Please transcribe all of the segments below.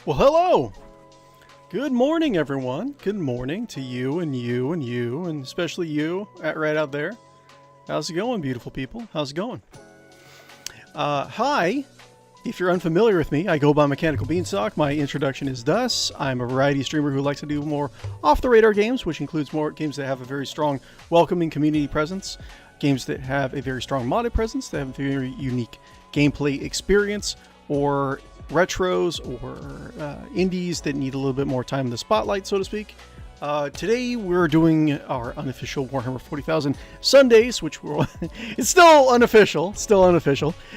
Well, hello! Good morning, everyone. Good morning to you and you and you, and especially you right out there. How's it going, beautiful people? How's it going? Hi. If you're unfamiliar with me, I go by Mechanical Beanstalk. My introduction is thus. I'm a variety streamer who likes to do more off-the-radar games, which includes more games that have a very strong, welcoming community presence, games that have a very strong modded presence, that have a very unique gameplay experience, or retros or indies that need a little bit more time in the spotlight, so to speak. Today we're doing our unofficial Warhammer 40,000 Sundays, which it's still unofficial.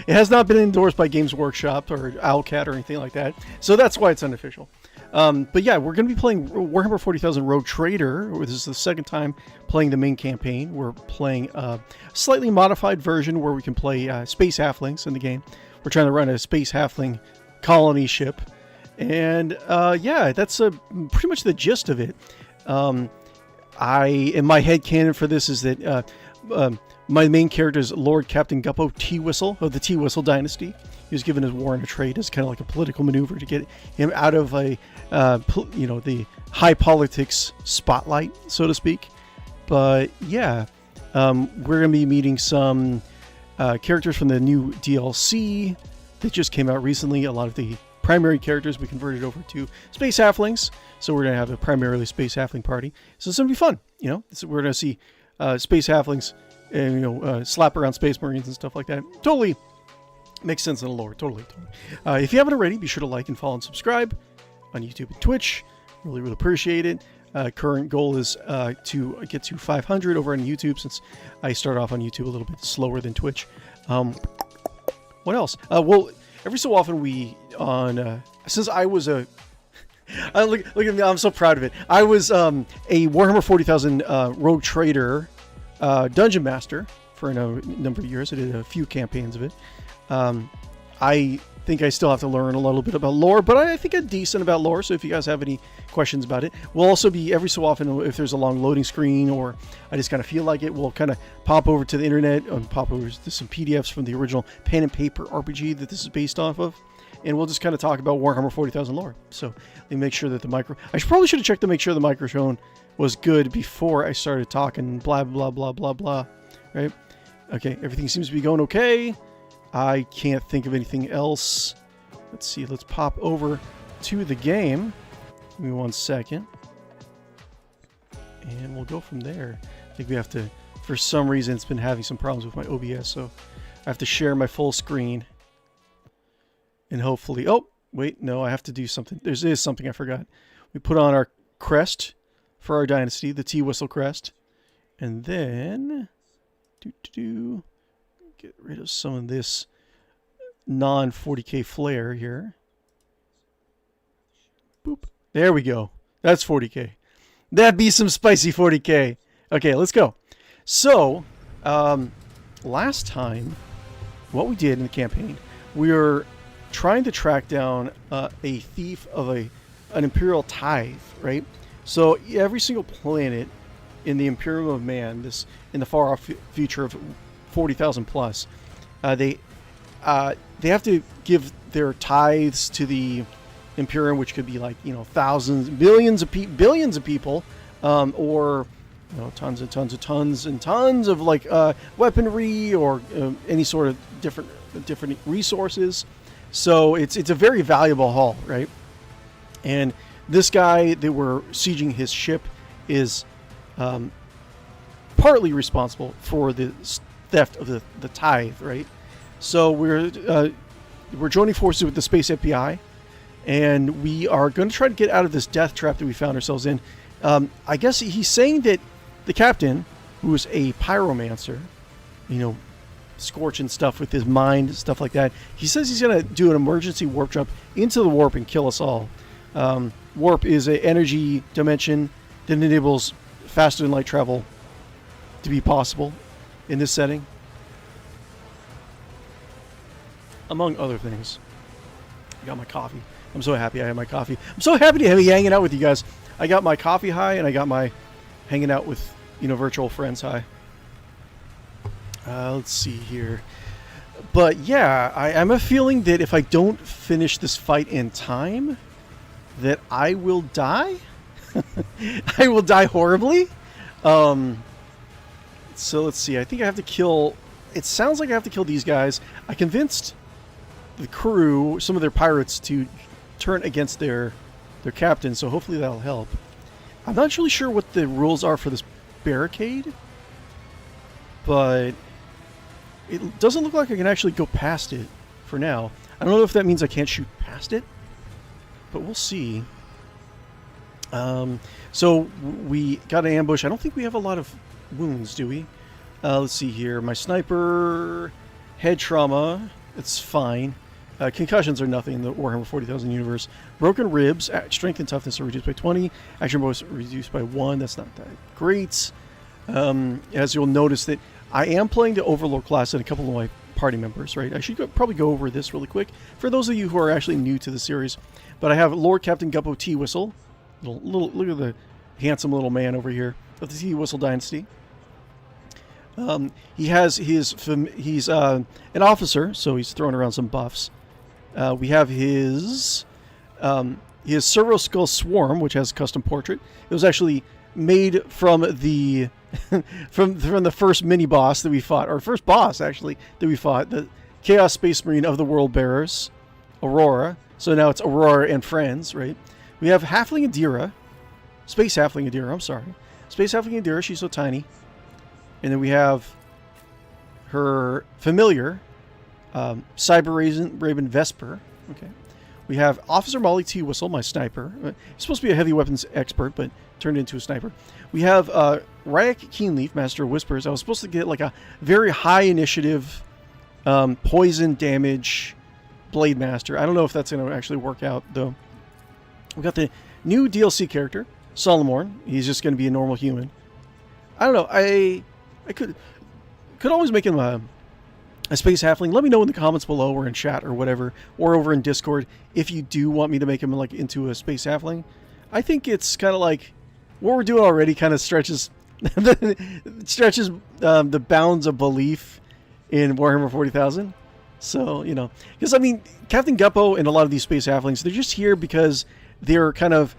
It has not been endorsed by Games Workshop or owlcat or anything like that, so that's why it's unofficial. But yeah, we're going to be playing Warhammer 40,000 Rogue Trader. This is the second time playing the main campaign. We're playing a slightly modified version where we can play space halflings in the game. We're trying to run a space halfling colony ship, and yeah, that's pretty much the gist of it. In my head canon for this is that my main character is Lord Captain Guppo Teawhistle of the Teawhistle dynasty. He was given his war in a trade as kind of like a political maneuver to get him out of the high politics spotlight, so to speak. But yeah, we're going to be meeting some characters from the new DLC that just came out recently. A lot of the primary characters we converted over to space halflings, so we're going to have a primarily space halfling party. So it's going to be fun, we're going to see space halflings and slap around space marines and stuff like that. Totally makes sense in the lore. Totally. If you haven't already, be sure to like and follow and subscribe on YouTube and Twitch. Really appreciate it. Current goal is to get to 500 over on YouTube, since I started off on YouTube a little bit slower than Twitch. What else? Well, every so often since I was look at me, I'm so proud of it. I was a Warhammer 40,000 Rogue Trader Dungeon Master for a number of years. I did a few campaigns of it. I think I still have to learn a little bit about lore, but I think I'm decent about lore, so if you guys have any questions about it, we'll also be every so often, if there's a long loading screen or I just kind of feel like it, we'll kind of pop over to the internet and pop over to some PDFs from the original pen and paper RPG that this is based off of, and we'll just kind of talk about Warhammer 40,000 lore. So let me make sure that I probably should have checked to make sure the microphone was good before I started talking blah blah blah blah blah, right? Okay, everything seems to be going okay. I can't think of anything else. Let's see, let's pop over to the game. Give me 1 second. And we'll go from there. I think we have to, for some reason, it's been having some problems with my OBS, so I have to share my full screen. And hopefully, oh, wait, no, I have to do something. There is something I forgot. We put on our crest for our dynasty, the Teawhistle crest. And then, get rid of some of this non-40k flare here. Boop. There we go. That's 40k. That'd be some spicy 40k. Okay, let's go. So, last time, what we did in the campaign, we were trying to track down a thief of an Imperial tithe, right? So every single planet in the Imperium of Man, in the far-off future of 40,000 plus, they have to give their tithes to the Imperium, which could be like thousands, billions of people, or tons and tons of like weaponry or any sort of different resources. So it's a very valuable haul, right? And this guy that we're sieging his ship is partly responsible for the theft of the tithe, right? So we're joining forces with the Space FBI, and we are going to try to get out of this death trap that we found ourselves in. I guess he's saying that the captain, who is a pyromancer, scorching stuff with his mind, stuff like that, he says he's going to do an emergency warp jump into the warp and kill us all. Warp is an energy dimension that enables faster than light travel to be possible in this setting, among other things. I got my coffee. I'm so happy I have my coffee. I'm so happy to be hanging out with you guys. I got my coffee high, and I got my hanging out with virtual friends high. Let's see here. But yeah, I'm a feeling that if I don't finish this fight in time, that I will die. I will die horribly. So let's see. I think I have to kill... It sounds like I have to kill these guys. I convinced the crew, some of their pirates, to turn against their captain, so hopefully that'll help. I'm not really sure what the rules are for this barricade, but it doesn't look like I can actually go past it for now. I don't know if that means I can't shoot past it, but we'll see. So we got an ambush. I don't think we have a lot of wounds, do we? Let's see here. My sniper, head trauma, it's fine. Concussions are nothing in the Warhammer 40,000 universe. Broken ribs, strength and toughness are reduced by 20. Action bonus reduced by 1. That's not that great. As you'll notice that I am playing the Overlord class and a couple of my party members, right? I should probably go over this really quick for those of you who are actually new to the series. But I have Lord Captain Guppo Teawhistle. Look at the handsome little man over here of the Teawhistle dynasty. He's an officer, so he's throwing around some buffs. We have his Servo Skull Swarm, which has a custom portrait. It was actually made from the from the first mini boss that we fought, or first boss actually that we fought, the Chaos Space Marine of the World Bearers, Aurora. So now it's Aurora and friends, right? We have Halfling Adira, Space Halfling Adira. I'm sorry, Space Halfling Adira. She's so tiny. And then we have her familiar, Cyber Raven Vesper. Okay. We have Officer Molly Teawhistle, my sniper. He's supposed to be a heavy weapons expert, but turned into a sniper. We have Ryak Keenleaf, Master of Whispers. I was supposed to get like a very high initiative, poison damage Blade Master. I don't know if that's going to actually work out, though. We got the new DLC character, Solomorn. He's just going to be a normal human. I don't know. I could always make him a space halfling. Let me know in the comments below or in chat or whatever, or over in Discord if you do want me to make him like into a space halfling. I think it's kind of like what we're doing already kind of stretches the bounds of belief in Warhammer 40,000. So, you know, because I mean, Captain Guppo and a lot of these space halflings, they're just here because they're kind of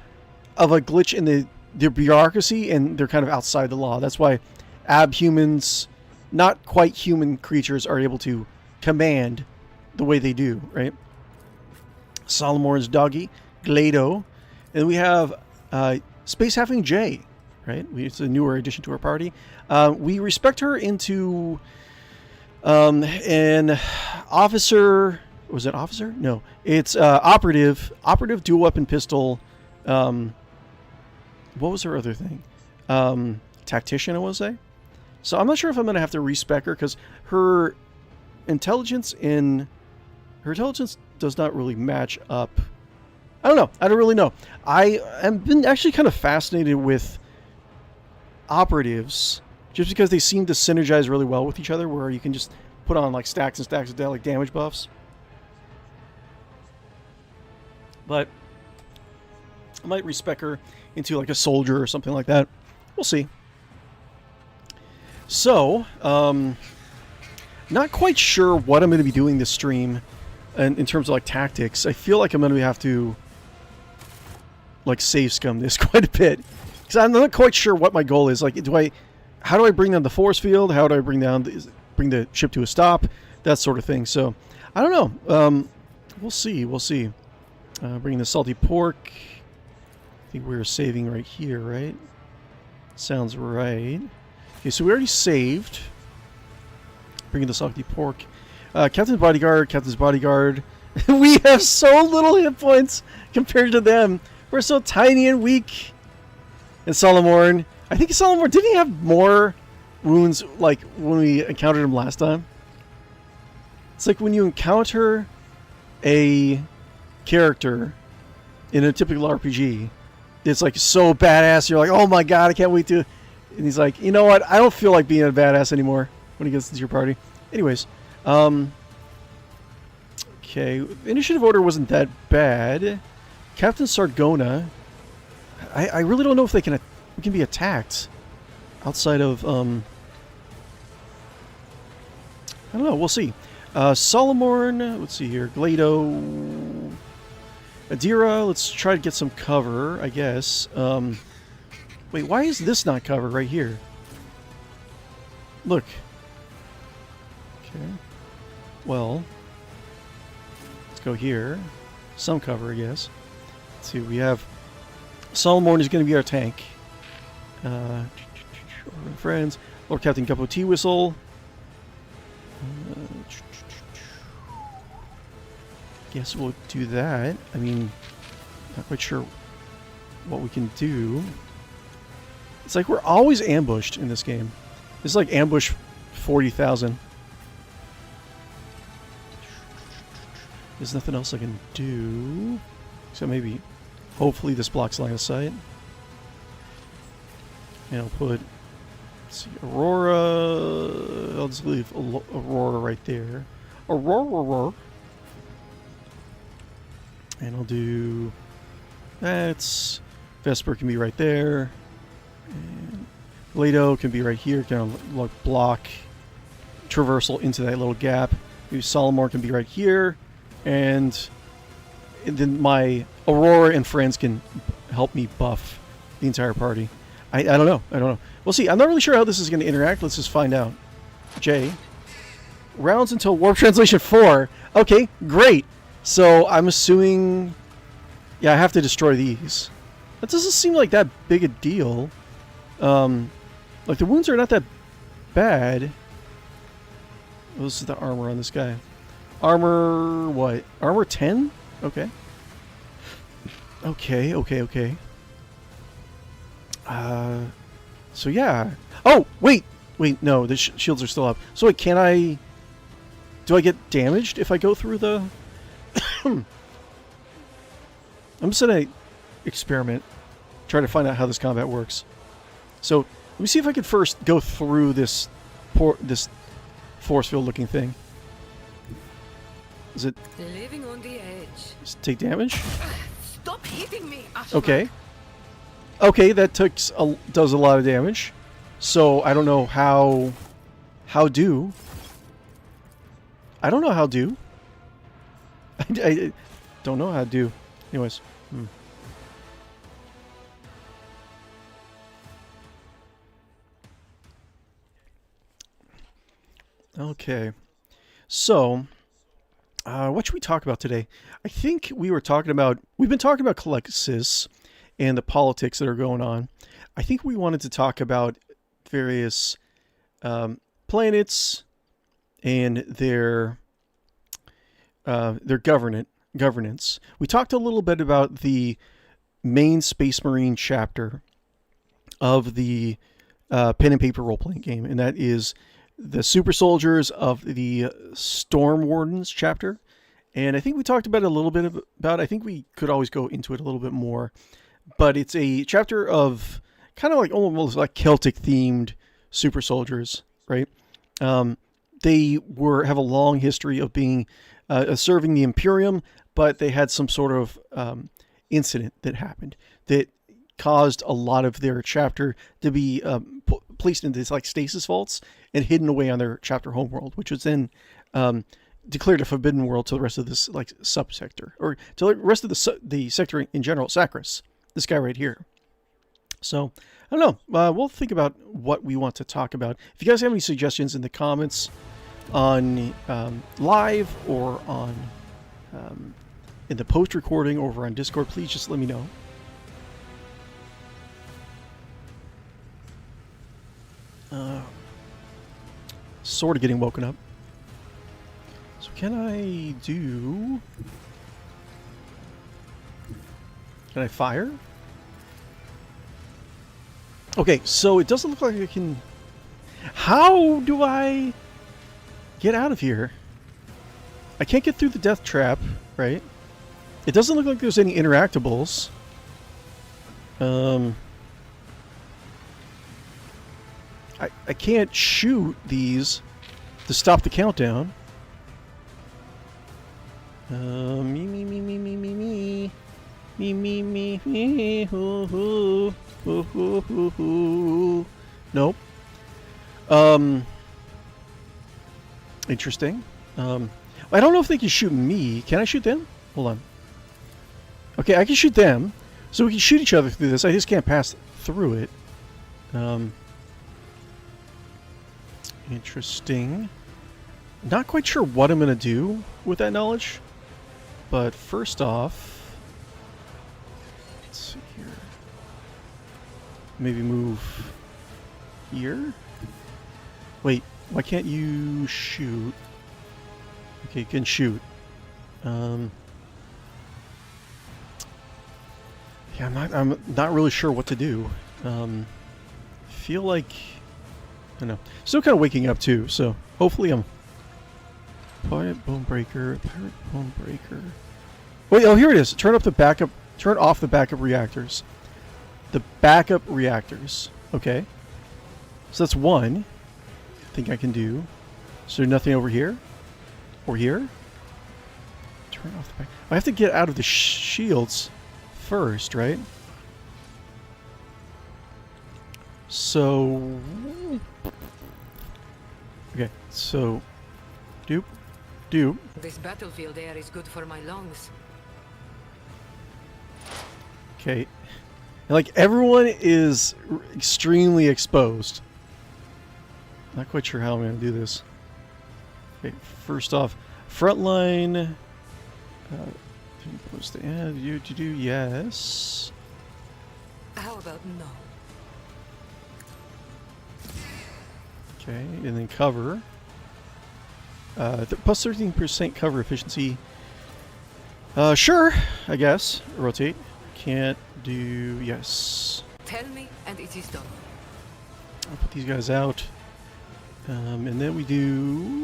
a glitch in the bureaucracy, and they're kind of outside the law. That's why abhumans, not quite human creatures, are able to command the way they do, right? Solomorn's doggy, Glado. And we have Space Halfling J, right? It's a newer addition to our party. We respect her into an officer. Was it officer? No. It's operative dual weapon pistol. What was her other thing? Tactician, I want to say. So I'm not sure if I'm going to have to respec her, because her intelligence does not really match up. I don't know. I don't really know. I have been actually kind of fascinated with operatives, just because they seem to synergize really well with each other, where you can just put on like stacks and stacks of like damage buffs. But I might respec her into like a soldier or something like that. We'll see. So, not quite sure what I'm going to be doing this stream in terms of like tactics. I feel like I'm going to have to like save scum this quite a bit, because I'm not quite sure what my goal is. Like, how do I bring down the force field? How do I bring the ship to a stop? That sort of thing. So, I don't know. We'll see. We'll see. Bringing the salty pork. I think we're saving right here, right? Sounds right. Okay, so we already saved. Bringing the salty pork. Captain's bodyguard. We have so little hit points compared to them. We're so tiny and weak. And Solomorn. I think Solomorn, didn't he have more wounds like when we encountered him last time? It's like when you encounter a character in a typical RPG, it's like so badass. You're like, oh my god, I can't wait to... And he's like, you know what? I don't feel like being a badass anymore when he gets into your party. Anyways, okay, initiative order wasn't that bad. Captain Sargona, I really don't know if we can be attacked outside of I don't know. We'll see. Solomorn, let's see here. Glado. Adira, let's try to get some cover, I guess. Wait, why is this not cover right here? Look. Okay. Well, let's go here. Some cover, I guess. Let's see, we have Solomorn is going to be our tank. Friends. Lord Captain Guppo Teawhistle. Guess we'll do that. I mean, not quite sure what we can do. It's like we're always ambushed in this game. It's like ambush 40,000. There's nothing else I can do. So maybe, hopefully this blocks line of sight. And I'll put, let's see, Aurora. I'll just leave Aurora right there. Aurora. And I'll do, that's, Vesper can be right there. And Lado can be right here, kind of block traversal into that little gap. Maybe Solomor can be right here. And then my Aurora and friends can help me buff the entire party. I don't know. I don't know. We'll see. I'm not really sure how this is going to interact. Let's just find out. J. Rounds until Warp Translation 4. Okay, great. So I'm assuming... Yeah, I have to destroy these. That doesn't seem like that big a deal. Like, the wounds are not that bad. This is the armor on this guy. Armor... what? Armor 10? Okay. Okay. So yeah. Oh, wait! Wait, no, the shields are still up. So wait, can I... Do I get damaged if I go through the... I'm just gonna experiment. Try to find out how this combat works. So, let me see if I could first go through this force field looking thing. Is it... Living on the edge. Does it take damage? Stop hitting me, Ashman. Okay. Okay, that does a lot of damage. So, I don't know how do. I don't know how do. I don't know how to do. Anyways. Okay. So, what should we talk about today? I think we've been talking about Calexis and the politics that are going on. I think we wanted to talk about various planets and their governance. We talked a little bit about the main Space Marine chapter of the pen and paper role-playing game, and that is the Super Soldiers of the Storm Wardens chapter. And I think we talked about it a little bit about. I think we could always go into it a little bit more, but it's a chapter of kind of like almost like Celtic themed super soldiers, right? They have a long history of being serving the Imperium, but they had some sort of incident that happened that caused a lot of their chapter to be placed into this like stasis vaults and hidden away on their chapter homeworld, which was then declared a forbidden world to the rest of this like subsector, or to the rest of the sector in general. Sacris, this guy right here. So I don't know. We'll think about what we want to talk about. If you guys have any suggestions in the comments on live or on in the post recording over on Discord, please just let me know. Sort of getting woken up. So can I fire? Okay, so it doesn't look like I can... How do I get out of here? I can't get through the death trap, right? It doesn't look like there's any interactables. I can't shoot these to stop the countdown. Nope. Interesting. I don't know if they can shoot me. Can I shoot them? Hold on. Okay, I can shoot them. So we can shoot each other through this. I just can't pass through it. Interesting. Not quite sure what I'm going to do with that knowledge. But first off, let's see here. Maybe move here? Wait, why can't you shoot? Okay, you can shoot. Yeah, I'm not really sure what to do. Feel like, I don't know. Still kind of waking up too, so hopefully I'm Pirate Bone Breaker. Wait, oh, here it is. Turn off the backup reactors. The backup reactors. Okay. So that's one. I think I can do. Is there nothing over here? Or here? Turn off the back. I have to get out of the shields first, right? So... Okay, so... Doop. This battlefield air is good for my lungs. Okay. And like, everyone is extremely exposed. Not quite sure how I'm going to do this. Okay, first off, frontline... Close to end. You to do yes. How about no? Okay, and then cover. Plus 13% cover efficiency. Sure, I guess. Rotate. Can't do yes. Tell me, and it is done. I'll put these guys out. And then we do.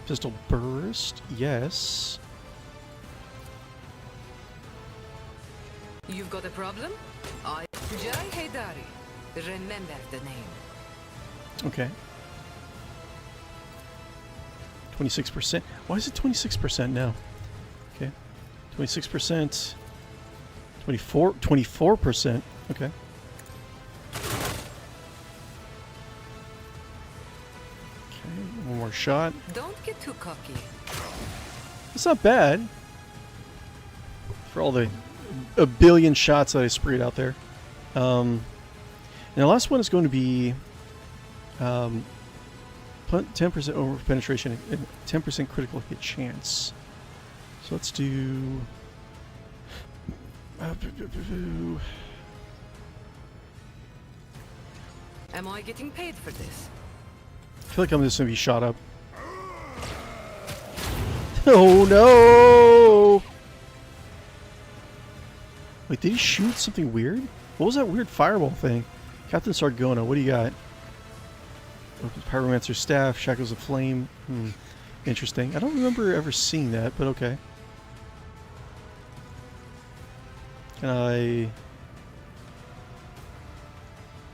Pistol burst. Yes. You've got a problem? 𝕽𝖌𝖚 Remember the name. Okay. 26%. Why is it 26% now? Okay. 26%. 24%. Okay. One more shot. Don't get too cocky. It's not bad. For all the a billion shots that I sprayed out there. And the last one is going to be 10% over penetration and 10% critical hit chance. So let's do... Am I getting paid for this? I feel like I'm just going to be shot up. Oh no! Wait, did he shoot something weird? What was that weird fireball thing? Captain Sargona, what do you got? Pyromancer's Staff, Shackles of Flame. Interesting. I don't remember ever seeing that, but okay. Can I...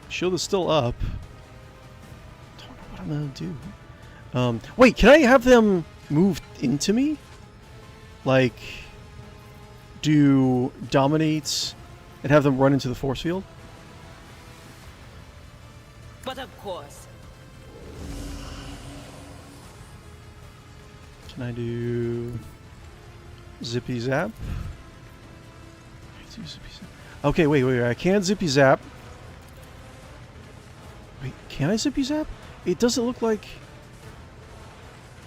Shield is still up. Don't know what I'm gonna do. Wait, can I have them move into me? Like, do dominate and have them run into the force field? But of course. Can I do zippy zap? Okay, wait. I can zippy zap. Wait, can I zippy zap? It doesn't look like...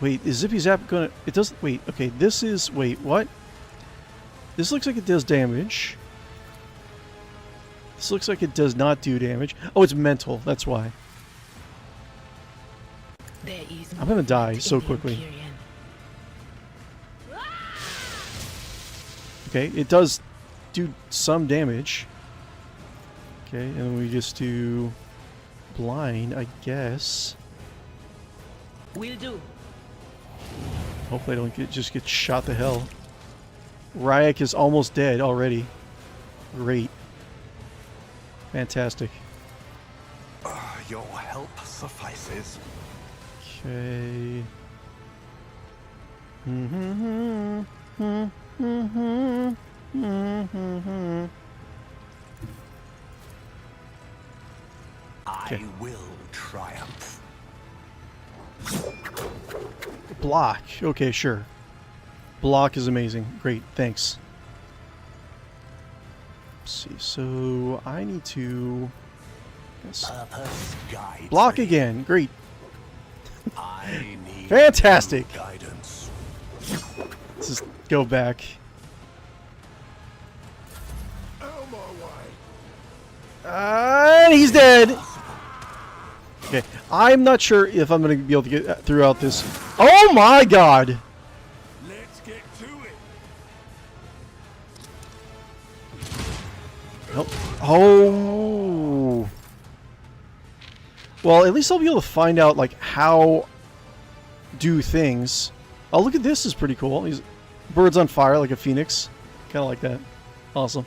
Wait, is zippy zap gonna... It doesn't... Wait, okay, this is... Wait, what? This looks like it does damage. This looks like it does not do damage. Oh, it's mental. That's why. I'm gonna die so quickly. Okay, it does do some damage. Okay, and we just do blind, I guess. Will do. Hopefully I don't just get shot to hell. Ryak is almost dead already. Great. Fantastic. Your help suffices. Okay. I will triumph. block. Okay, sure. Block is amazing. Great, thanks. Let's see, so I need to... Yes. Block again. Great. I need Fantastic. guidance. Let's just go back. Out my way. And he's dead. Okay, I'm not sure if I'm going to be able to get throughout this. Oh my god! Let's get to it. Nope. Oh. Well, at least I'll be able to find out like how do things. Oh, look at this! Is pretty cool. He's birds on fire like a phoenix. Kind of like that. Awesome.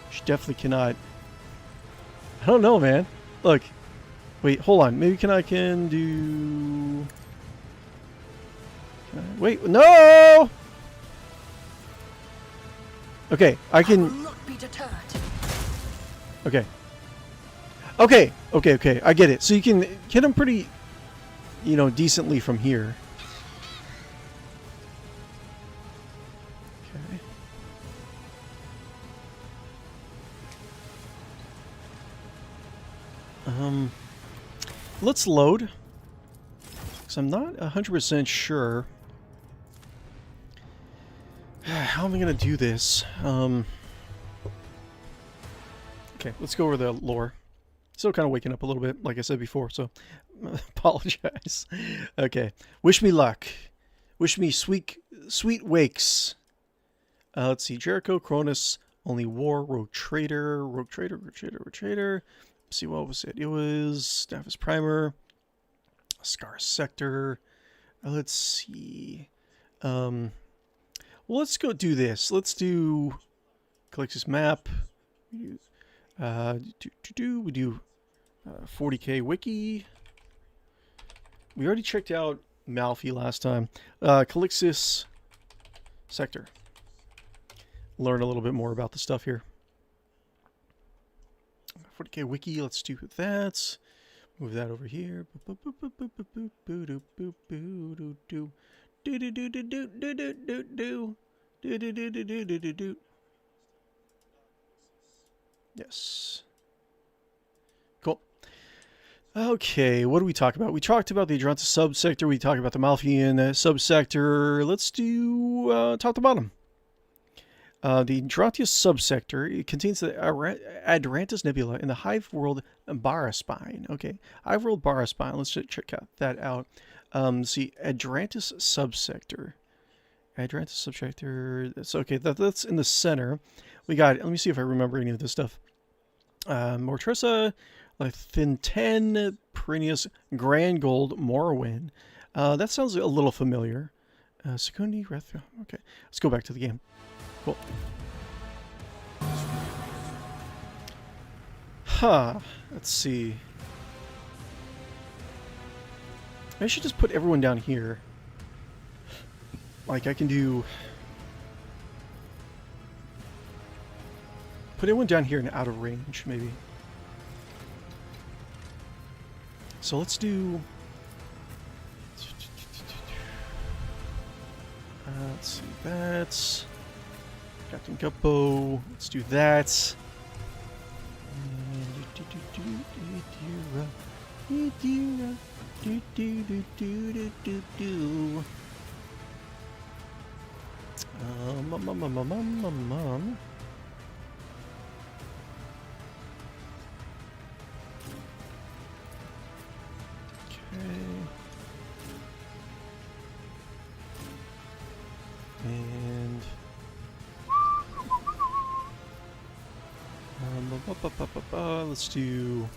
She definitely cannot. I don't know, man. Look. Wait, hold on. Maybe I can do... Can I... Wait, no! Okay, I can... Not be deterred. Okay. Okay, I get it. So you can hit him pretty, you know, decently from here. Okay. Let's load. Because I'm not 100% sure how am I going to do this. Okay, let's go over the lore. Still kind of waking up a little bit, like I said before, so apologize. Okay, wish me luck. Wish me sweet wakes. Let's see, Jericho, Koronus, only war, Rogue Trader. Let's see, what was it? It was Staffus Primer, Scar Sector. Let's see. Well, let's go do this. Let's do Calix's map. We do 40k wiki. We already checked out Malfi last time. Calixis sector. Learn a little bit more about the stuff here. 40k wiki, let's do that. Move that over here. Yes. Cool. Okay, what do we talk about? We talked about the Adrantis subsector. We talked about the Malfian subsector. Let's do top to bottom. The Adrantis subsector, it contains the Adrantis Nebula in the Hive World Baraspine. Okay, Hive World Baraspine. Let's check that out. See, Adrantis subsector. Adrantis subsector. That's okay. That's in the center. We got. Let me see if I remember any of this stuff. Mortressa, Thin10, Perennius, Grand Gold, Morrowind. That sounds a little familiar. Secundi, Rethra. Okay, let's go back to the game. Cool. Huh. Let's see. I should just put everyone down here. Like I can do... Put everyone down here and out of range, maybe. So let's do... let's see, that's... Captain Guppo. Let's do that. And let's do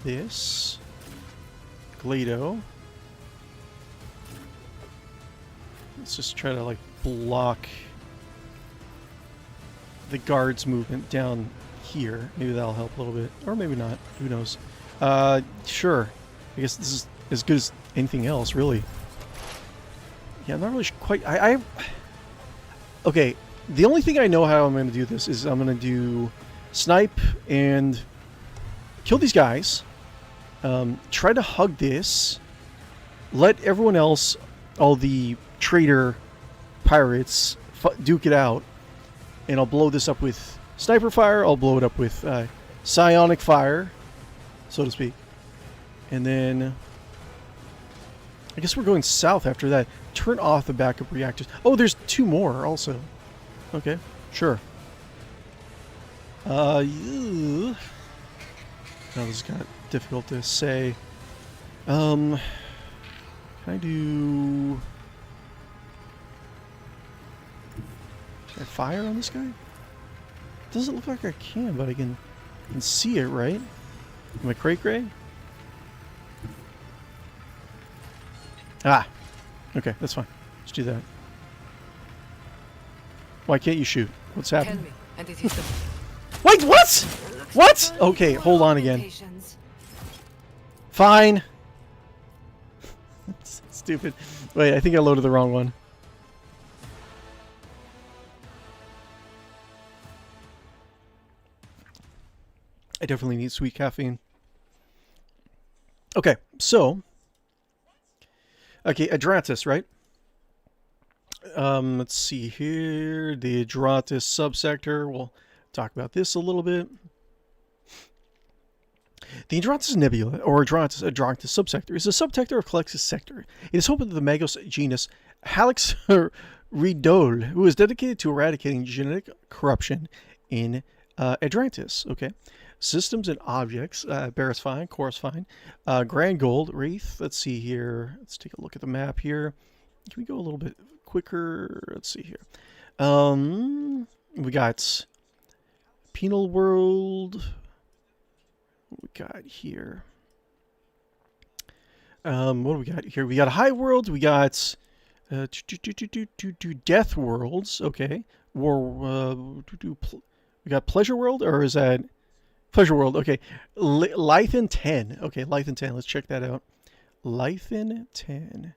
this. Glado. Let's just try to like block the guards' movement down here. Maybe that'll help a little bit, or maybe not. Who knows? Sure. I guess this is as good as anything else, really. Yeah, I'm not really quite... Okay, the only thing I know how I'm going to do this is I'm going to do snipe and kill these guys. Try to hug this. Let everyone else, all the traitor pirates, duke it out. And I'll blow this up with sniper fire. I'll blow it up with psionic fire, so to speak. And then I guess we're going south after that. Turn off the backup reactors. Oh, there's 2 more also. Okay, sure. Now this is kind of difficult to say. Can I do... Can I fire on this guy? Doesn't look like I can, but I can see it, right? Am I cray-cray? Ah! Okay, that's fine. Let's do that. Why can't you shoot? What's Tell happening? me, and it is the Wait, what? What? Okay, hold on again. patience. Fine. That's stupid. Wait, I think I loaded the wrong one. I definitely need sweet caffeine. Okay, so... Okay, Adrantis, right? Let's see here. The Adrantis subsector. We'll talk about this a little bit. The Adrantis Nebula, or Adrantis subsector, is a subsector of Calix's sector. It is home to the Magos genus 𝕽𝖌𝖚, who is dedicated to eradicating genetic corruption in Adrantis. Okay. Systems and objects, Barris fine, Chorus fine, Grand Gold, Wraith. Let's see here. Let's take a look at the map here. Can we go a little bit quicker? Let's see here. We got Penal World. What we got here? What do we got here? We got High World. We got Death Worlds. Okay. We got Pleasure World, or is that Pleasure World? Okay. Lythan 10. Okay, Lythan 10. Let's check that out. Lythan 10.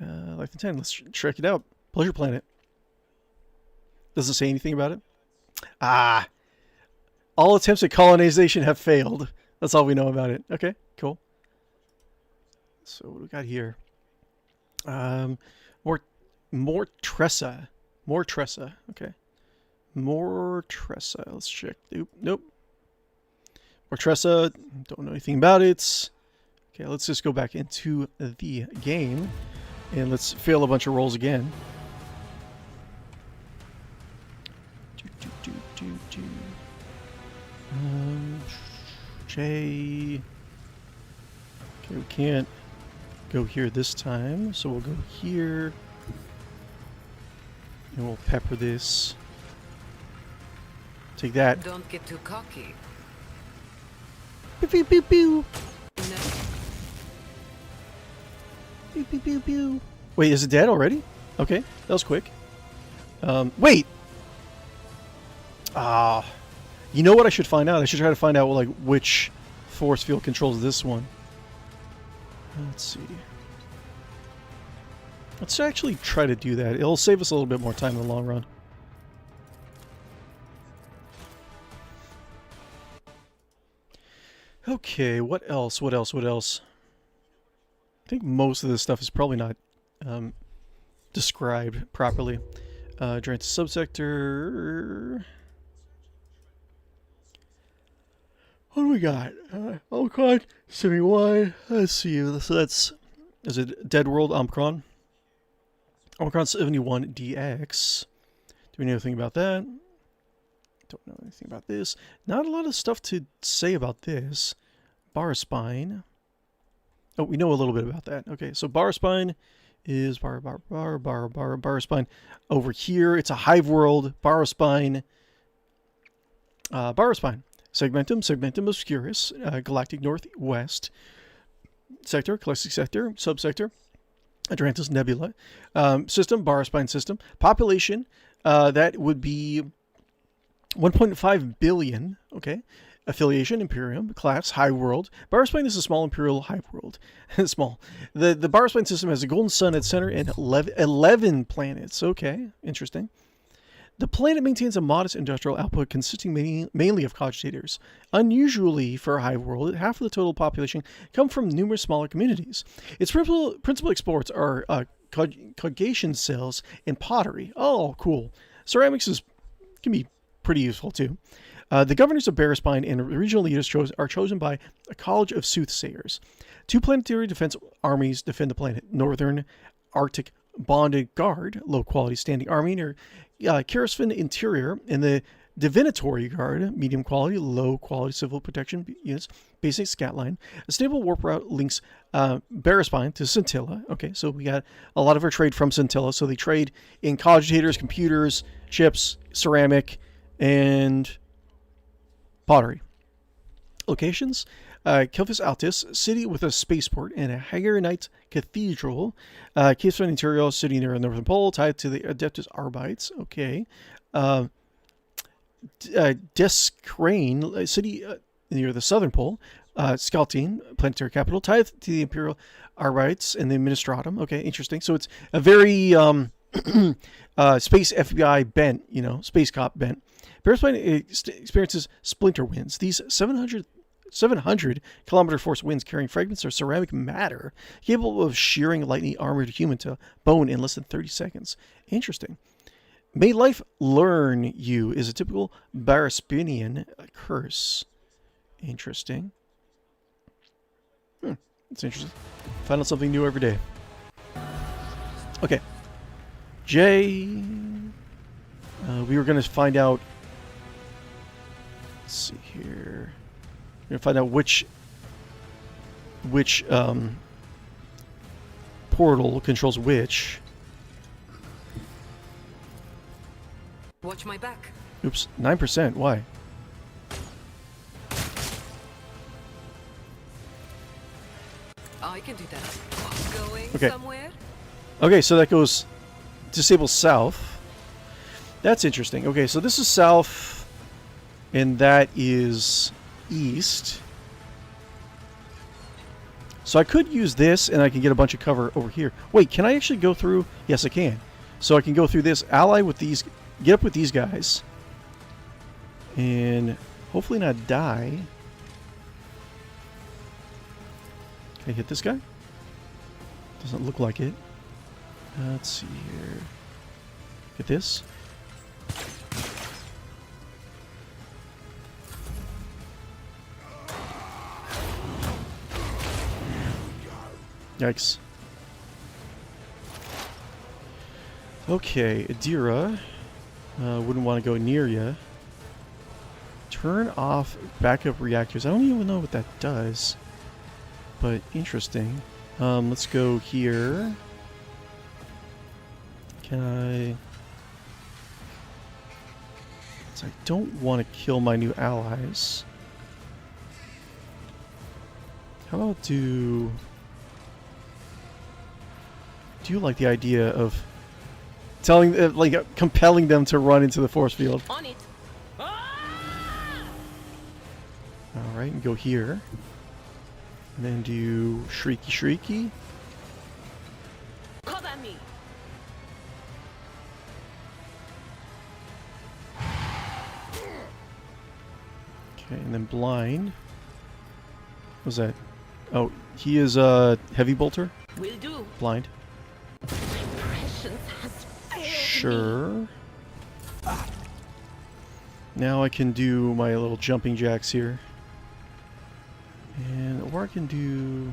Lythan 10. Let's check it out. Pleasure Planet. Doesn't say anything about it. Ah. All attempts at colonization have failed. That's all we know about it. Okay, cool. So what do we got here? More Tressa. Okay. More Tressa. Let's check. Nope. More Tressa. Don't know anything about it. Okay, let's just go back into the game and let's fail a bunch of rolls again. J. Okay, we can't go here this time, so we'll go here. And we'll pepper this. Take that. Don't get too cocky. Pew pew pew pew. No. Pew pew pew pew. Wait, is it dead already? Okay, that was quick. Wait. You know what I should find out? I should try to find out like which force field controls this one. Let's see. Let's actually try to do that. It'll save us a little bit more time in the long run. Okay, what else? I think most of this stuff is probably not described properly. Adrantis subsector. What do we got? Omicron 71. Let's see. So that's... Is it Dead World Omicron? Omicron 71 DX. Do we know anything about that? Don't know anything about this. Not a lot of stuff to say about this. Barspine. Oh, we know a little bit about that. Okay, so Barspine is Barspine. Over here, it's a hive world. Barspine. Segmentum Obscurus, Galactic Northwest sector, Calixtic sector, subsector, Adrantis Nebula, system, Barspine system, population, that would be 1.5 billion, okay, affiliation, Imperium, class, High World. Barspine is a small Imperial High World, small. The Barspine system has a golden sun at center and 11 planets, okay, interesting. The planet maintains a modest industrial output consisting mainly of cogitators. Unusually for a hive world, half of the total population come from numerous smaller communities. Its principal exports are cogation cells and pottery. Oh, cool. Ceramics can be pretty useful too. The governors of Barraspine and regional leaders are chosen by a college of soothsayers. 2 planetary defense armies defend the planet. Northern Arctic Bonded Guard, low-quality standing army near Kirasvin Interior, and the Divinatory Guard, medium-quality, low-quality civil protection units, basic scat line. A stable warp route links Barraspine to Scintilla. Okay, so we got a lot of our trade from Scintilla. So they trade in cogitators, computers, chips, ceramic, and pottery. Locations: Kilphis Altis, city with a spaceport and a Haggernite cathedral. Kirasvin Interior, city near the Northern Pole, tied to the Adeptus Arbites. Okay. Descrane, city near the Southern Pole. Skaltine, planetary capital, tied to the Imperial Arbites and the Administratum. Okay, interesting. So it's a very space FBI bent, space cop bent. Barraspine experiences splinter winds. These 700 kilometer force winds carrying fragments of ceramic matter capable of shearing lightning armored human to bone in less than 30 seconds. Interesting. May life learn you is a typical Barraspinian curse. Interesting. That's interesting. Find out something new every day. Okay. Jay. We were going to find out. Let's see here. We're going to find out which portal controls which. Watch my back. Oops, 9%. Why? I can do that. Going Okay. somewhere? Okay, so that goes disable south. That's interesting. Okay, so this is south, and that is east. So I could use this, and I can get a bunch of cover over here. Wait, can I actually go through? Yes, I can. So I can go through this, ally with these, get up with these guys, and hopefully not die. Can I hit this guy? Doesn't look like it. Let's see here. Get this. Yikes. Okay, Adira. Wouldn't want to go near you. Turn off backup reactors. I don't even know what that does. But interesting. Let's go here. Can I... So I don't want to kill my new allies. How about do you like the idea of telling, compelling them to run into the force field? On it. All right, and go here. And then do shrieky shrieky. Cover me. Okay, and then blind. What was that? Oh, he is a heavy bolter. Will do. Blind. Prescience has failed me. Sure. Now I can do my little jumping jacks here. And, or I can do...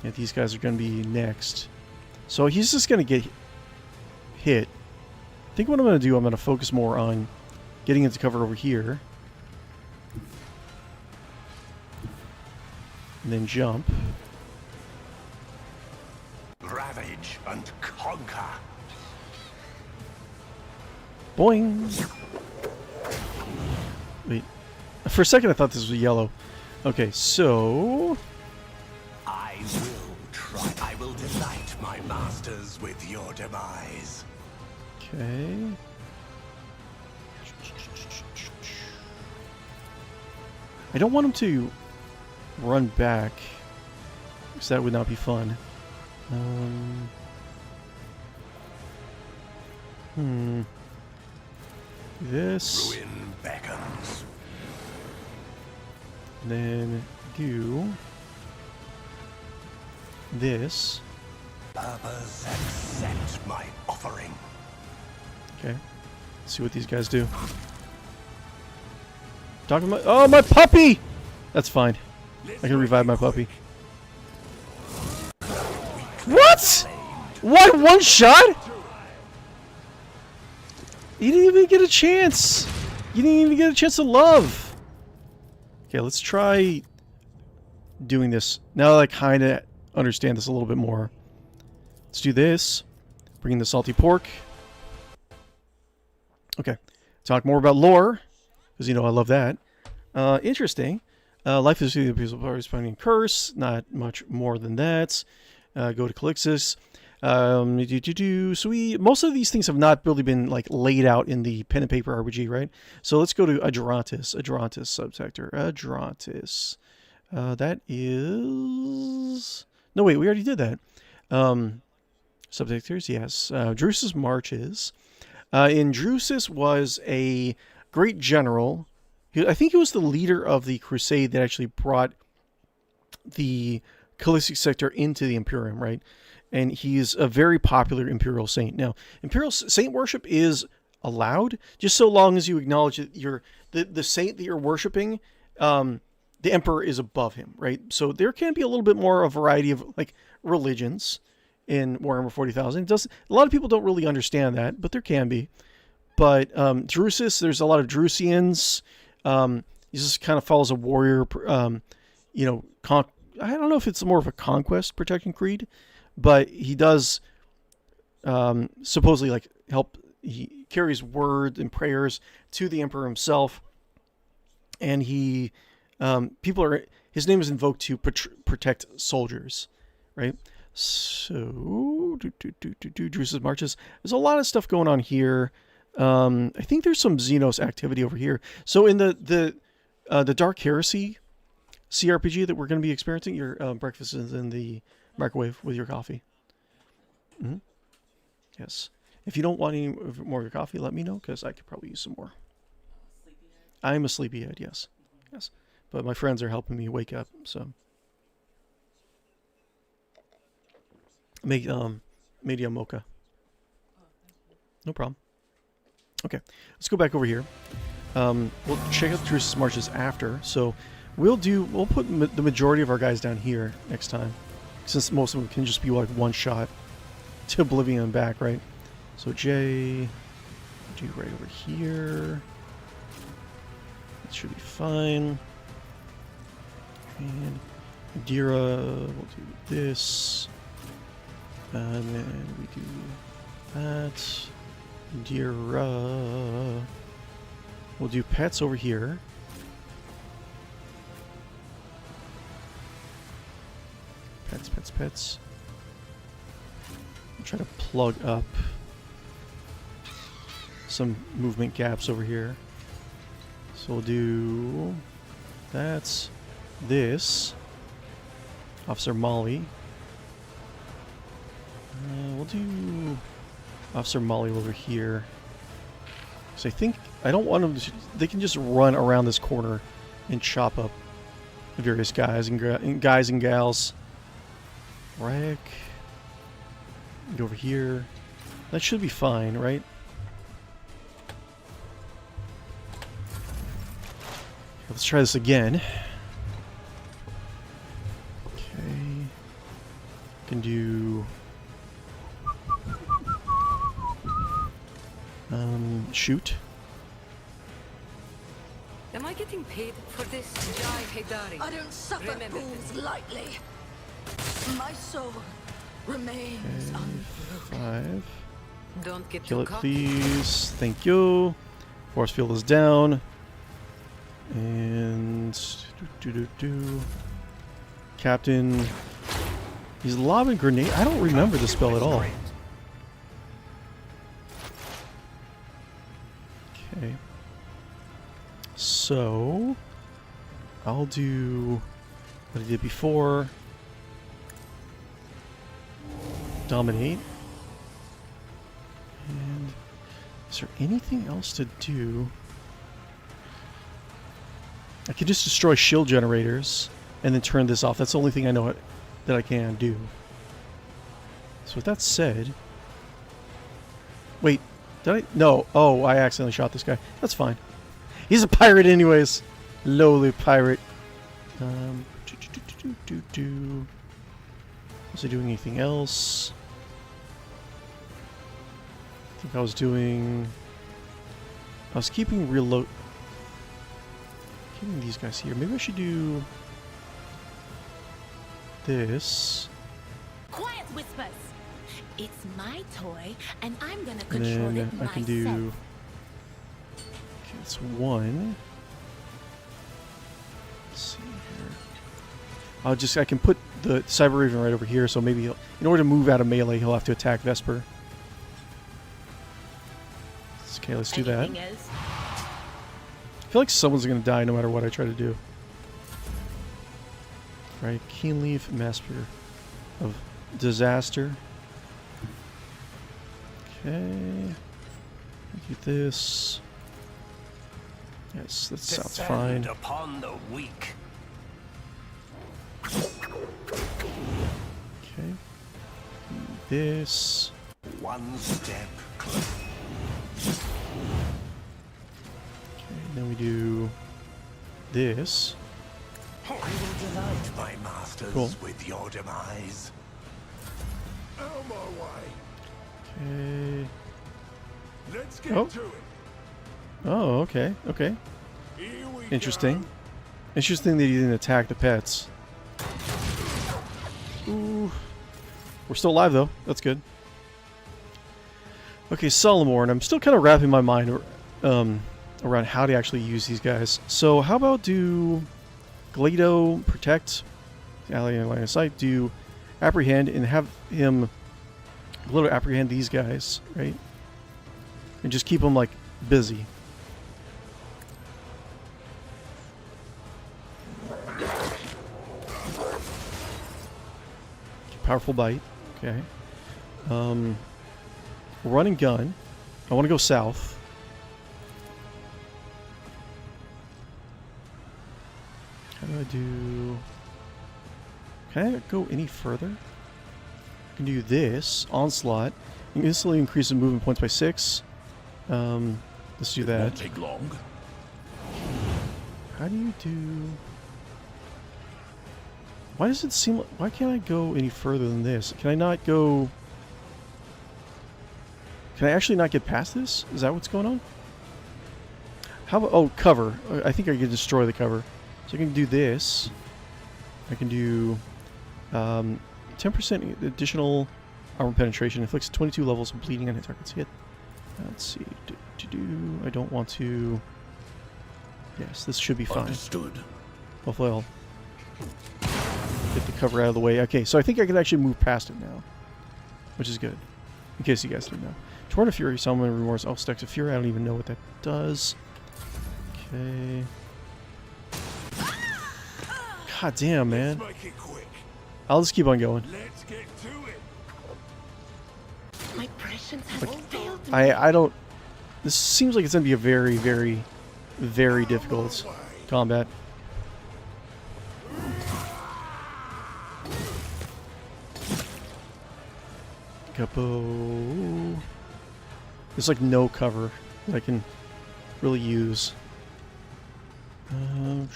Yeah, these guys are going to be next. So he's just going to get hit. I think what I'm going to do, I'm going to focus more on getting into cover over here. And then jump. Ravage and conquer. Boing! Wait. For a second I thought this was yellow. Okay, so... I will try. I will delight my masters with your demise. Okay. I don't want him to run back, because that would not be fun. This. Ruin beckons. Then do this. Purpose accept my offering. Okay. Let's see what these guys do. Talking about my puppy! That's fine. I can revive my puppy. What? One shot? You didn't even get a chance. You didn't even get a chance to love. Okay, let's try doing this. Now that I kind of understand this a little bit more. Let's do this. Bring in the salty pork. Okay. Talk more about lore. Because, you know, I love that. Interesting. Life is the peaceful parties finding curse. Not much more than that. Go to Calixis. So most of these things have not really been like laid out in the pen and paper RPG, right? So let's go to Adrantis subsector. Adrantis. That is... No, wait, we already did that. Subsectors, yes. Drusus Marches. In Drusus was a great general. I think he was the leader of the crusade that actually brought the Calixis sector into the Imperium, right? And he's a very popular Imperial Saint. Now, Imperial Saint worship is allowed, just so long as you acknowledge that the saint that you're worshiping, the Emperor is above him, right? So there can be a little bit more a variety of like religions in Warhammer 40,000. A lot of people don't really understand that, but there can be. But Drusus, there's a lot of Drusians. He just kind of follows a warrior, you know, I don't know if it's more of a conquest protection creed, but he does supposedly like help. He carries word and prayers to the Emperor himself, and he his name is invoked to protect soldiers, right? So Drusus Marches. There's a lot of stuff going on here. I think there's some Xenos activity over here. So in the Dark Heresy cRPG that we're going to be experiencing, your breakfast is in the microwave with your coffee. Mm-hmm. Yes. If you don't want any more of your coffee, let me know, because I could probably use some more. I'm a sleepyhead, yes. Yes. But my friends are helping me wake up, so. Medium mocha. No problem. Okay, let's go back over here. We'll check out Drusus Marches after. So we'll put the majority of our guys down here next time, since most of them can just be like one shot to Oblivion and back, right? So J right over here. That should be fine. And Dira, we'll do this. And then we do that. Dira. We'll do pets over here. Pets. I'll try to plug up some movement gaps over here. So we'll do that's this. Officer Molly. We'll do Officer Molly over here. So I don't want them to, they can just run around this corner and chop up the various guys and gals. Rack. Go over here. That should be fine, right? Let's try this again. Okay. Can do shoot. Am I getting paid for this? I don't suffer fools lightly. My soul remains unbroken. 5. Don't get Kill too it, cocky. please. Thank you. Force field is down. And Captain. He's lobbing grenade. I don't remember the spell at all. Okay. So I'll do what I did before. Dominate. And Is there anything else to do? I could just destroy shield generators and then turn this off. That's the only thing I know that I can do. So with that said... Wait, did I? No. Oh, I accidentally shot this guy. That's fine. He's a pirate anyways. Lowly pirate. Was I doing anything else? I think I was doing... I was keeping reload... Keeping these guys here. Maybe I should do... this. Quiet, Whispers! It's my toy, and I'm gonna And control then it I myself. can do... Okay, it's one. Let's see here. I can put the Cyber Raven right over here, so maybe in order to move out of melee, he'll have to attack Vesper. Okay, let's do that. Anything else? I feel like someone's going to die no matter what I try to do. Right, Keenleaf, Master of Disaster. Okay. Get this. Yes, that sounds fine. Upon the weak. Okay. This. One step closer. Okay, then we do this. I will delight my masters Cool. with your demise. Out my way. Okay. Let's get Oh. to it. Oh, okay. Okay. Here we Interesting. go. Interesting that he didn't attack the pets. Ooh. We're still alive, though. That's good. Okay, Solomorn. I'm still kind of wrapping my mind around how to actually use these guys. So how about do Glado protect, ally in line of sight, do apprehend, and have him Glado apprehend these guys, right? And just keep them, like, busy. Powerful bite. Okay. Run and gun. I want to go south. How do I do... Can I go any further? I can do this. Onslaught. You can instantly increase the movement points by 6. Let's do that. Won't take long. How do you do... Why does it seem like... Why can't I go any further than this? Can I not go... Can I actually not get past this? Is that what's going on? How about... Oh, cover. I think I can destroy the cover. So I can do this. I can do... 10% additional armor penetration. Inflicts 22 levels of bleeding on hit targets hit. Let's see. I don't want to... Yes, this should be fine. Understood. Hopefully I'll get the cover out of the way. Okay, so I think I can actually move past it now, which is good. In case you guys didn't know. Torn of Fury, Summon Remorse, oh, Stacks of Fury. I don't even know what that does. Okay. God damn, man. Let's make it quick. I'll just keep on going. Let's get to it. My prescience has failed me. I don't... This seems like it's going to be a very, very, very difficult combat. Guppo. There's like no cover that I can really use. Yeah,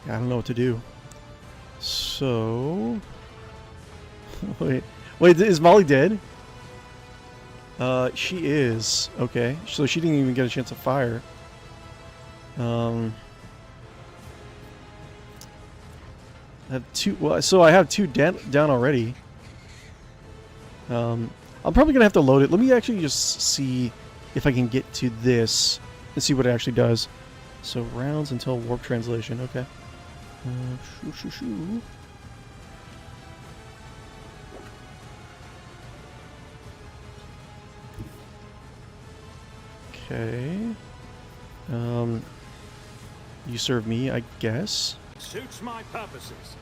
I don't know what to do. So... Wait, is Molly dead? She is. Okay, so she didn't even get a chance to fire. I have two. Well, so I have two down already. I'm probably gonna have to load it. Let me actually just see if I can get to this and see what it actually does. So rounds until warp translation. Okay. Shoo. Okay. You serve me, I guess. Suits my purposes.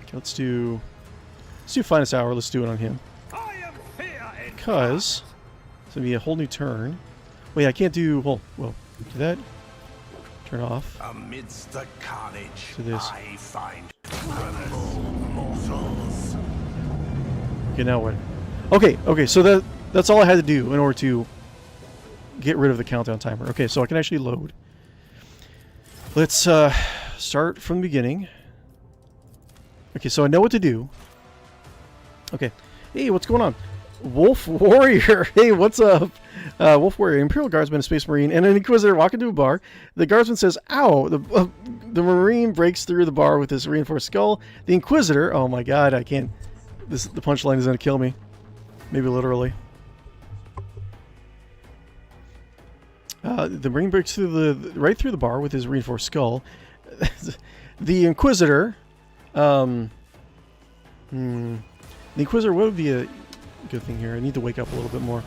Okay, let's do Let's do finest hour. Let's do it on him. I am fear in Because it's gonna be a whole new turn. Wait, I can't do. Well, do that. Turn off. amidst the carnage. To this. I find humble mortals. Okay, now what? Okay. So that's all I had to do in order to get rid of the countdown timer. Okay, so I can actually load. Let's start from the beginning. Okay, so I know what to do. Okay. Hey, what's going on? Wolf Warrior. Hey, what's up? Wolf Warrior, Imperial Guardsman, a Space Marine, and an Inquisitor walk into a bar. The Guardsman says, "Ow!" The Marine breaks through the bar with his reinforced skull. The Inquisitor, oh my god, I can't. The punchline is gonna kill me. Maybe literally. The Marine breaks through right through the bar with his reinforced skull. The Inquisitor, the Inquisitor, what would be a good thing here? I need to wake up a little bit more.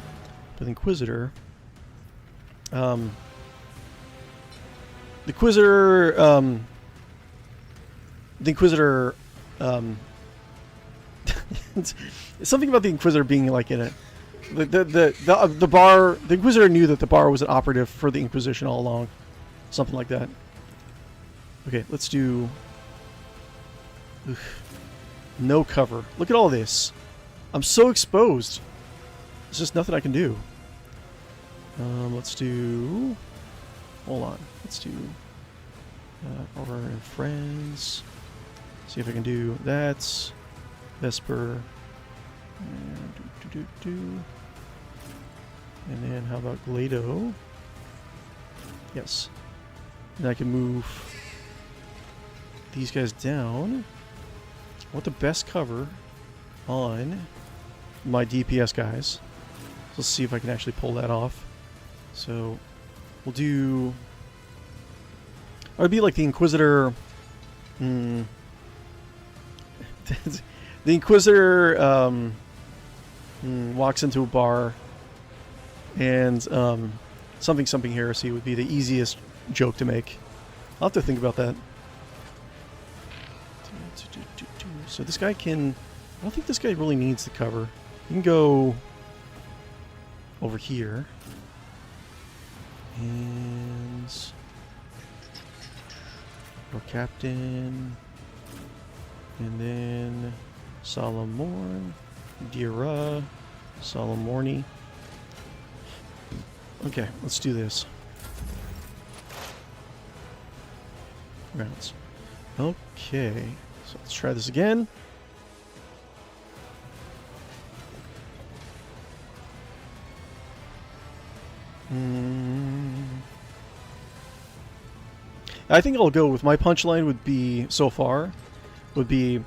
But the Inquisitor, something about the Inquisitor being like in a the bar. The Inquisitor knew that the bar was an operative for the Inquisition all along, something like that. Okay, let's do no cover. Look at all this. I'm so exposed. There's just nothing I can do. Let's do. Hold on. Let's do. Our and friends. See if I can do that. Vesper. And then how about Glado? Yes. And I can move these guys down. I want the best cover on my DPS guys. Let's see if I can actually pull that off. So we'll do. I'd be like the Inquisitor. The Inquisitor walks into a bar, and something heresy would be the easiest joke to make. I'll have to think about that. So this guy can. I don't think this guy really needs the cover. You can go over here. And Lord Captain. And then Solomorn. Dira. Solomorni. Okay, let's do this. Rounds. Okay. So let's try this again. I think I'll go with my punchline would be so far would be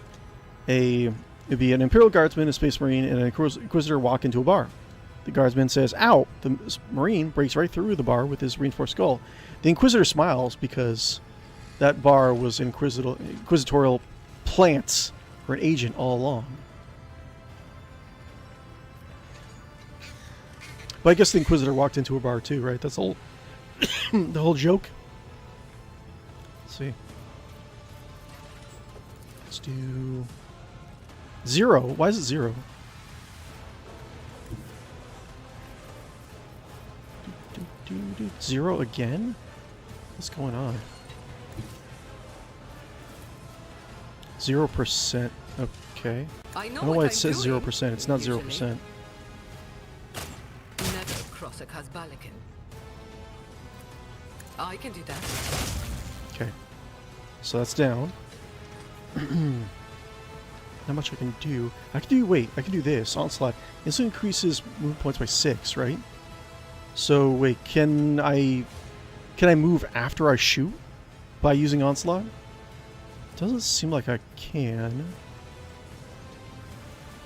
an Imperial Guardsman, a Space Marine, and an Inquisitor walk into a bar. The Guardsman says, "Ow!" The Marine breaks right through the bar with his reinforced skull. The Inquisitor smiles because that bar was inquisitorial plants for an agent all along. But I guess the Inquisitor walked into a bar too, right? That's the whole joke. Let's see. Let's do 0. Why is it 0? Zero again? What's going on? 0%. Okay. I I don't know why it says 0%. It's not 0%. Never cross a Kazbalican. I can do that. Okay. So that's down. Not much I can do. I can do this. Onslaught. Instantly increases movement points by 6, right? So wait, can I move after I shoot by using Onslaught? Doesn't seem like I can.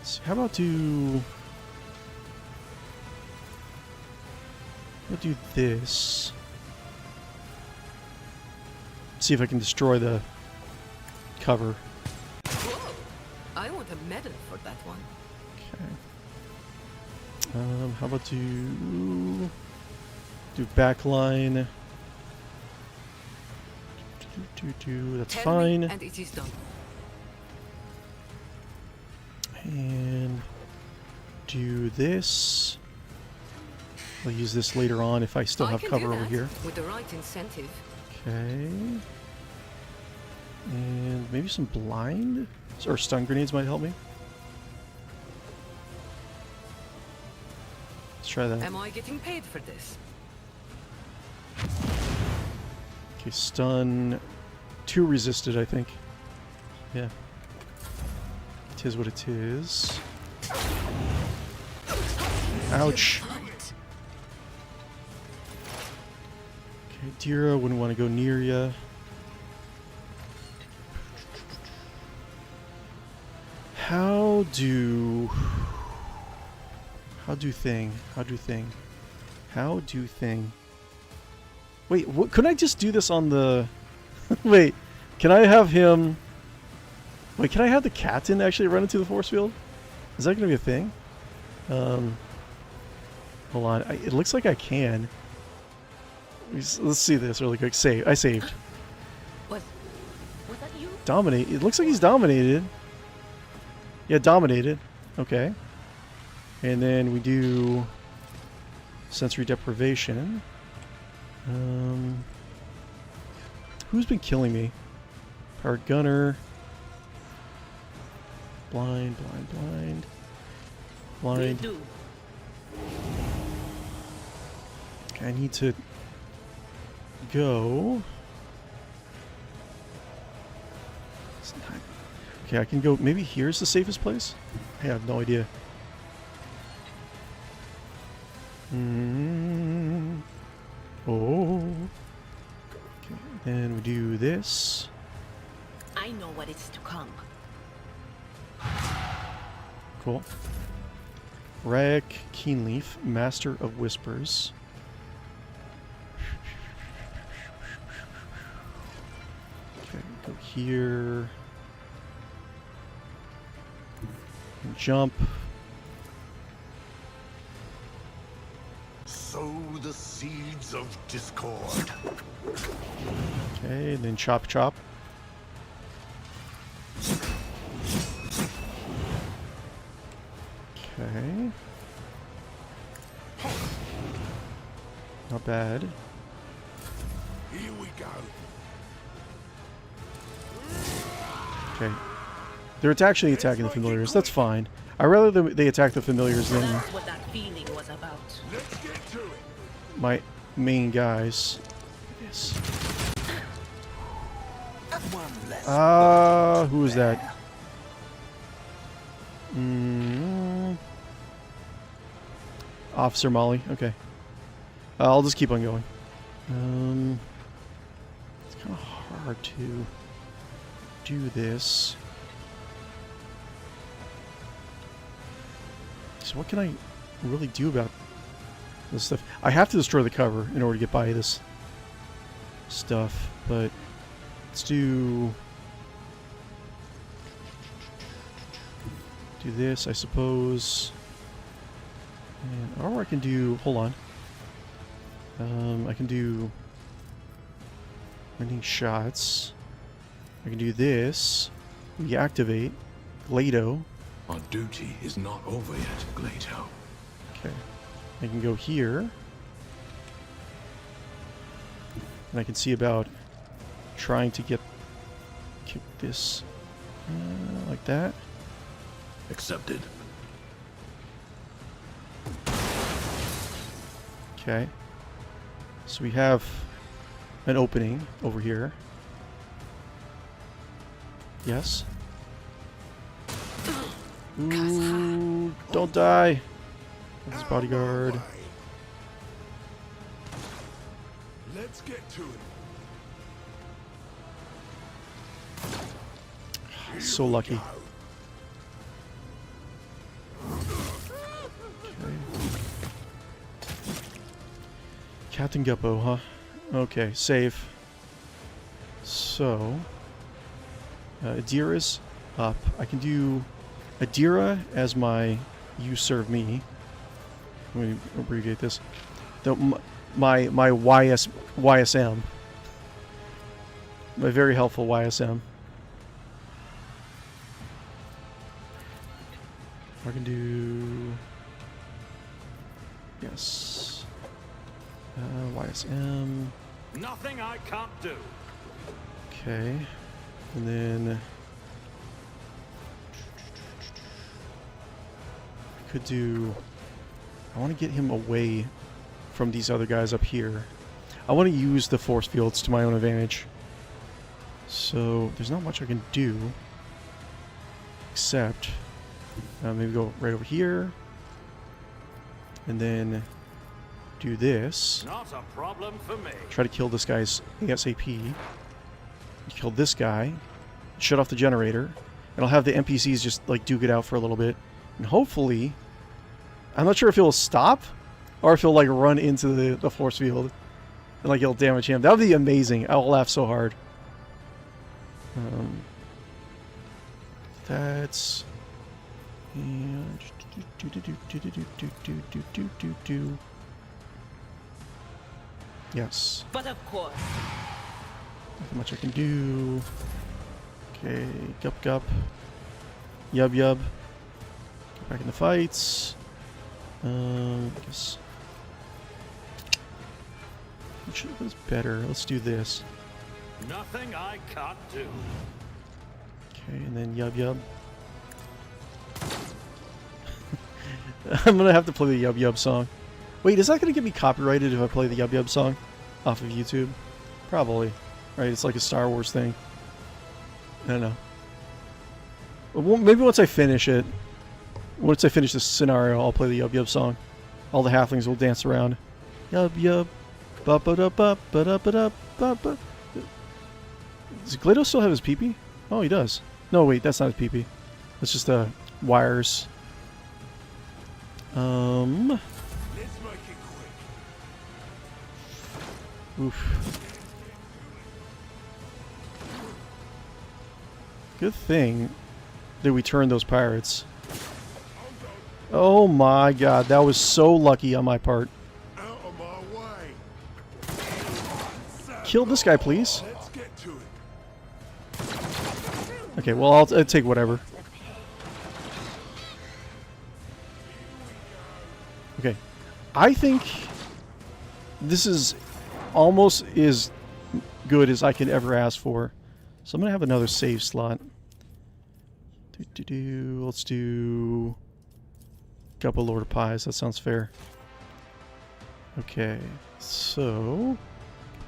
So how about do this? See if I can destroy the cover. Whoa! I want a medal for that one. Okay. How about do backline? That's Tell fine. me and it is done. And do this. I'll use this later on if I still have cover over here. With the right incentive. Okay. And maybe some blind or stun grenades might help me. Let's try that. Am I getting paid for this? Okay, stun 2 resisted, I think. Yeah. Tis what it is. Ouch. Okay, Dira wouldn't want to go near ya. How do thing? Wait, what, couldn't I just do this on the... Wait, can I have him... Wait, can I have the captain actually run into the force field? Is that going to be a thing? Hold on, it looks like I can. Let's see this really quick. Save. I saved. Was that you? Dominate. It looks like he's dominated. Yeah, dominated. Okay. And then we do sensory deprivation. Who's been killing me? Powered gunner. Blind. Okay, I need to go. Okay, I can go. Maybe here's the safest place? I have no idea. Oh. Okay, then we do this. I know what is to come. Cool. Rag Keenleaf, Master of Whispers. Okay, go here. And jump. Sow the seeds of discord. Okay, and then chop. Okay. Not bad. Here we go. Okay. They're actually attacking the familiars. That's fine. I'd rather they attack the familiars than That's what that feeling was about. Let's get to it. my main guys. Yes. Who is that? Officer Molly. Okay. I'll just keep on going. It's kind of hard to do this. So what can I really do about this stuff? I have to destroy the cover in order to get by this stuff, but let's do this, I suppose. And, or I can do, hold on. I can do winning shots. I can do this. Reactivate. 𝕿𝖗. Our duty is not over yet, 𝕿𝖗. Okay. I can go here. And I can see about trying to kick this like that. Accepted. Okay. So we have an opening over here. Yes. Ooh, don't die. This bodyguard. Let's get to it. So lucky. Captain Guppo, huh? Okay, save. So, Adira's up. I can do Adira as my you serve me. Let me abbreviate this. My YSM. My very helpful YSM. can do... Yes. YSM. Nothing I can't do. Okay. And then... I could do... I want to get him away from these other guys up here. I want to use the force fields to my own advantage. So, there's not much I can do. Except... maybe go right over here. And then... do this. Not a problem for me. Try to kill this guy's ASAP. Kill this guy. Shut off the generator. And I'll have the NPCs just, like, duke it out for a little bit. And hopefully... I'm not sure if he'll stop, or if he'll, like, run into the force field. And, like, it'll damage him. That would be amazing. I will laugh so hard. That's... And... Yes. But of course. Nothing much I can do. Okay, gup. Yub. Get back in the fights. I guess... which is better? Let's do this. Nothing I can't do. Okay, and then yub. I'm gonna have to play the yub song. Wait, is that gonna get me copyrighted if I play the yub song off of YouTube? Probably. Right, it's like a Star Wars thing. I don't know. Well, maybe once I finish it, once I finish this scenario, I'll play the yub song. All the halflings will dance around. Yub. Ba-ba-da-ba-ba-da-ba-da-ba-ba. Does GLaDOS still have his pee-pee? Oh, he does. No, wait, that's not his pee-pee. That's just wires. Let's make it quick. Oof. Good thing that we turned those pirates. Oh my god, that was so lucky on my part. Out of my way. Kill this guy, please. Let's get to it. Okay, well, I'll take whatever. Okay. I think this is almost as good as I could ever ask for. So I'm going to have another save slot. Let's do... Couple Lord of Pies. That sounds fair. Okay. So...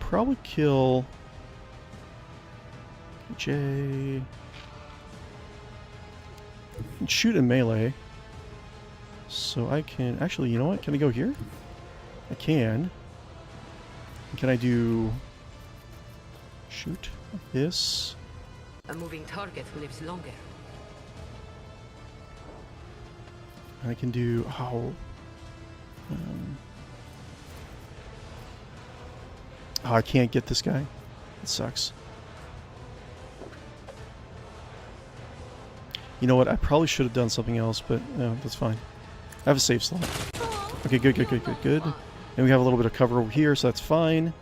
probably kill... J... and shoot in melee. So I can... actually, you know what? Can I go here? I can. Can I do... shoot like this? A moving target lives longer. I can do... oh, I can't get this guy. It sucks. You know what? I probably should have done something else, but no, that's fine. I have a save slot. Okay, good. And we have a little bit of cover over here, so that's fine.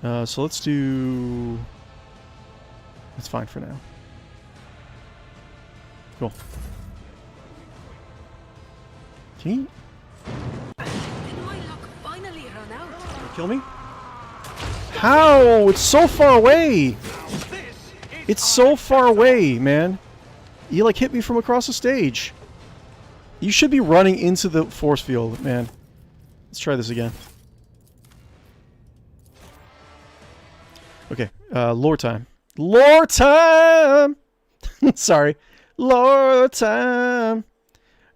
So let's do... that's fine for now. Cool. Can he... Did my luck finally run out? kill me? How? It's so far away! It's so far away, man. You, like, hit me from across the stage. You should be running into the force field, man. Let's try this again. Okay, lore time. Lore time! Sorry. Lore time!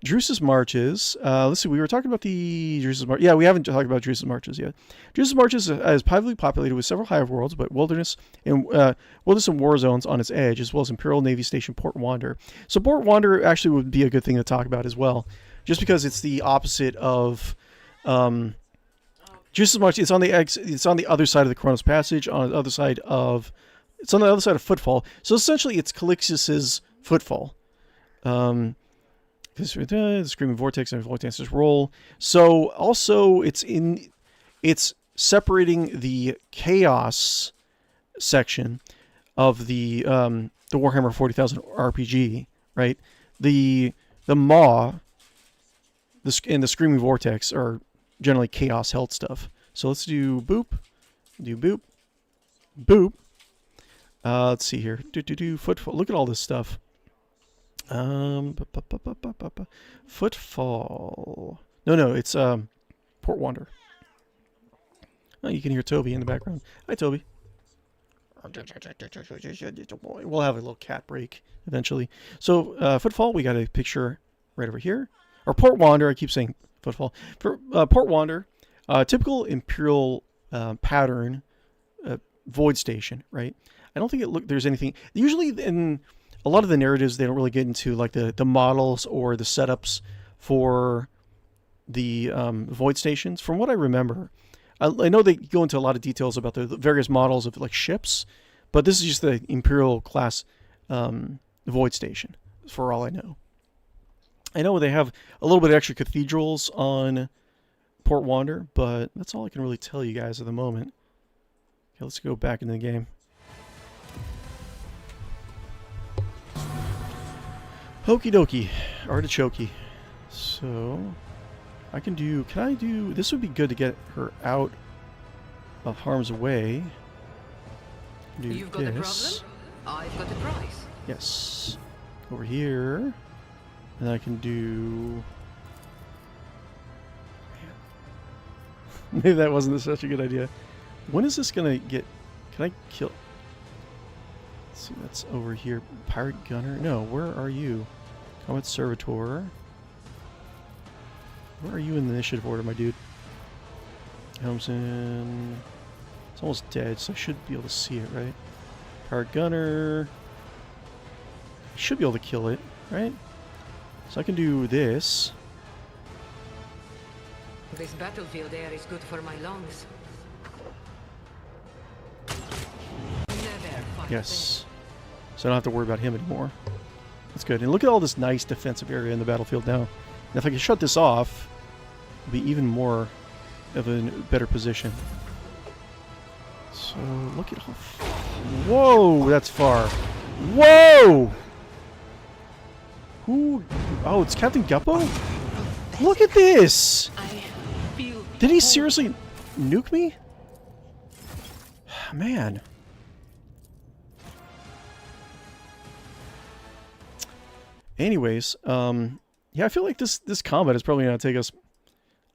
Drusus Marches. Let's see, we were talking about the Drusus Marches. Yeah, we haven't talked about Drusus Marches yet. Drusus Marches is heavily populated with several hive worlds, but wilderness and war zones on its edge, as well as Imperial Navy Station Port Wander. So Port Wander actually would be a good thing to talk about as well, just because it's the opposite of Drusus Marches. It's on the other side of the Koronus Passage, on the other side of Footfall. So essentially, it's Calixtus's Footfall. The Screaming Vortex and Vortex's role. So also it's separating the chaos section of the Warhammer 40,000 RPG, right? The the Maw and the Screaming Vortex are generally chaos health stuff. So let's do boop, boop, boop. Let's see here. Footfall. Look at all this stuff. Footfall. No, it's Port Wander. Oh, you can hear Toby in the background. Hi, Toby. We'll have a little cat break eventually. So, Footfall, we got a picture right over here. Or Port Wander, I keep saying Footfall. For Port Wander, typical Imperial pattern void station, right? I don't think there's anything. Usually in a lot of the narratives, they don't really get into like the models or the setups for the void stations. From what I remember, I know they go into a lot of details about the various models of like ships, but this is just the Imperial class void station, for all I know. I know they have a little bit of extra cathedrals on Port Wander, but that's all I can really tell you guys at the moment. Okay, let's go back into the game. Okie dokie, artichoke. So, can I do, this would be good to get her out of harm's way. You've got a problem? I've got a prize. Yes. Over here. And I can do... Maybe that wasn't such a good idea. When is this gonna get... Can I kill... Let's see, that's over here. Pirate Gunner? No, where are you? Combat Servitor. Where are you in the initiative order, my dude? Helmsman. It's almost dead, so I should be able to see it, right? Pirate Gunner. Should be able to kill it, right? So I can do this. This battlefield air is good for my lungs. Never fight Yes. So I don't have to worry about him anymore. That's good. And look at all this nice defensive area in the battlefield now. And if I can shut this off, it'll be even more of a better position. So look at how... Whoa, that's far. Whoa! Who? Oh, it's Captain Guppo? Look at this! Did he seriously nuke me? Man. Anyways, yeah, I feel like this combat is probably gonna take us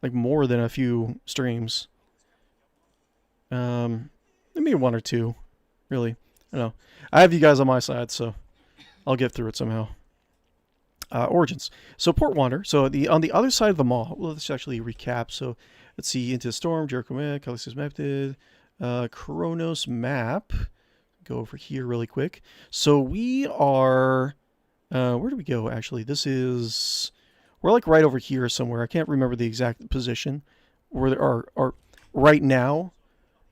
like more than a few streams. Maybe one or two, really. I don't know. I have you guys on my side, so I'll get through it somehow. Origins. So Port Wander. So on the other side of the mall. Well, let's actually recap. So let's see. Into the Storm, Jericho Map, Calixtus Map, Koronus Map. Go over here really quick. So we are... where do we go, actually? This is... We're like right over here somewhere. I can't remember the exact position. Where there are right now,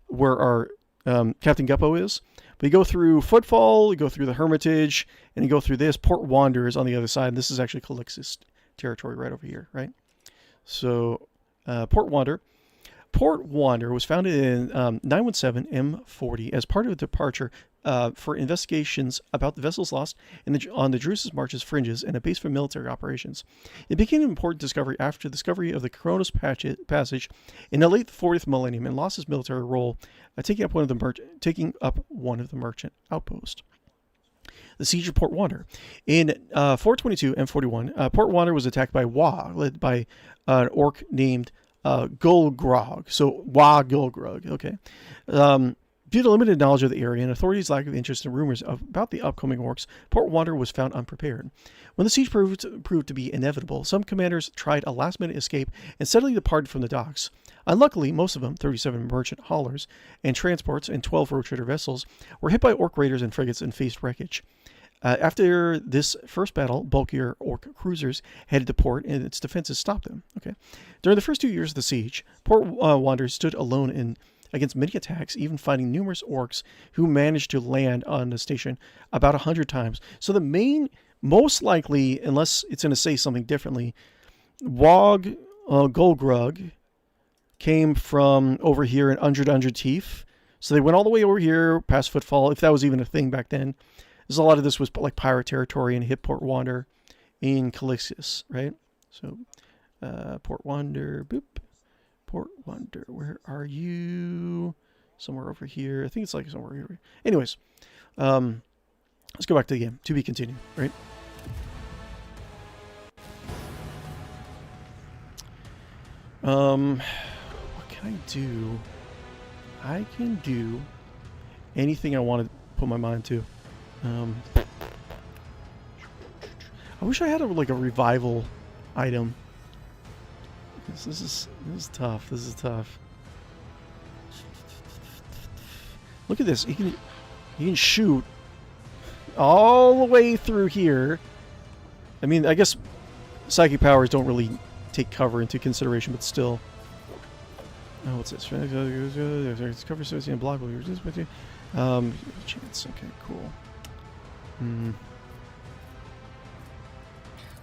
where our Captain Guppo is. But you go through Footfall, you go through the Hermitage, and you go through this. Port Wander is on the other side. And this is actually Calixtus territory right over here, right? So, Port Wander. Port Wander was founded in 917 M40 as part of a departure for investigations about the vessels lost on the Drusus Marches fringes and a base for military operations. It became an important discovery after the discovery of the Koronus Passage in the late 40th millennium and lost its military role, taking up one of the merchant outposts. The Siege of Port Wander. In 422 M41, Port Wander was attacked by Wa, led by an orc named 𝕿𝖌𝖚. So 𝕿𝖚, okay. Due to limited knowledge of the area and authorities' lack of interest in rumors about the upcoming orcs, Port Wander was found unprepared. When the siege proved to be inevitable, some commanders tried a last-minute escape and steadily departed from the docks. Unluckily, most of them, 37 merchant haulers and transports and 12 road trader vessels, were hit by orc raiders and frigates and faced wreckage. After this first battle, bulkier orc cruisers headed to port and its defenses stopped them. Okay. During the first 2 years of the siege, Port Wander stood alone against many attacks, even fighting numerous orcs who managed to land on the station about 100 times. So the most likely, unless it's going to say something differently, 𝕿𝖚 came from over here in Undred Teeth. So they went all the way over here past Footfall, if that was even a thing back then. A lot of this was like pirate territory and hit Port Wander. in Calixis, right? So, Port Wander, boop. Port Wander, where are you? Somewhere over here. I think it's like somewhere here. Anyways, let's go back to the game. To be continued, right? What can I do? I can do anything I want to put my mind to. I wish I had a revival item. This is tough. This is tough. Look at this. He can shoot all the way through here. I mean, I guess psychic powers don't really take cover into consideration, but still. Oh, what's this? Cover associated block. Chance. Okay, cool.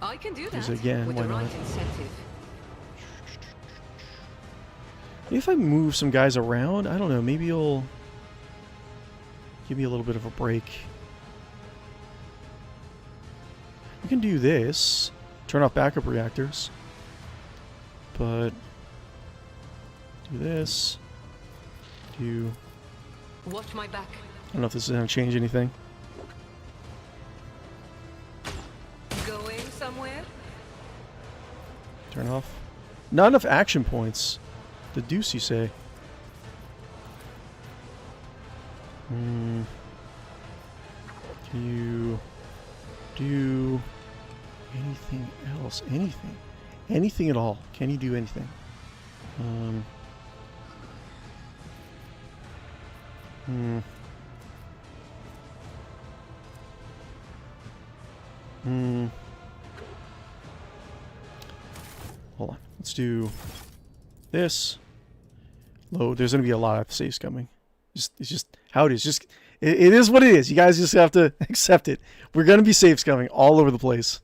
I can do that again, with why the right not? incentive. If I move some guys around, I don't know, maybe you'll give me a little bit of a break. We can do this. Turn off backup reactors. But do this. Watch my back. I don't know if this is going to change anything. Going somewhere? Turn off. Not enough action points. The deuce, you say? Can you do anything else? Anything? Anything at all? Can you do anything? Hold on. Let's do this. Load. There's going to be a lot of saves coming. It's just how it is. It is what it is. You guys just have to accept it. We're going to be saves coming all over the place.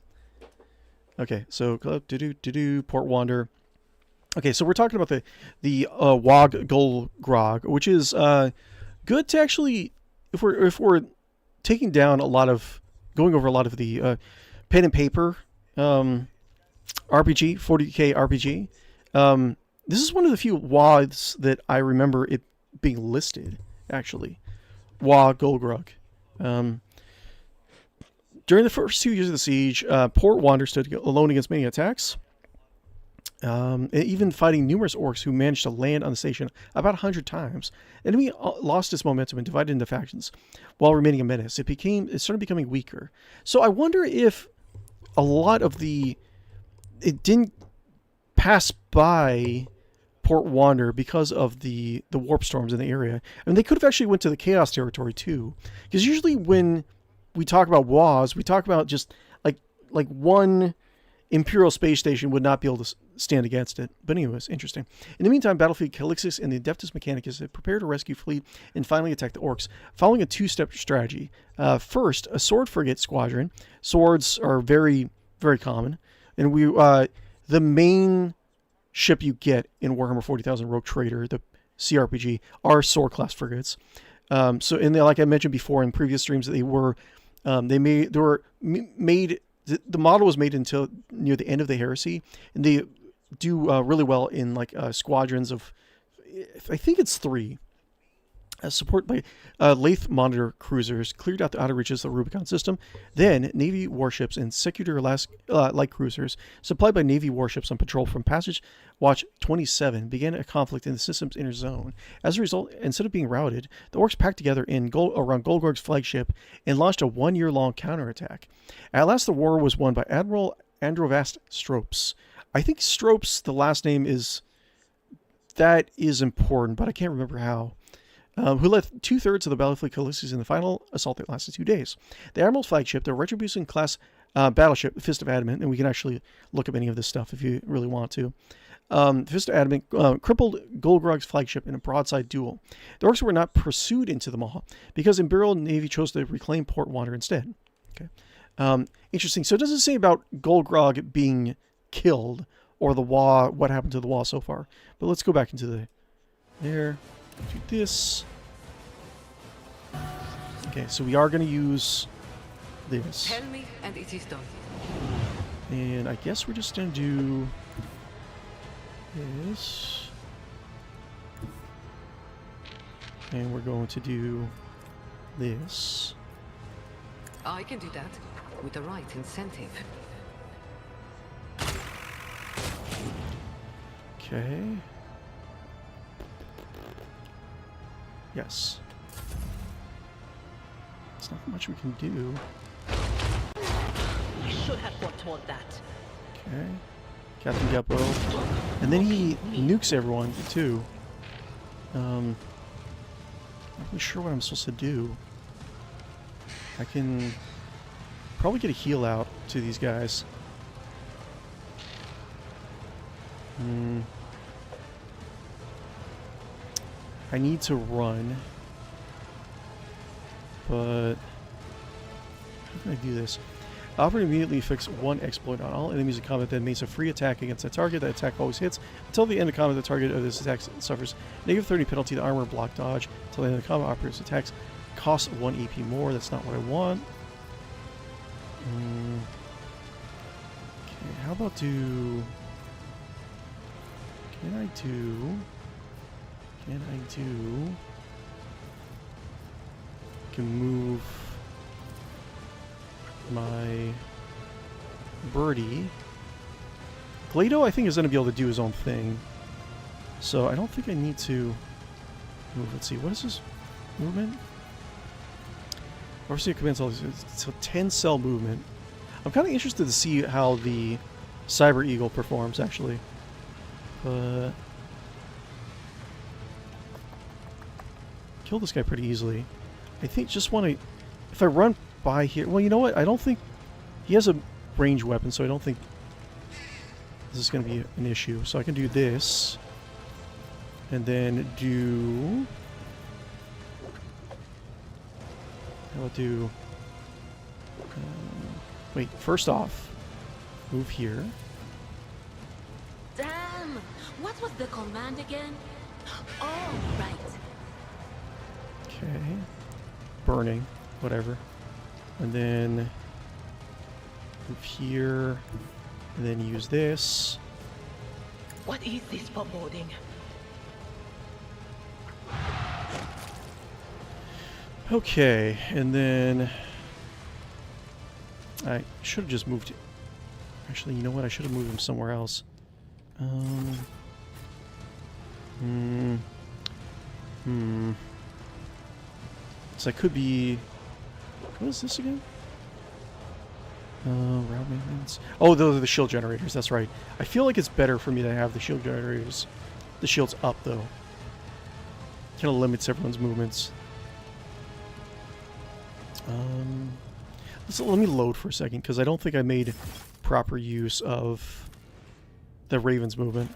Okay, so Port Wander. Okay, so we're talking about the Wog Gol Grog, which is good to actually, if we're taking down going over a lot of the pen and paper RPG, 40k RPG. This is one of the few WoGs that I remember it being listed, actually. WoG Gol Grog. During the first 2 years of the siege, Port Wander stood alone against many attacks, even fighting numerous orcs who managed to land on the station about 100 times. The enemy lost its momentum and divided into factions while remaining a menace. It started becoming weaker. So I wonder if a lot of it didn't pass by Port Wander because of the warp storms in the area. I mean, they could have actually went to the Chaos territory too, because usually when we talk about WoGs, we talk about just like one Imperial space station would not be able to stand against it. But anyways, interesting. In the meantime, Battlefield Calixis and the Adeptus Mechanicus have prepared to rescue fleet and finally attack the orcs, following a two-step strategy. First, a sword frigate squadron. Swords are very, very common. And the main ship you get in Warhammer 40,000 Rogue Trader, the cRPG, are sword class frigates. Like I mentioned before in previous streams, the model was made until near the end of the Heresy, and they do really well in squadrons of, I think it's 3. Support by Lathe Monitor cruisers cleared out the outer reaches of the Rubicon system. Then Navy warships and Secutor light cruisers supplied by Navy warships on patrol from Passage Watch 27 began a conflict in the system's inner zone. As a result, instead of being routed, the orcs packed together around Gol Grog's flagship and launched a 1-year-long counterattack. At last, the war was won by Admiral Androvast Stropes. I think Stropes, the last name is important, but I can't remember how. Who led 2/3 of the Battlefield Calixis in the final assault that lasted 2 days. The Admiral's flagship, the Retribution class battleship, Fist of Adamant, and we can actually look up any of this stuff if you really want to. Fist of Adamant crippled Gol Grog's flagship in a broadside duel. The orcs were not pursued into the Maw because Imperial Navy chose to reclaim Port Wander instead. Okay, interesting. So it doesn't say about Gol Grog being killed or the Wa, what happened to the Wa so far. But let's go back into there. Do this. Okay, so we are going to use this. Tell me, and it is done. And I guess we're just going to do this. And we're going to do this. I can do that with the right incentive. Okay. Yes. There's not much we can do. I should have foretold that. Okay. Captain Guppo. And then he nukes everyone, too. I'm not really sure what I'm supposed to do. I can probably get a heal out to these guys. I need to run. But how can I do this? Operator immediately affixes one exploit on all enemies in combat that makes a free attack against that target. That attack always hits. Until the end of combat, the target of this attack suffers -30 penalty to armor, block, dodge. Until the end of combat, operator's attacks cost 1 AP more. That's not what I want. Okay, how about do... Can I can move my birdie. 𝕿𝖗, I think, is going to be able to do his own thing. So I don't think I need to move. Let's see, what is this movement? Overseer commands all these. It's a 10-cell movement. I'm kind of interested to see how the Cyber Eagle performs, actually. Kill this guy pretty easily. I think just want to... If I run by here... Well, you know what? I don't think... He has a range weapon, so I don't think this is going to be an issue. So I can do this. And then do... I'll do... wait, first off, move here. Damn! What was the command again? Oh, right. Okay. Burning. Whatever. And then move here. And then use this. What is this foreboding? Okay, and then I should have just moved. Actually, you know what? I should have moved him somewhere else. So I could be. What is this again? Route maintenance. Oh, those are the shield generators. That's right. I feel like it's better for me to have the shield generators. The shield's up, though. Kind of limits everyone's movements. Let me load for a second, because I don't think I made proper use of the Raven's movement.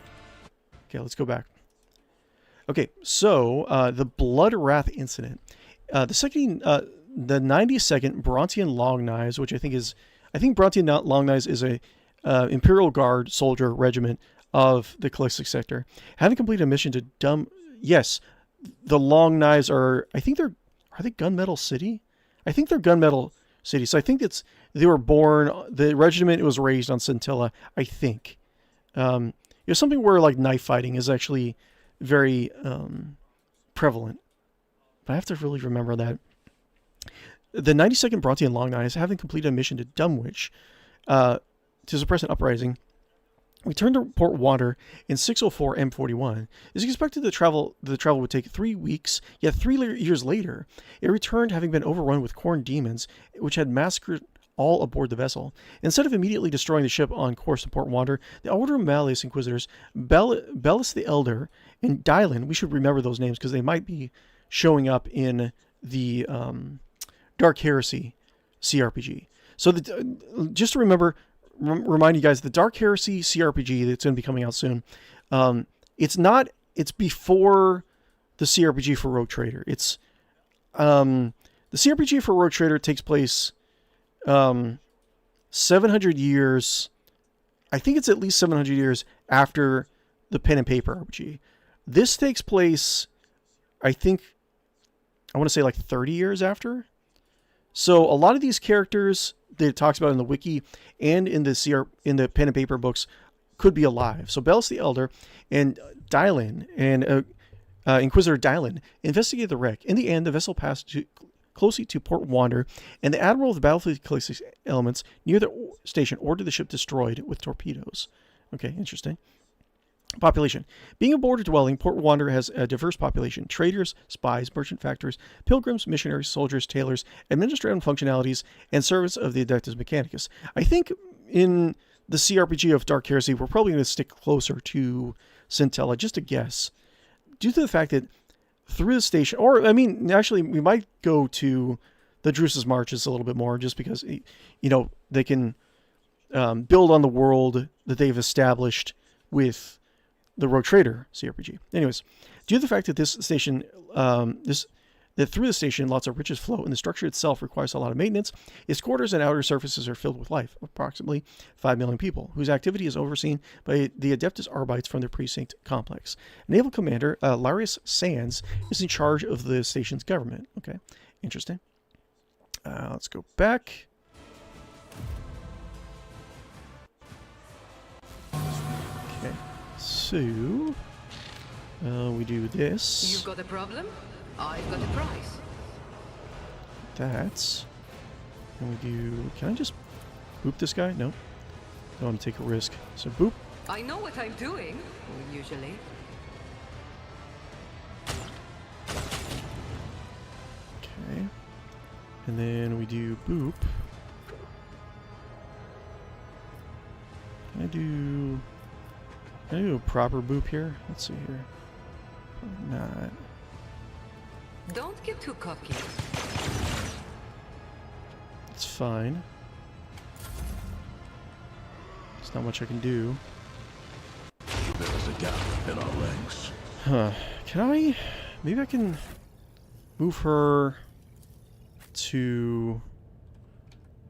Okay, let's go back. Okay, so the Blood Wrath incident. The 92nd Brontian Long Knives, which I think Brontian Long Knives is a Imperial Guard soldier regiment of the Calixtic sector. Having completed a mission to Yes, the Long Knives are... Are they Gunmetal City? I think they're Gunmetal City. So I think they were born... The regiment was raised on Scintilla, I think. Something where like knife fighting is actually very prevalent. But I have to really remember that. The 92nd Brontian Long Knives, having completed a mission to Dunwich to suppress an uprising, returned to Port Water in 604 M41. It's expected the travel would take 3 weeks, yet 3 years later, it returned having been overrun with corn demons, which had massacred all aboard the vessel. Instead of immediately destroying the ship on course to Port Water, the Order of Malleus Inquisitors, Bellis the Elder, and Dylan, we should remember those names because they might be showing up in the Dark Heresy cRPG. So just to remind you guys, the Dark Heresy cRPG that's going to be coming out soon, it's before the cRPG for Rogue Trader. It's the cRPG for Rogue Trader takes place 700 years, I think it's at least 700 years after the pen and paper RPG. This takes place, I want to say like 30 years after. So a lot of these characters that it talks about in the wiki and in the pen and paper books could be alive. So Bellis the Elder and 𝕽𝖌𝖚 and Inquisitor 𝕽𝖚 investigate the wreck. In the end, the vessel passed closely to Port Wander, and the admiral of the battlefield Calixtus elements near the station ordered the ship destroyed with torpedoes. Okay, interesting. Population. Being a border dwelling, Port Wander has a diverse population. Traders, spies, merchant factors, pilgrims, missionaries, soldiers, tailors, administrative functionalities, and servants of the Adeptus Mechanicus. I think in the cRPG of Dark Heresy, we're probably going to stick closer to Scintilla, just a guess. Due to the fact that through the station, or, I mean, actually, we might go to the Drusus Marches a little bit more, just because, they can build on the world that they've established with the Rogue Trader cRPG. Anyways, due to the fact that this station, that through the station lots of riches flow and the structure itself requires a lot of maintenance, its quarters and outer surfaces are filled with life, approximately 5 million people, whose activity is overseen by the Adeptus Arbites from their precinct complex. Naval Commander Larius Sands is in charge of the station's government. Okay, interesting. Let's go back. Okay, so we do this. You've got a problem? I've got a price. That's. And we do. Can I just boop this guy? No. Don't want to take a risk. So boop. I know what I'm doing, usually. Okay. And then we do boop. Can I do a proper boop here? Let's see here. Probably not. Don't get too cocky. It's fine. There's not much I can do. There's a gap in our ranks. Huh. Can I... Maybe I can move her to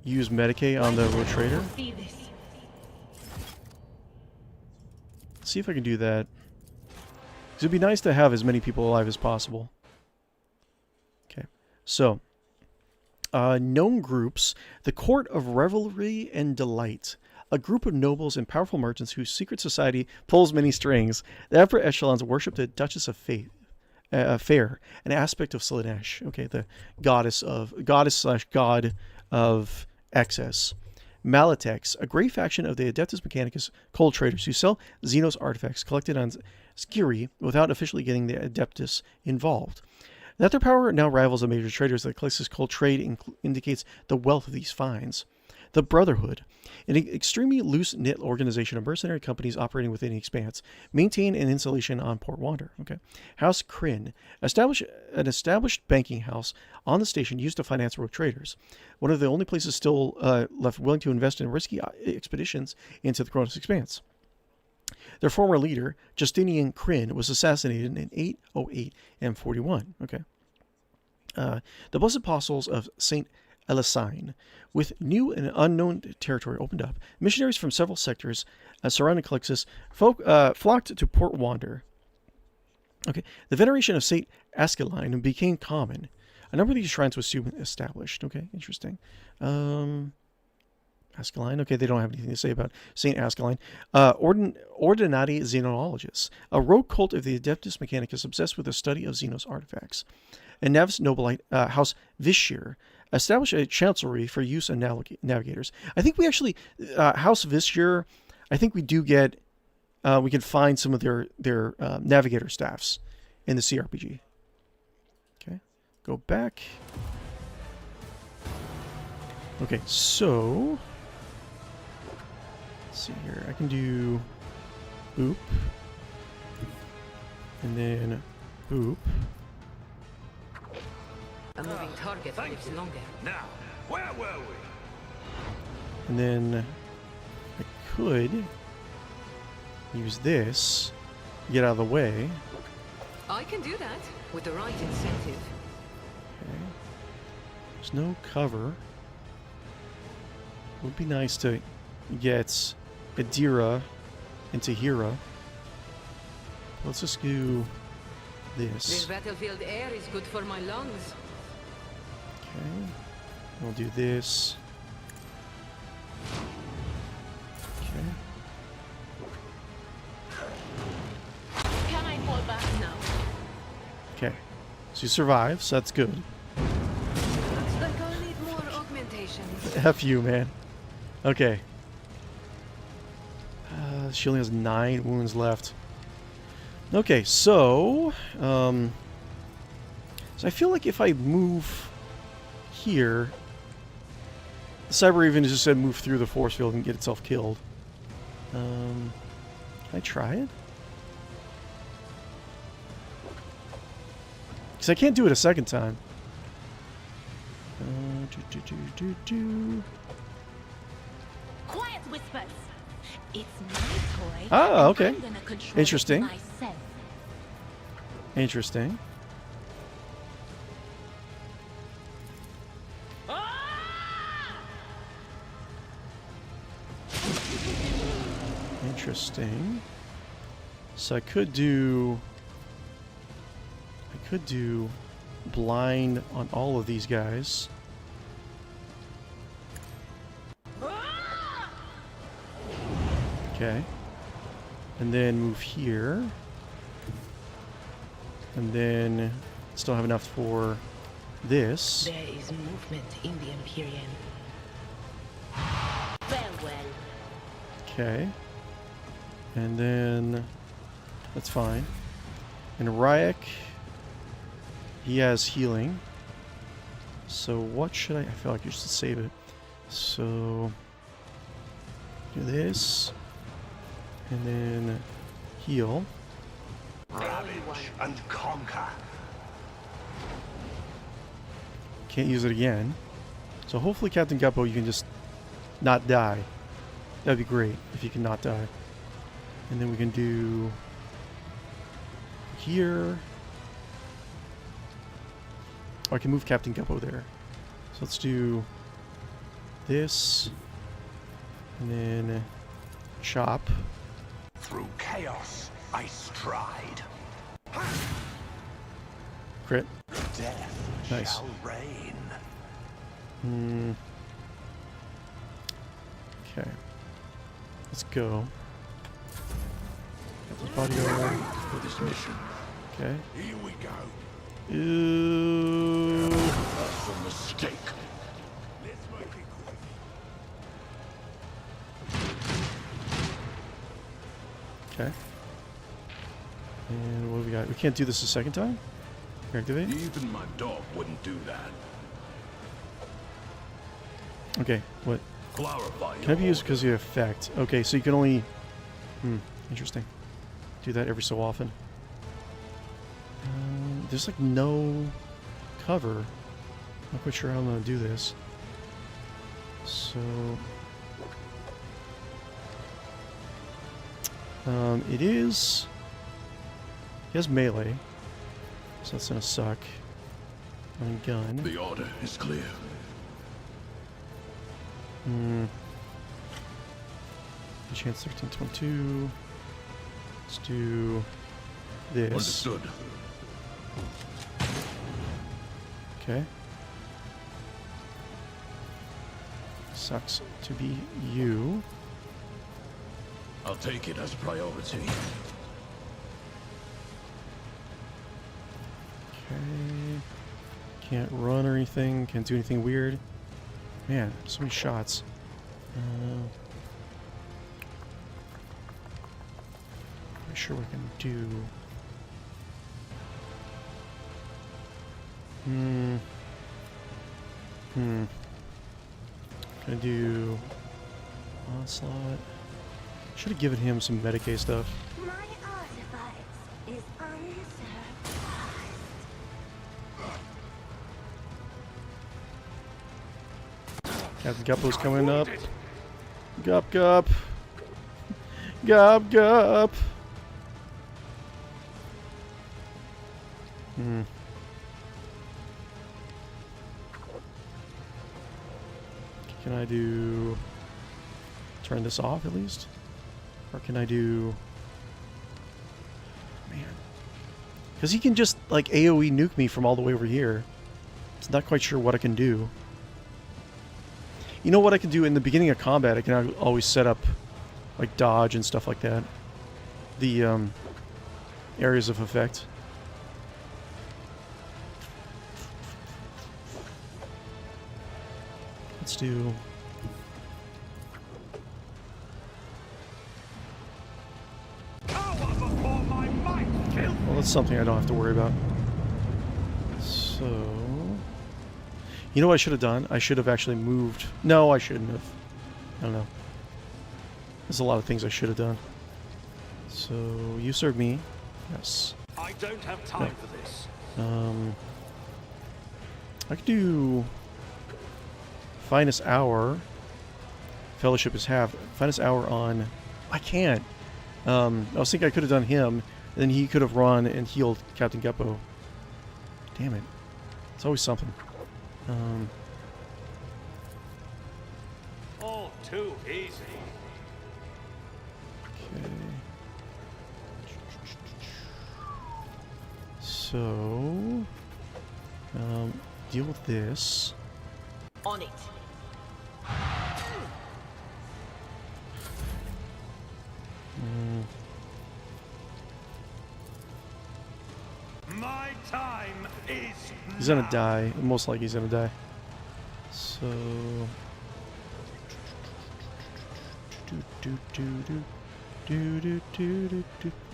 use Medicaid on the Rogue Trader? See if I can do that. 'Cause it'd be nice to have as many people alive as possible. Okay. So, known groups. The Court of Revelry and Delight. A group of nobles and powerful merchants whose secret society pulls many strings. The upper echelons worship the Duchess of Fair, an aspect of Slaanesh. Okay, the goddess/god of excess. Malatex, a great faction of the Adeptus Mechanicus cold traders who sell Xenos artifacts collected on Skiri without officially getting the Adeptus involved. That their power now rivals the major traders of the Calixtus cold trade indicates the wealth of these finds. The Brotherhood, an extremely loose-knit organization of mercenary companies operating within the Expanse, maintain an installation on Port Wander. Okay. House Kryn, an established banking house on the station used to finance rogue traders. One of the only places still left willing to invest in risky expeditions into the Koronus Expanse. Their former leader, Justinian Kryn, was assassinated in 808 and 41. Okay. The Blessed Apostles of St. Elisine. With new and unknown territory opened up, missionaries from several sectors surrounding Calixtus flocked to Port Wander. Okay, the veneration of St. Askeline became common. A number of these shrines was soon established. Okay, interesting. Askeline. Okay, they don't have anything to say about St. Askeline. Ordinati Xenologists, a rogue cult of the Adeptus Mechanicus obsessed with the study of Xenos artifacts. And Navis Nobilite House Vishir established a chancellery for use of navigators. I think we actually, House Vishir, I think we do get, we can find some of their navigator staffs in the cRPG. Okay, go back. Okay, so, let's see here. I can do boop, and then boop. A moving target lives longer. Now, where were we? And then I could use this, get out of the way. I can do that with the right incentive. Okay. There's no cover. It would be nice to get Adira into Hira. Let's just do This this. battlefield air is good for my lungs. Okay. We'll do this. Okay. Can I fall back now? Okay. So you survive, so that's good. Looks like I'll need more augmentations. F you, man. Okay. She only has 9 wounds left. Okay, so... so I feel like if I move here... The Cyber Raven just said move through the force field and get itself killed. Can I try it? Because I can't do it a second time. Quiet, Whispers. It's my toy. Ah, okay. I'm gonna control Interesting. it myself. Interesting. Interesting. So I could do blind on all of these guys. Okay. And then move here. And then still have enough for this. There is movement in the Empyrean. Farewell. Okay. And then that's fine. And Ryak, he has healing. So what should I feel like you should save it. So do this. And then heal. Ravage and conquer. Can't use it again. So hopefully, Captain Guppo, you can just not die. That'd be great if you can not die. And then we can do here. Oh, I can move Captain Guppo there. So let's do this. And then chop. Through chaos, I stride. Crit. Death Nice. shall reign. Okay. Let's go. Get this bodyguard For this mission, Okay. here we go. Ooh. That's a mistake. Let's make it quick. Okay. And what do we got? We can't do this a second time? Activate? Even my dog wouldn't do that. Okay, what? Clarify. Can I be used because of the effect? Okay, so you can only... interesting. Do that every so often. There's like no cover. Not quite sure how I'm going to do this. So... it is... He has melee. So that's going to suck. On gun. The order is clear. Chance 1322. Let's do this. Understood. Okay. Sucks to be you. I'll take it as priority. Okay. Can't run or anything. Can't do anything weird. Man, so many shots. Not sure what I can do. Gonna do onslaught. Should have given him some Medicaid stuff. My artifacts is unsurpassed. Captain Guppo's coming up. Gup gup. Gup gup. Can I do... turn this off at least? Or can I do... Man. Because he can just, like, AoE nuke me from all the way over here. It's not quite sure what I can do. You know what I can do in the beginning of combat? I can always set up like dodge and stuff like that. The areas of effect. Let's do... Well, that's something I don't have to worry about. So... You know what I should have done? I should have actually moved... No, I shouldn't have. I don't know. There's a lot of things I should have done. So, you serve me. Yes. I don't have time for this. I could do... Finest Hour. Fellowship is half. Finest Hour on... I can't. I was thinking I could have done him, and then he could have run and healed Captain Guppo. Damn it. It's always something. All too easy. Okay. So... deal with this. On it. My time is He's gonna die. Most likely he's gonna die. So...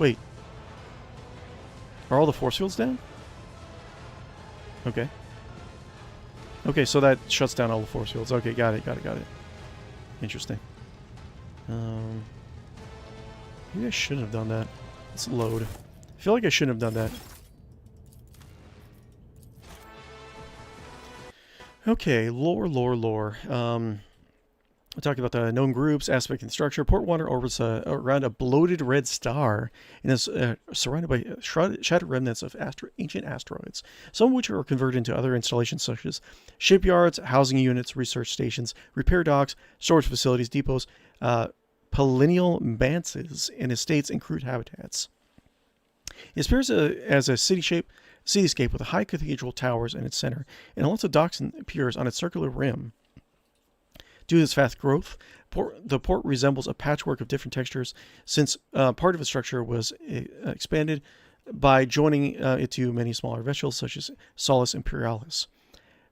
Wait. Are all the force fields down? Okay. Okay, so that shuts down all the force fields. Okay, got it. Interesting. Maybe I shouldn't have done that. Let's load. I feel like I shouldn't have done that. Okay, lore. We talked about the known groups, aspect, and structure. Port Water orbits around a bloated red star and is surrounded by shattered remnants of ancient asteroids, some of which are converted into other installations such as shipyards, housing units, research stations, repair docks, storage facilities, depots, palinial manses, and estates and crude habitats. It appears as a cityscape with a high cathedral towers in its center, and lots of docks and piers on its circular rim. Due to its fast growth, the port resembles a patchwork of different textures since part of its structure was expanded by joining it to many smaller vessels such as Lex Imperialis.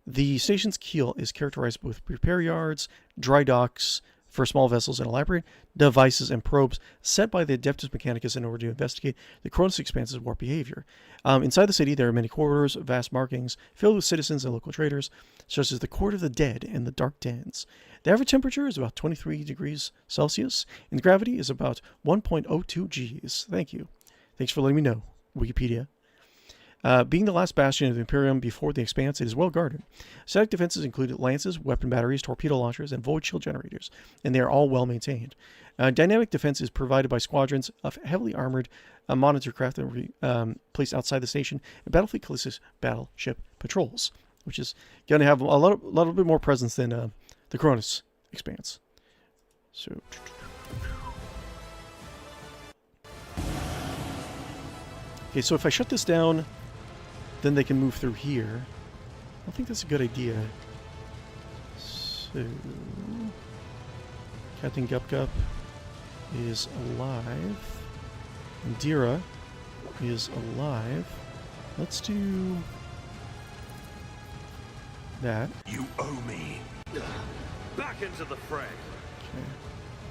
The station's keel is characterized with repair yards, dry docks for small vessels, and elaborate devices and probes set by the Adeptus Mechanicus in order to investigate the Koronus Expanse's warp behavior. Inside the city, there are many corridors, vast markings filled with citizens and local traders, such as the Court of the Dead and the Dark Dens. The average temperature is about 23 degrees Celsius, and gravity is about 1.02 Gs. Thank you. Thanks for letting me know, Wikipedia. Being the last bastion of the Imperium before the Expanse, it is well guarded. Static defenses include lances, weapon batteries, torpedo launchers, and void shield generators, and they are all well maintained. Dynamic defense is provided by squadrons of heavily armored monitor craft placed outside the station, and Battlefleet Callistus battleship patrols, which is going to have a little bit more presence than the Koronus Expanse. So... Okay, so if I shut this down, then they can move through here. I don't think that's a good idea. So... Captain Guppo is alive. Indira is alive. Let's do... that. You owe me. Back into the fray. Okay.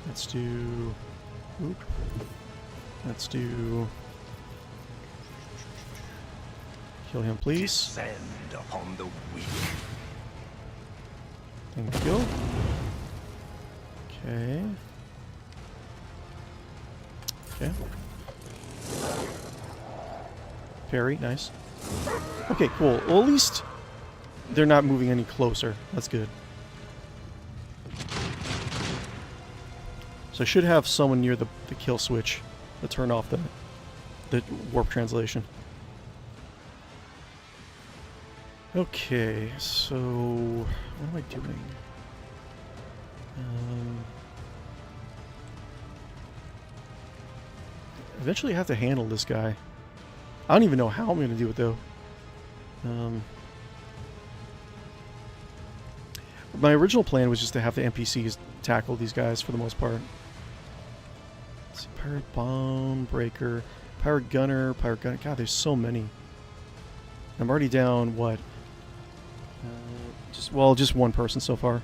Let's do... Oop. Let's do... Kill him, please. Descend upon the weak. Thank you. Okay. Okay. Parry, nice. Okay, cool. Well, at least they're not moving any closer. That's good. So I should have someone near the kill switch to turn off the warp translation. Okay, so what am I doing? Eventually I have to handle this guy. I don't even know how I'm going to do it though. My original plan was just to have the NPCs tackle these guys for the most part. Let's see, Pirate Bomb Breaker, Pirate Gunner, Pirate Gunner. God, there's so many. I'm already down, what? Just one person so far.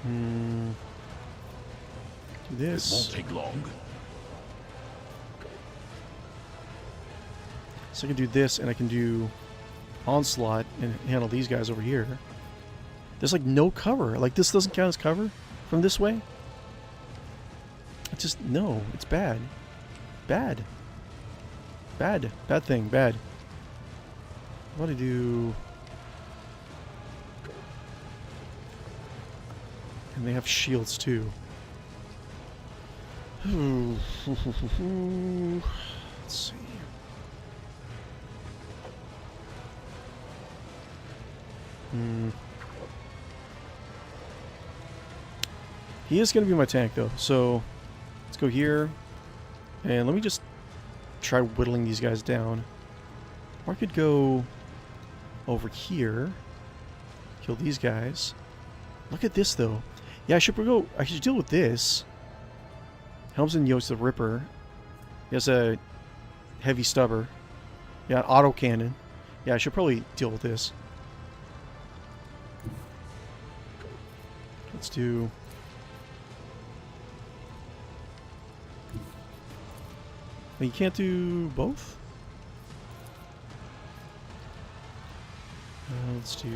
Do this. It won't take long. So I can do this, and I can do Onslaught and handle these guys over here. There's like no cover. Like this doesn't count as cover from this way. It's just, no, it's bad. Bad. Bad. Bad thing. Bad. What do I do? And they have shields too. Let's see. He is going to be my tank though, so let's go here. And let me just try whittling these guys down. Or I could go over here. Kill these guys. Look at this though. Yeah, I should deal with this. Helms and Yost the Ripper. He has a heavy stubber. Yeah, auto cannon. Yeah, I should probably deal with this. Let's do... You can't do both? Let's do...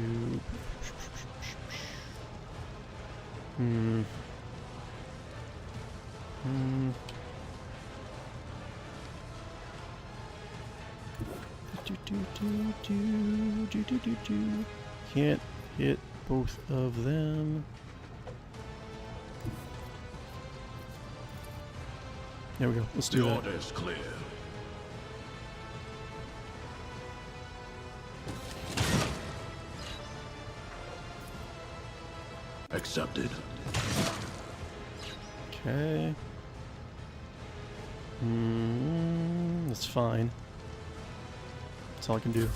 Can't hit both of them. There we go. Let's do that. The order is clear. Accepted. Okay. That's fine. That's all I can do.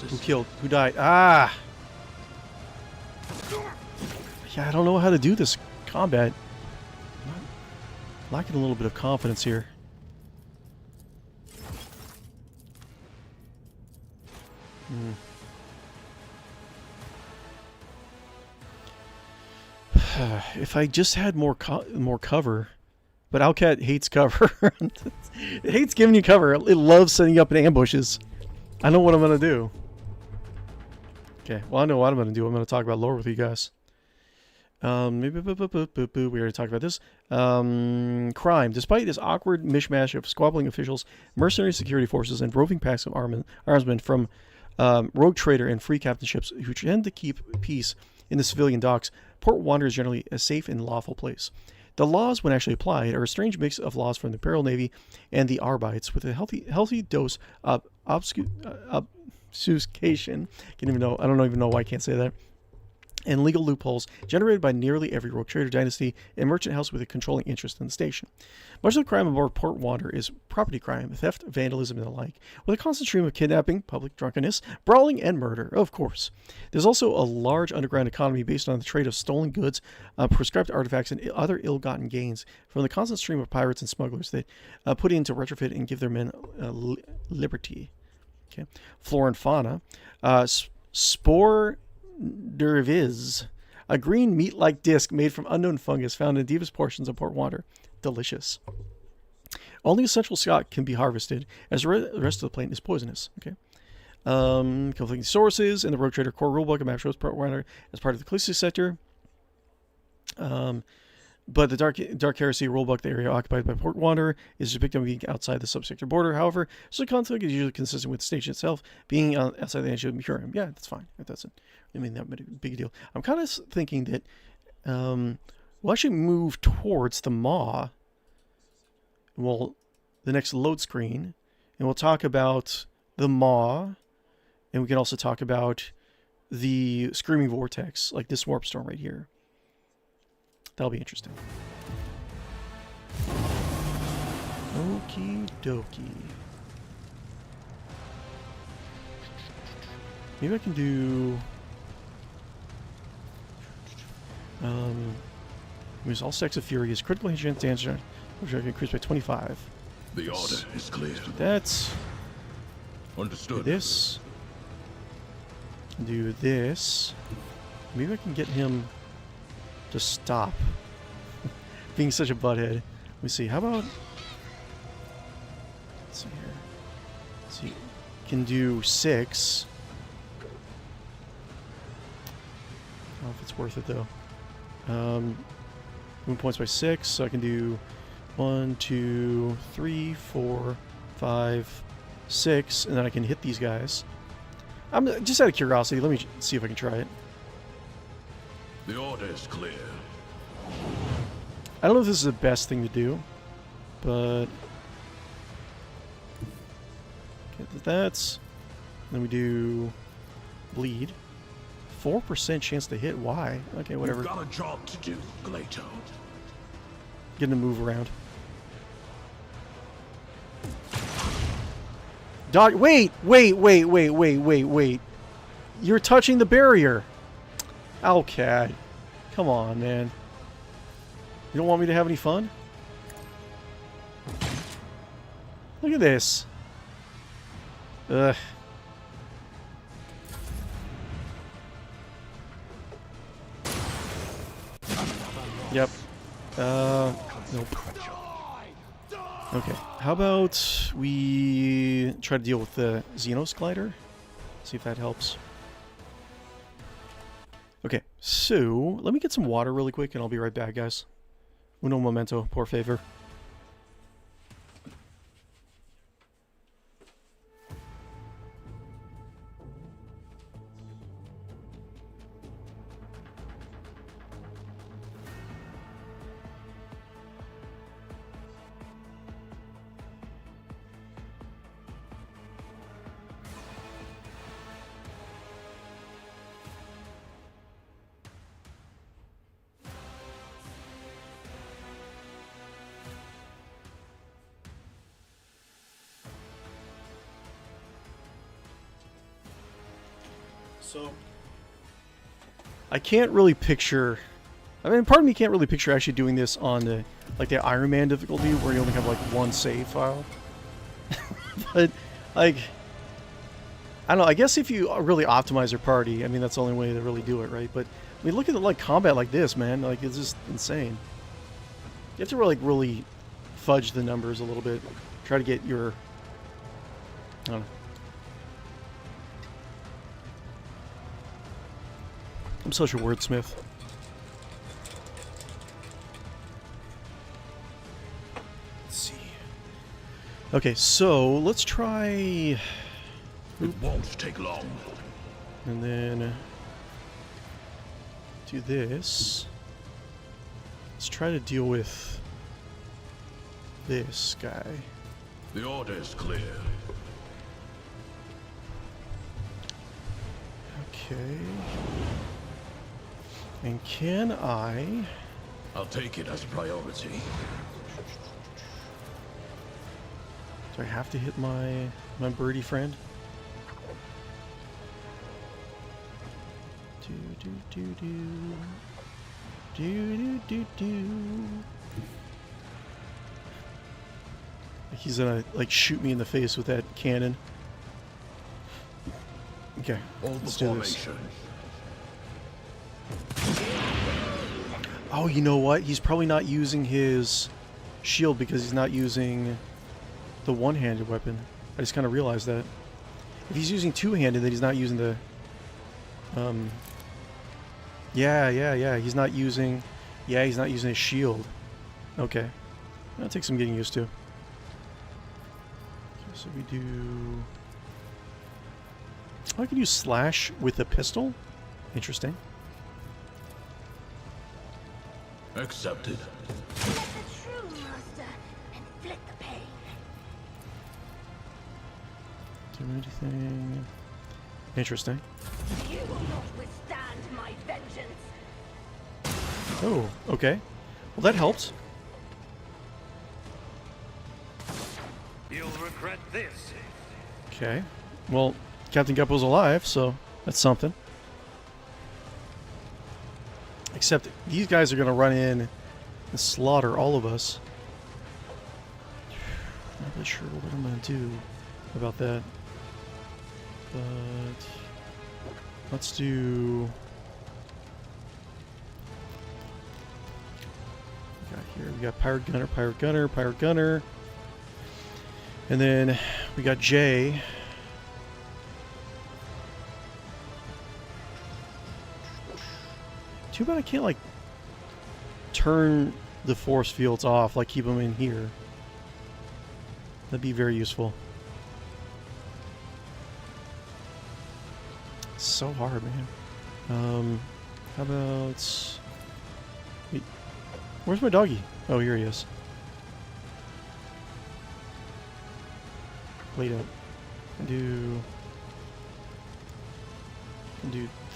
Who killed? Who died? Ah! Yeah, I don't know how to do this combat. I'm lacking a little bit of confidence here. If I just had more cover, but owlcat hates cover. It hates giving you cover. It loves setting you up in ambushes. I know what I'm gonna do. Okay, well I know what I'm gonna do. I'm gonna talk about lore with you guys. We already talked about this. Crime. Despite this awkward mishmash of squabbling officials, mercenary security forces, and roving packs of armsmen from rogue trader and free captain ships who tend to keep peace in the civilian docks, Port Wander is generally a safe and lawful place. The laws, when actually applied, are a strange mix of laws from the Imperial Navy and the Arbites, with a healthy dose of obfuscation. I don't even know why I can't say that. And legal loopholes generated by nearly every rogue trader dynasty and merchant house with a controlling interest in the station. Much of the crime aboard Port Wander is property crime, theft, vandalism, and the like, with a constant stream of kidnapping, public drunkenness, brawling, and murder, of course. There's also a large underground economy based on the trade of stolen goods, prescribed artifacts, and other ill-gotten gains from the constant stream of pirates and smugglers that put in to retrofit and give their men liberty. Okay. Flora and fauna. Spore derviz, a green meat-like disc made from unknown fungus found in deepest portions of Port Wander. Delicious. Only essential stock can be harvested, as the rest of the plant is poisonous. Okay. Conflicting sources in the Rogue Trader core rulebook, a map shows Port Wander as part of the Callisto sector. But the Dark Heresy rulebook, the area occupied by Port Wander, is depicted on being outside the subsector border. However, so the conflict is usually consistent with the station itself being outside the edge of the Imperium. Yeah, that's fine. That doesn't mean that big a deal. I'm kind of thinking that we'll actually move towards the Maw. Well, the next load screen, and we'll talk about the Maw, and we can also talk about the Screaming Vortex, like this warp storm right here. That'll be interesting. Okie dokie. Maybe I can do... use all stacks of fury. His critical hit chance damage which I can increase by 25. The order is clear. That's... Understood. Do this. Do this. Maybe I can get him to stop being such a butthead. Let me see. How about... Let's see here. Let's see. Can do 6. I don't know if it's worth it though. Moving points by 6, so I can do 1, 2, 3, 4, 5, 6, and then I can hit these guys. I'm just out of curiosity. Let me see if I can try it. The order is clear. I don't know if this is the best thing to do, but get that. Then we do bleed. 4% chance to hit. Why? Okay, whatever. We've got a job to do, 𝕿𝖗. Getting to move around. Dodge. Wait. You're touching the barrier. owlcat. Come on, man. You don't want me to have any fun? Look at this. Ugh. Yep. Nope. Okay. How about we try to deal with the Xenos glider? See if that helps. Okay, so let me get some water really quick and I'll be right back, guys. Uno momento, por favor. So, I can't really picture... I mean, part of me can't really picture actually doing this on the, like, the Iron Man difficulty, where you only have, like, one save file. But, like... I don't know, I guess if you really optimize your party, I mean, that's the only way to really do it, right? But, I mean, look at, like, combat like this, man. Like, it's just insane. You have to, like, really fudge the numbers a little bit. Try to get your... I don't know. I'm such a wordsmith. Let's see. Okay, so let's try... It won't take long. And then... do this. Let's try to deal with... this guy. The order is clear. Okay... And can I... I'll take it as a priority. Do I have to hit my birdie friend? He's gonna, like, shoot me in the face with that cannon. Okay, let's do this. Oh, you know what? He's probably not using his shield because he's not using the one-handed weapon. I just kind of realized that. If he's using two-handed, then he's not using the... Yeah. He's not using... Yeah, he's not using his shield. Okay. That'll take some getting used to. Okay, so we do... Oh, I can use slash with a pistol? Interesting. Accepted. Let the true master inflict the pain. Do anything... Interesting. You will not withstand my vengeance. Oh, okay. Well, that helps. regret this. Okay. Well, Captain Guppo's alive, so that's something. Except these guys are going to run in and slaughter all of us. Not really sure what I'm going to do about that. But let's do... We got here, we got Pirate Gunner, Pirate Gunner, Pirate Gunner. And then we got Jay. Too bad I can't, like, turn the force fields off, like keep them in here. That'd be very useful. It's so hard, man. How about... Wait, where's my doggy? Oh, here he is. Wait up. Do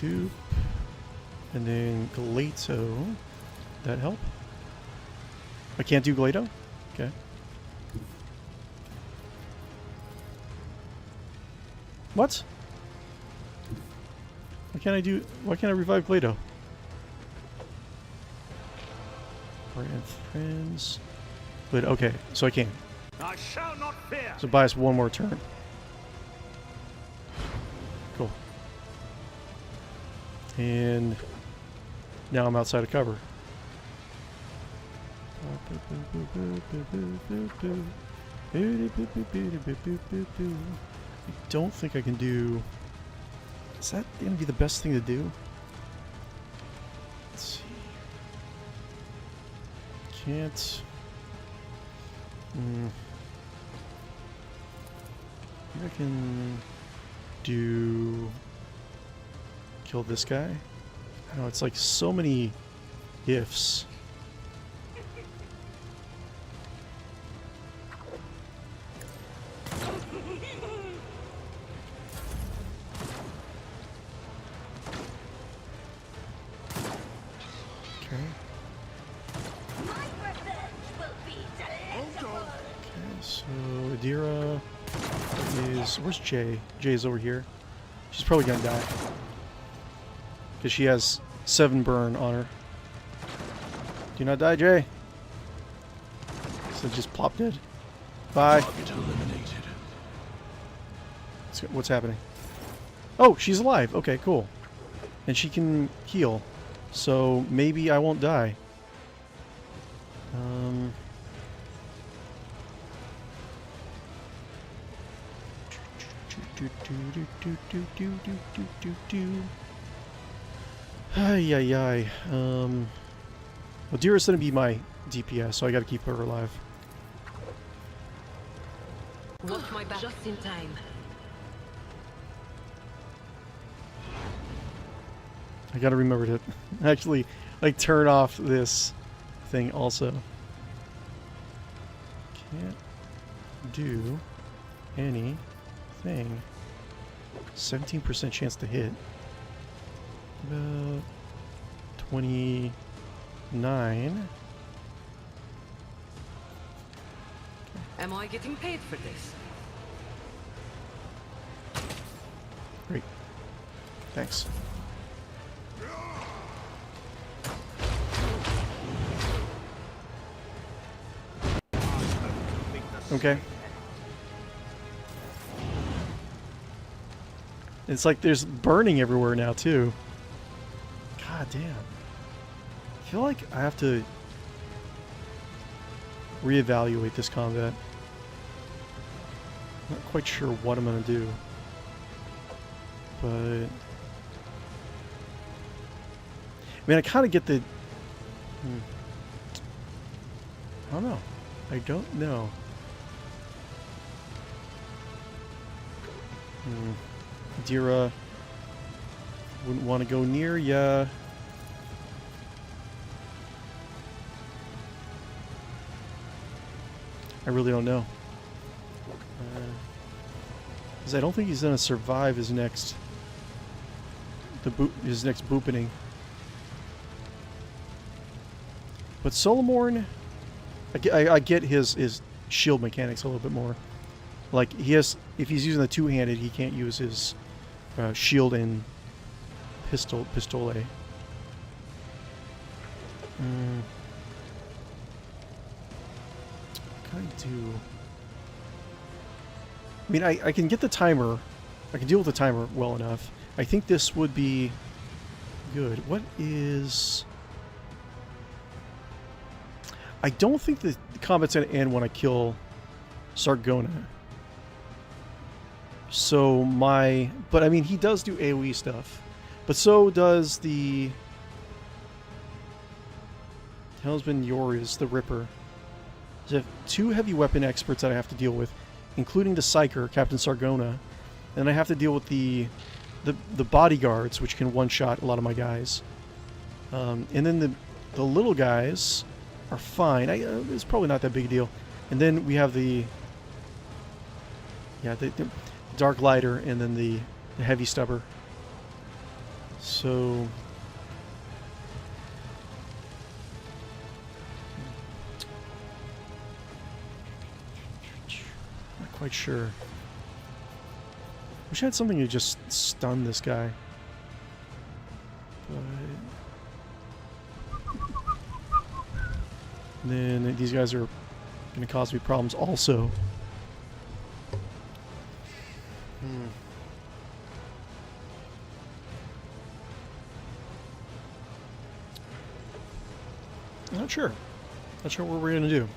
Thoop. And then 𝕿𝖚. That help? I can't do 𝕿𝖚? Okay. What? Why can't I revive 𝕿𝖚? Brand friends. But okay, so I can. I shall not fear. So buy us one more turn. Cool. And now I'm outside of cover. I don't think I can do... Is that going to be the best thing to do? Let's see. Can't... Maybe I can do... Kill this guy? I don't know, it's like so many ifs. Where's Jay? Jay's over here. She's probably gonna die. Because she has 7 burn on her. Do not die, Jay. So just plop dead. Bye. What's happening? Oh, she's alive. Okay, cool. And she can heal. So maybe I won't die. Ay. Well, Deera's gonna be my DPS, so I gotta keep her alive. Watch my back. Just in time. I gotta remember to actually, like, turn off this thing also. Can't do anything. 17% chance to hit. About 29. Am I getting paid for this? Great. Thanks. Okay. It's like there's burning everywhere now, too. God damn. I feel like I have to reevaluate this combat. Not quite sure what I'm going to do. But... I mean, I kind of get the... I don't know. I don't know. Deera wouldn't want to go near ya. I really don't know. Because I don't think he's gonna survive his next boopening. But Solomorn, I get his shield mechanics a little bit more. Like, he has... If he's using the two-handed, he can't use his shield and pistole. What can I do? I mean, I can get the timer. I can deal with the timer well enough. I think this would be good. What is... I don't think the combat's going to end when I kill Sargona. So my... But, I mean, he does do AoE stuff. But so does the... Husband Yoris, the Ripper. So I have 2 heavy weapon experts that I have to deal with, including the Psyker, Captain Sargona. And I have to deal with the bodyguards, which can one-shot a lot of my guys. And then the little guys are fine. It's probably not that big a deal. And then we have the Dark Lighter and then the Heavy Stubber. So... Not quite sure. Wish I had something to just stun this guy. But... And then these guys are going to cause me problems also. Not sure. Not sure what we're going to do.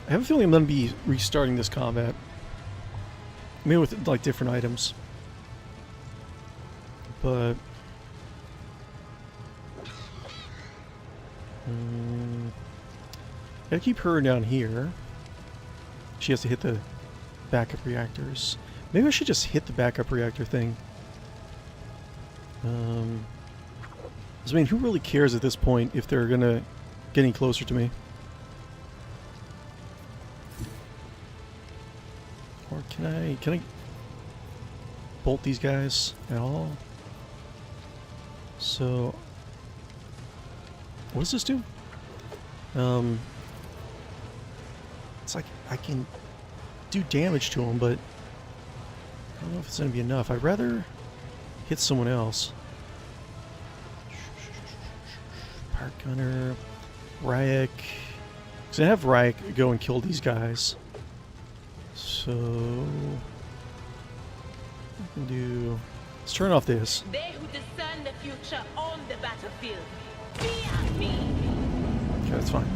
I have a feeling I'm going to be restarting this combat. Maybe with, like, different items. But... gotta keep her down here. She has to hit the backup reactors. Maybe I should just hit the backup reactor thing. I mean, who really cares at this point if they're gonna get any closer to me? Or can I bolt these guys at all? So, what does this do? It's like I can do damage to him, but I don't know if it's going to be enough. I'd rather hit someone else. Park Gunner, Ryek. Because I have Ryek go and kill these guys. So I can do. Let's turn off this. They who discern the future on the battlefield. Fear me. Okay, that's fine.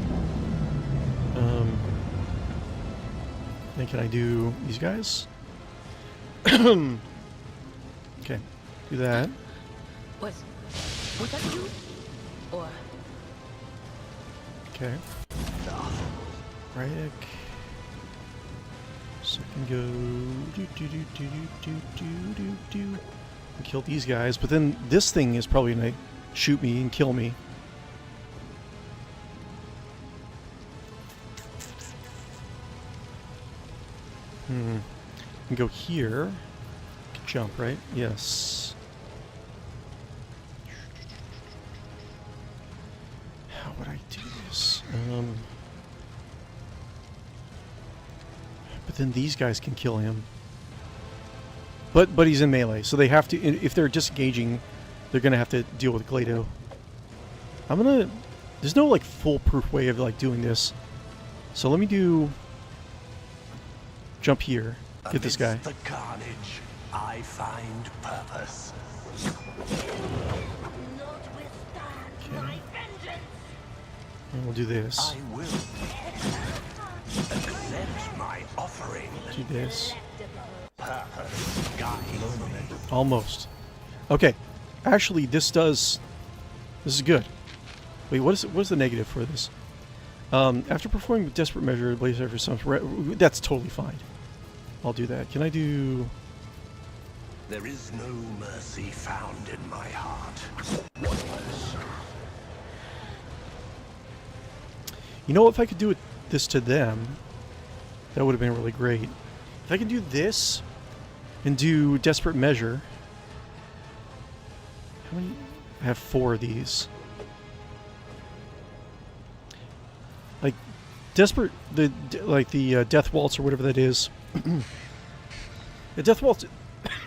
Then can I do these guys? Okay, do that. Was that you? Or Okay. Ryek. Second go. And kill these guys, but then this thing is probably gonna shoot me and kill me. I can go here. Can jump, right? Yes. How would I do this? But then these guys can kill him. But he's in melee, so they have to. If they're disengaging, they're gonna have to deal with Glado. I'm gonna. There's no like foolproof way of like doing this. So let me do. Jump here. Get this guy. Amidst the carnage, I find purpose. Okay. And we'll do this. I will accept my offering. Do this. Purpose guides me. Almost. Okay. Actually, this does. This is good. Wait, what is the negative for this? After performing desperate measure, blaze for some. That's totally fine. I'll do that. Can I do? There is no mercy found in my heart. You know, if I could do this to them, that would have been really great. If I could do this and do desperate measure. How many? I have 4 of these. Like desperate, the death waltz or whatever that is. The Death Waltz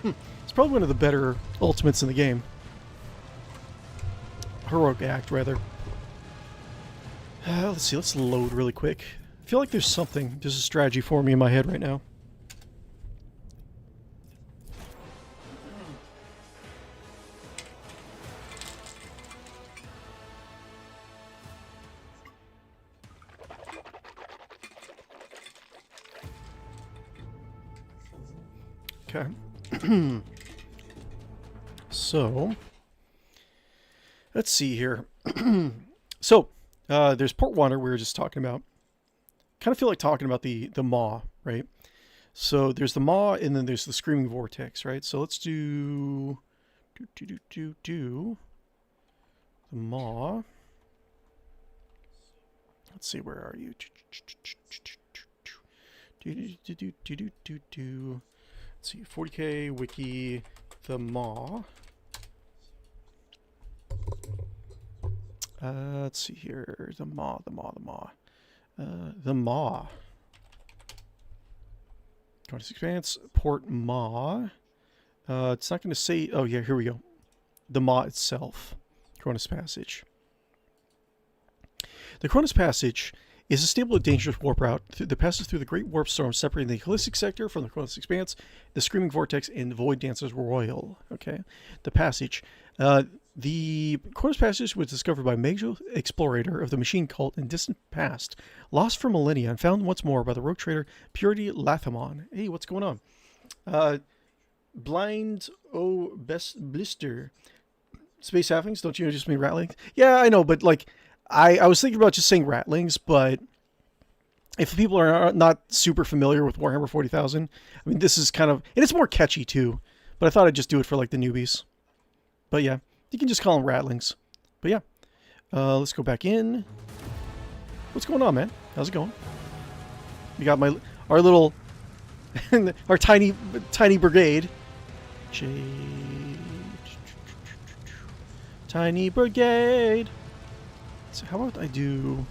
it's probably one of the better ultimates in the game. Heroic Act, rather. Let's see, let's load really quick. I feel like there's a strategy for me in my head right now. Okay. So, let's see here. So, there's Port Wander we were just talking about. Kind of feel like talking about the Maw, right? So there's the Maw, and then there's the Screaming Vortex, right? So let's do the Maw. Let's see, where are you? Let's see, 40k wiki, the Maw. Let's see here, the Maw. Koronus Expanse, Port Maw. It's not going to say, oh yeah, here we go. The Maw itself, Koronus Passage. The Koronus Passage is a stable and dangerous warp route that passes through the Great Warp Storm, separating the Holistic Sector from the Koronus Expanse, the Screaming Vortex, and the Void Dancer's Royal. Okay, the passage. The Koronus Passage was discovered by a major explorator of the machine cult in distant past, lost for millennia, and found once more by the rogue trader Purity Lathamon. Hey, what's going on? 𝕽𝖌𝖚𝖊𝖊𝖗. Space Halflings, don't you just mean Ratlings? Yeah, I know, but like, I was thinking about just saying Ratlings, but if people are not super familiar with Warhammer 40,000, I mean, this is kind of, and it's more catchy too, but I thought I'd just do it for like the newbies. But yeah, you can just call them Ratlings. But yeah, let's go back in. What's going on, man? How's it going? We got our little, our tiny brigade. Tiny brigade. So how about I do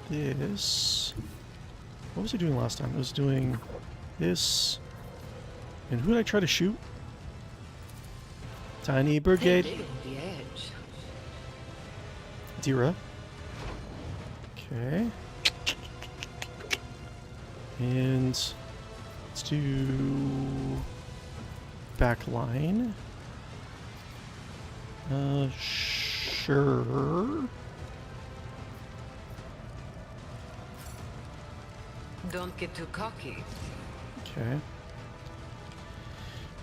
this? What was I doing last time? I was doing this. And who did I try to shoot? Tiny brigade. The edge. Dira. Okay. And let's do back line. Sure. Don't get too cocky. Okay.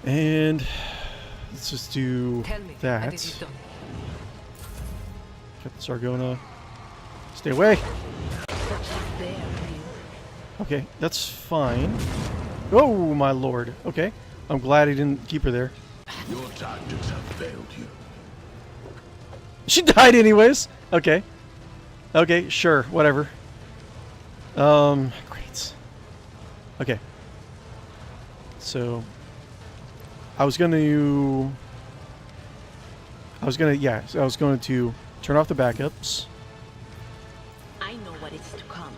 And let's just do Tell me, that. what have you done? Captain Sargona. Stay away. There, Okay, that's fine. Oh, my lord. Okay. I'm glad he didn't keep her there. Your tactics have failed you. She died anyways. Okay. Okay, sure. Whatever. Great. Okay. So, I was going to turn off the backups. I know what is to come.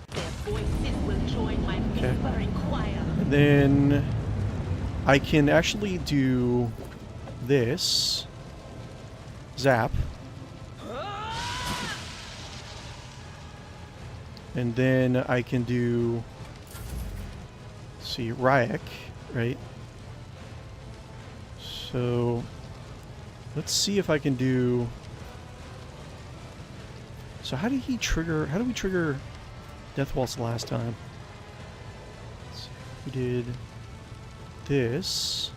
Their voices will join my whispering choir. And then I can actually do this. Zap. And then I can do, see, Ryek, right? So let's see if I can do, so how did we trigger Death Waltz last time? So we did this.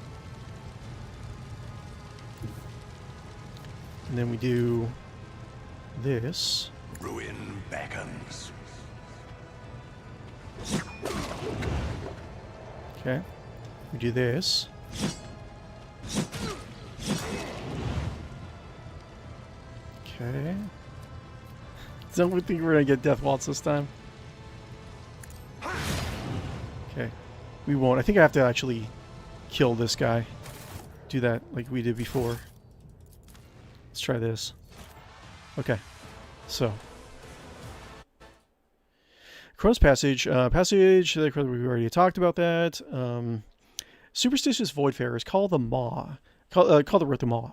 And then we do this. Ruin beckons. Okay. We do this. Okay. Don't we think we're gonna get Death Waltz this time? Okay. We won't. I think I have to actually kill this guy. Do that like we did before. Let's try this. Okay. So. Koronus Passage. Passage, we already talked about that. Superstitious voidfarers call the Maw. Call the Road to Maw.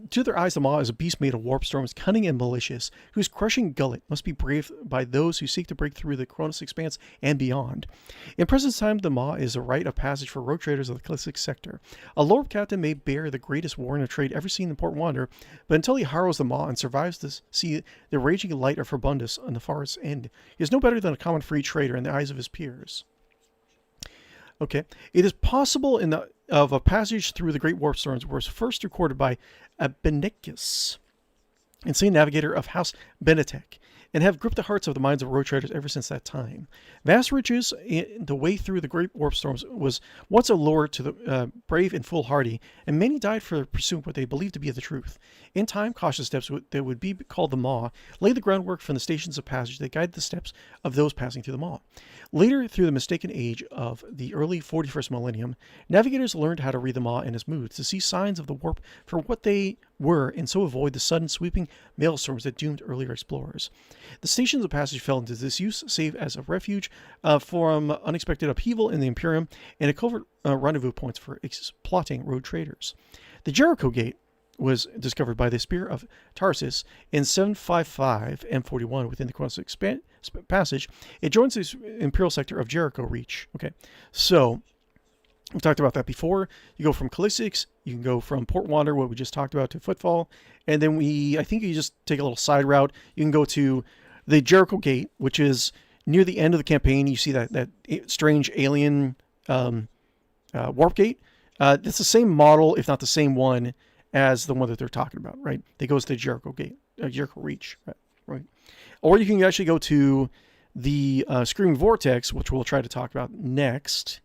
To their eyes, the Maw is a beast made of warp storms, cunning and malicious, whose crushing gullet must be braved by those who seek to break through the Koronus expanse and beyond. In present time, the Maw is a rite of passage for rogue traders of the Callistics sector. A Lord Captain may bear the greatest war in a trade ever seen in Port Wander, but until he harrows the Maw and survives to see the raging light of Verbundus on the farthest end, he is no better than a common free trader in the eyes of his peers. Okay, it is possible of a passage through the Great Warp Storms was first recorded by Benedictus, insane navigator of House Benetech, and have gripped the hearts of the minds of road traders ever since that time. Vast riches, the way through the Great Warp Storms was once a lure to the brave and foolhardy, and many died for pursuing what they believed to be the truth. In time, cautious steps that would be called the Maw laid the groundwork from the stations of passage that guided the steps of those passing through the Maw. Later, through the mistaken age of the early 41st millennium, navigators learned how to read the Maw and its moods, to see signs of the warp for what they were, and so avoid the sudden sweeping maelstorms that doomed earlier explorers. The stations of passage fell into disuse, save as a refuge from unexpected upheaval in the Imperium, and a covert rendezvous points for exploiting road traders. The Jericho Gate was discovered by the Spear of Tarsus in 755 M41 within the Koronus Passage. It joins the Imperial sector of Jericho Reach. Okay, so we've talked about that before. You go from Callistics, you can go from Port Wander, what we just talked about, to Footfall, and then I think you just take a little side route. You can go to the Jericho Gate, which is near the end of the campaign. You see that strange alien warp gate. It's the same model, if not the same one, as the one that they're talking about, right? It goes to Jericho Gate, Jericho Reach, right? Or you can actually go to the Screaming Vortex, which we'll try to talk about next.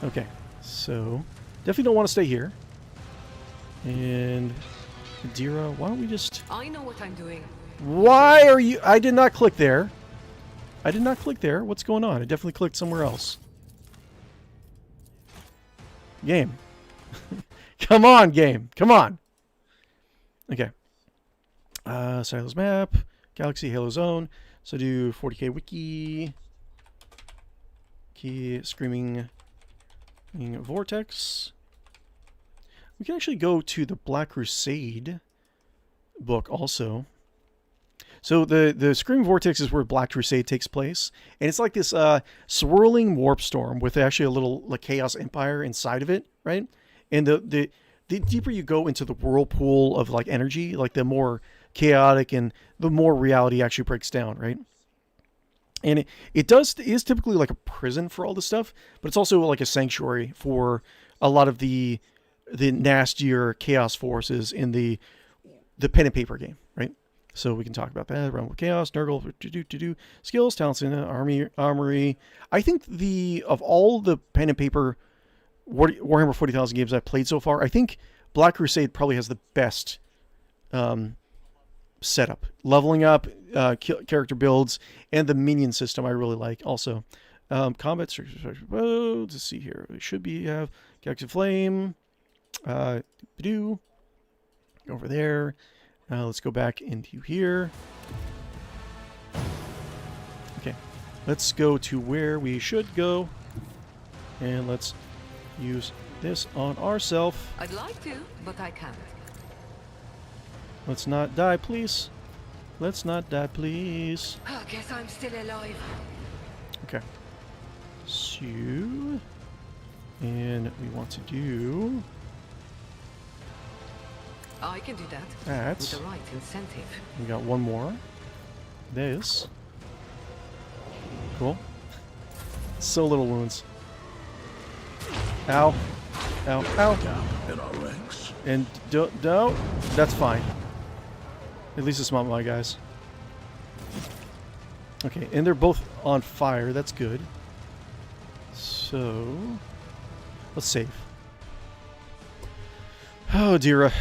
Okay, so definitely don't want to stay here. And Dira, why don't we just... I know what I'm doing. Why are you... I did not click there. I did not click there. What's going on? I definitely clicked somewhere else. Game. Come on, game. Come on. Okay. Silos map. Galaxy Halo Zone. So do 40k wiki. Key Screaming Vortex. We can actually go to the Black Crusade book also. So the Screaming Vortex is where Black Crusade takes place, and it's like this swirling warp storm with actually a little like Chaos Empire inside of it, right? And the deeper you go into the whirlpool of like energy, like the more chaotic and the more reality actually breaks down, right? And it is typically like a prison for all this stuff, but it's also like a sanctuary for a lot of the nastier chaos forces in the pen and paper game, right? So we can talk about that. Realm of Chaos, Nurgle, skills, talents in the armory. I think of all the pen and paper Warhammer 40,000 games I've played so far, I think Black Crusade probably has the best setup. Leveling up, character builds, and the minion system I really like also. Combat structure. Well, let's see here. We should have Galaxy Flame. Over there. Let's go back into here. Okay. Let's go to where we should go. And let's use this on ourselves. I'd like to, but I can't. Let's not die, please. Let's not die, please. I guess I'm still alive. Okay. So, and we want to do... I can do that. That's... With the right incentive. We got one more. This. Cool. So little wounds. Ow. Ow. Ow. In our ranks. And don't. That's fine. At least it's not my guys. Okay, and they're both on fire. That's good. So, let's save. Oh, dear.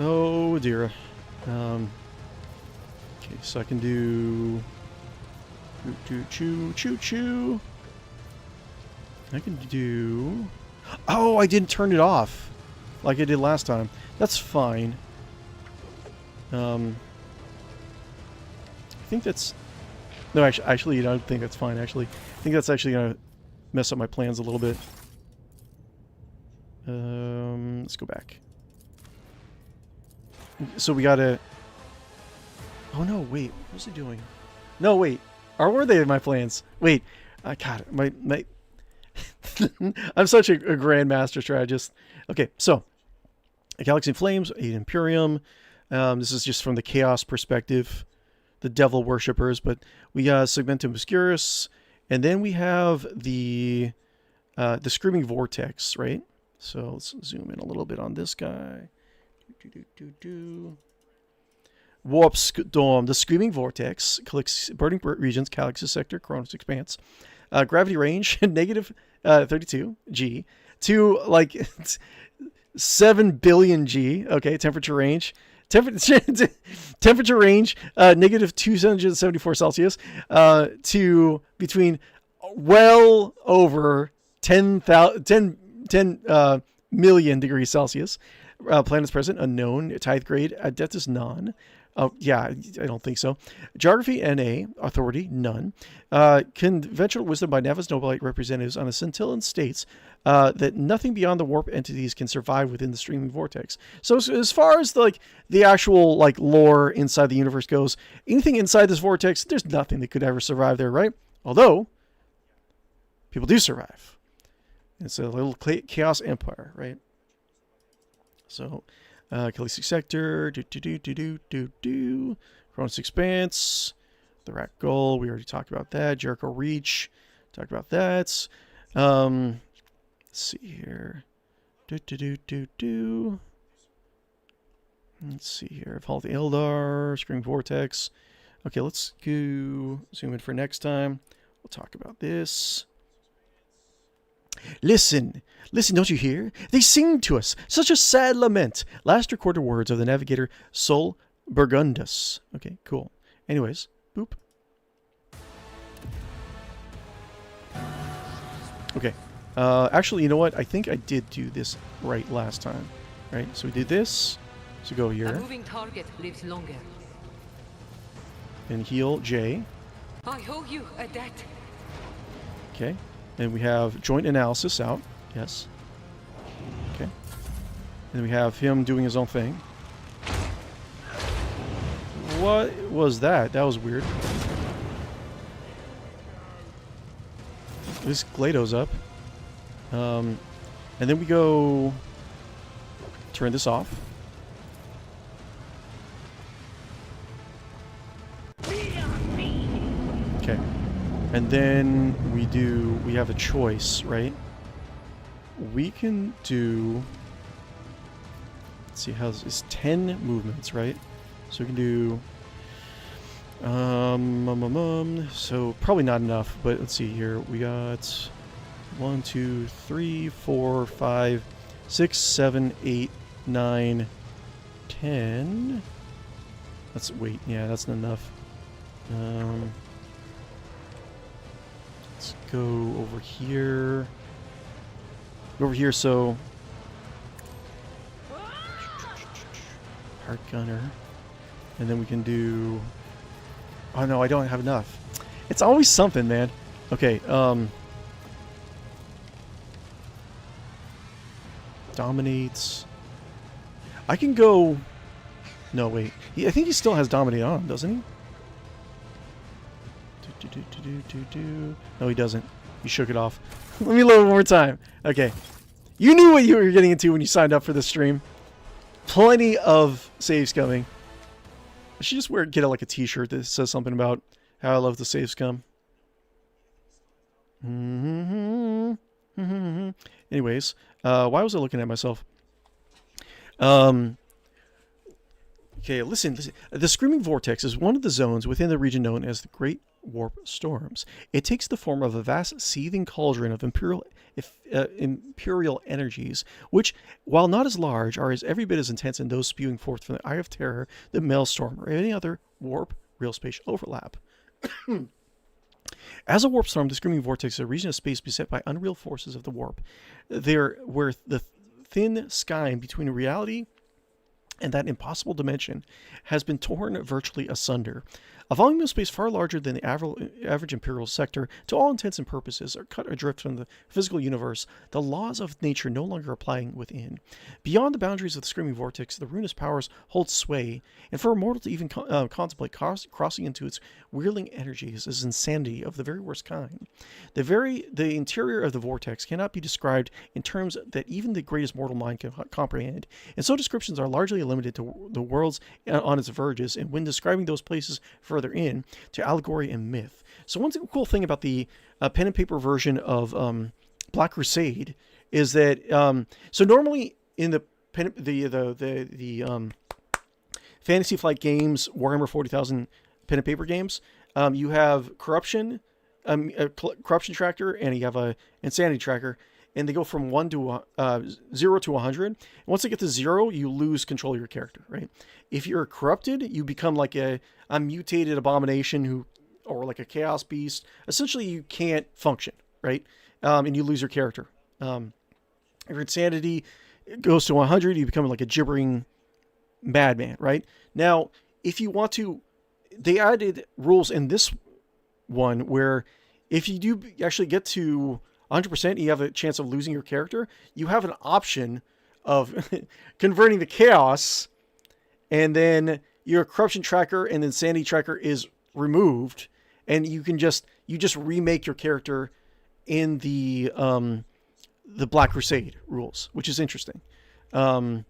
Oh, dear. Okay, so I can do... Choo-choo. I can do... Oh, I didn't turn it off like I did last time. That's fine. think that's... No, actually, I don't think that's fine, actually. I think that's actually going to mess up my plans a little bit. Let's go back. So we gotta... Oh no, wait. What was he doing? No, wait. Or were they my plans? Wait. God, my... I'm such a grandmaster strategist. Okay, so... A Galaxy in Flames, an Imperium. This is just from the Chaos perspective. The Devil Worshippers. But we got Segmentum Obscurus. And then we have the Screaming Vortex, right? So let's zoom in a little bit on this guy. Warp Storm. The Screaming Vortex collects burning regions, Galaxy Sector, Koronus Expanse. Gravity range, negative 32 G. To like 7 billion G. Okay, temperature range. Temperature range, negative 274 Celsius. To between well over 10 million degrees Celsius. Planets present, unknown. Tithe grade, adeptus none. Yeah, I don't think so. Geography, NA. Authority, none. Conventional wisdom by Navis Nobilite representatives on a scintillant states that nothing beyond the warp entities can survive within the Screaming Vortex. So as far as the actual lore inside the universe goes, anything inside this vortex, there's nothing that could ever survive there, right? Although people do survive. It's a little chaos empire, right? So, Galaxy Sector, Koronus Expanse, the Rat Gull, we already talked about that. Jericho Reach, talked about that. Let's see here. Let's see here. Vault Eldar, Screaming Vortex. Okay, let's go zoom in for next time. We'll talk about this. Listen, don't you hear? They sing to us such a sad lament. Last recorded words of the navigator Sol Burgundus. Okay, cool. Anyways, boop. Okay. Actually, you know what? I think I did do this right last time. Right? So we did this. So go here. A moving target lives longer. And heal J. I owe you a debt. Okay. And we have joint analysis out. Yes. Okay. And we have him doing his own thing. What was that? That was weird. This GLaDO's up. And then we go turn this off. Okay. And then we have a choice, right? We can do, let's see, it's 10 movements, right? So we can do, so probably not enough, but let's see here. We got 1, 2, 3, 4, 5, 6, 7, 8, 9, 10. That's, wait, yeah, that's not enough. Let's go over here. Over here, so Heart Gunner. And then we can do... Oh no, I don't have enough. It's always something, man. Okay, Dominates. I can go... No, wait. I think he still has Dominate on, doesn't he? No, he doesn't. He shook it off. Let me load one more time. Okay. You knew what you were getting into when you signed up for this stream. Plenty of saves coming. I should just get like a t-shirt that says something about how I love the save scum. Anyways, why was I looking at myself? Okay, listen. The Screaming Vortex is one of the zones within the region known as the Great Warp Storms. It takes the form of a vast seething cauldron of imperial energies, which, while not as large, are every bit as intense in those spewing forth from the Eye of Terror, the Maelstrom, or any other warp real space overlap. As a warp storm, the Screaming Vortex is a region of space beset by unreal forces of the warp. There, where the thin sky between reality and that impossible dimension has been torn virtually asunder. A volume of space far larger than the average Imperial sector, to all intents and purposes, are cut adrift from the physical universe, the laws of nature no longer applying within. Beyond the boundaries of the Screaming Vortex, the ruinous powers hold sway, and for a mortal to even contemplate crossing into its whirling energies is insanity of the very worst kind. The interior of the vortex cannot be described in terms that even the greatest mortal mind can comprehend, and so descriptions are largely limited to the worlds on its verges, and when describing those places further in, to allegory and myth. So one cool thing about the pen and paper version of Black Crusade is that so normally in the Fantasy Flight Games Warhammer 40,000 pen and paper games, you have corruption, a corruption tracker, and you have a insanity tracker, and they go from 0 to 100. And once they get to 0, you lose control of your character, right? If you're corrupted, you become like a mutated abomination or like a chaos beast. Essentially, you can't function, right? And you lose your character. If your insanity goes to 100, you become like a gibbering madman, right? Now, if you want to, they added rules in this one where if you do actually get to 100%, you have a chance of losing your character. You have an option of converting the chaos, and then your corruption tracker and insanity tracker is removed, and you just remake your character in the Black Crusade rules, which is interesting. And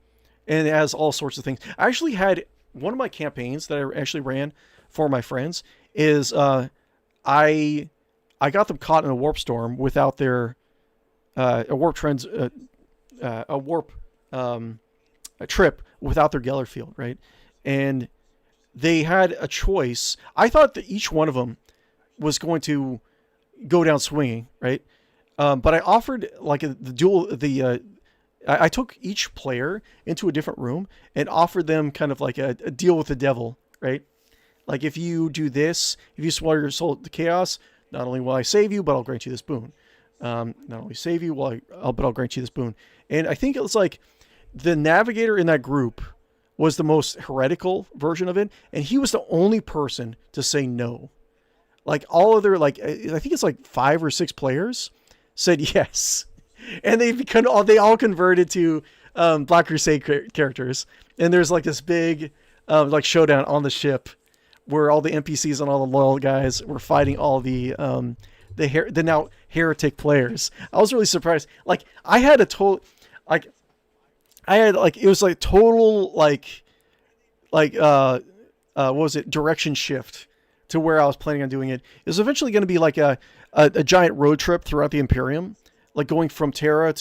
it has all sorts of things. I actually had one of my campaigns that I actually ran for my friends is I got them caught in a warp storm without their a trip without their Geller field, right? And they had a choice. I thought that each one of them was going to go down swinging, right? But I offered like I took each player into a different room and offered them kind of like a deal with the devil, right? Like if you do this, if you swallow your soul to chaos, not only will I save you, but I'll grant you this boon. Not only save you, but I'll grant you this boon. And I think it was like the navigator in that group was the most heretical version of it, and he was the only person to say no. Like all other, like I think it's like 5 or 6 players said yes, and they all converted to Black Crusade characters. And there's like this big like showdown on the ship where all the NPCs and all the loyal guys were fighting all the now heretic players. I was really surprised. Like I had a total, it was like total what was it? Direction shift to where I was planning on doing it. It was eventually going to be like a giant road trip throughout the Imperium, like going from Terra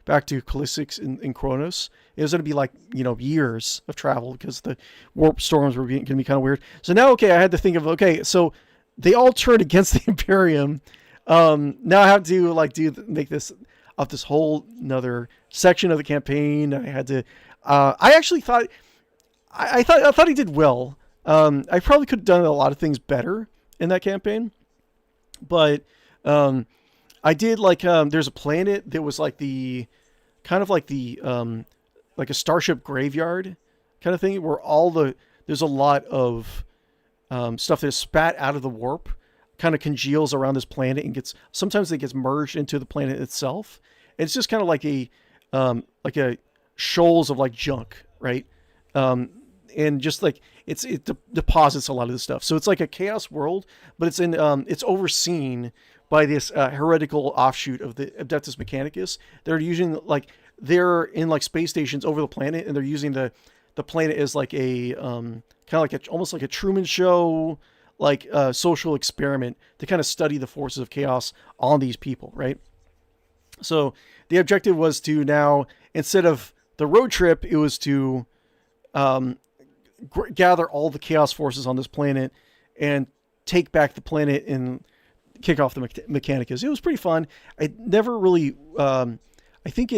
back to Calistix in Koronus. It was going to be like, years of travel because the warp storms were going to be kind of weird. So now, I had to think of, so they all turned against the Imperium. Now I have to make this whole another section of the campaign. I had to, I actually thought, I thought he did well. I probably could have done a lot of things better in that campaign, but, I did there's a planet that was like like a starship graveyard kind of thing where there's a lot of stuff that is spat out of the warp kind of congeals around this planet and sometimes it gets merged into the planet itself. And it's just kind of like a shoals of like junk, right? And just like it deposits a lot of this stuff. So it's like a chaos world, but it's overseen by this heretical offshoot of the Adeptus Mechanicus. They're in space stations over the planet, and they're using the planet as like a kind of like almost like a Truman Show social experiment to kind of study the forces of chaos on these people, right? So the objective was to now, instead of the road trip, it was to gather all the chaos forces on this planet and take back the planet and kick off the Mechanicus. It was pretty fun. I never really, I think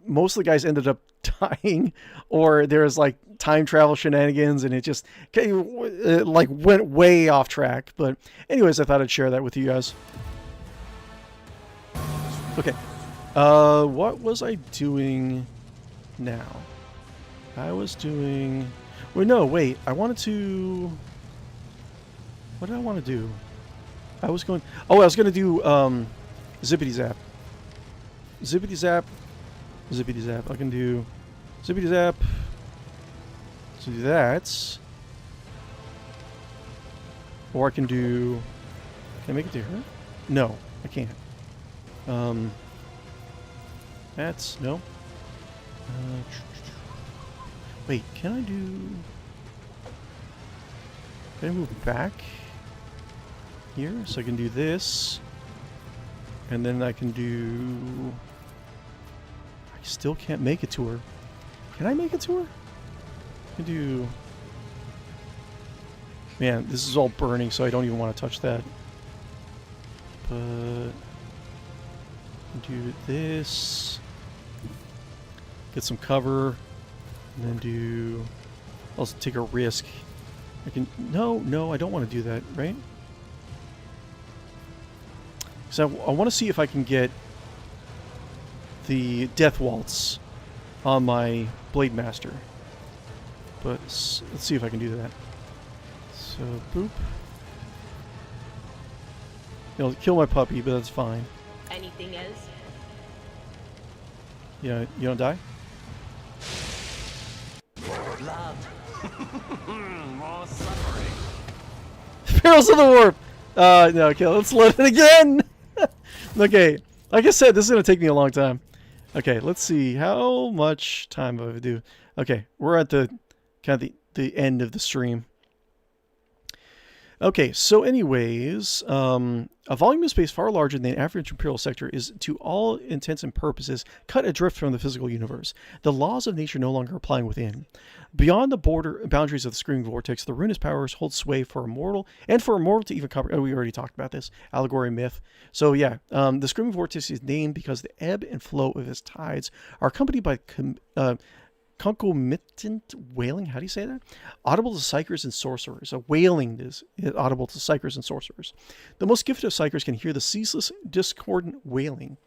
most of the guys ended up dying, or there's time travel shenanigans, and it just went way off track. But anyways, I thought I'd share that with you guys. Okay. What was I doing now? I was doing... Well, no, wait. I wanted to... What did I want to do? I was going... Oh, I was going to do Zippity Zap. Zippity Zap. Zippity Zap. I can do Zippity Zap. So do that. Or I can do... Can I make it to her? No, I can't. That's... No. Wait, can I do... Can I move back here? So I can do this. And then I can do... I still can't make it to her. Can I make it to her? I can do... Man, this is all burning, so I don't even want to touch that. But... do this. Get some cover. And then do... I'll take a risk. I can... No, I don't want to do that, right? Because I want to see if I can get the Death Waltz on my Blade Master. But let's see if I can do that. So, boop. It'll kill my puppy, but that's fine. Anything else? Yeah, you don't die? More blood. More suffering. Perils of the Warp! No, okay, let's load it again! Okay, like I said, this is going to take me a long time. Okay, let's see. How much time do I do? Okay, we're at the kind of the end of the stream. Okay, so anyways, a volume of space far larger than the average imperial sector is, to all intents and purposes, cut adrift from the physical universe. The laws of nature no longer applying within. Beyond the boundaries of the Screaming Vortex, the ruinous powers hold sway for a mortal, and for a mortal to even comprehend. Oh, we already talked about this. Allegory myth. So yeah, the Screaming Vortex is named because the ebb and flow of its tides are accompanied by concomitant wailing, how do you say that? Audible to psychers and sorcerers. So wailing is audible to psychers and sorcerers. The most gifted of psychers can hear the ceaseless, discordant wailing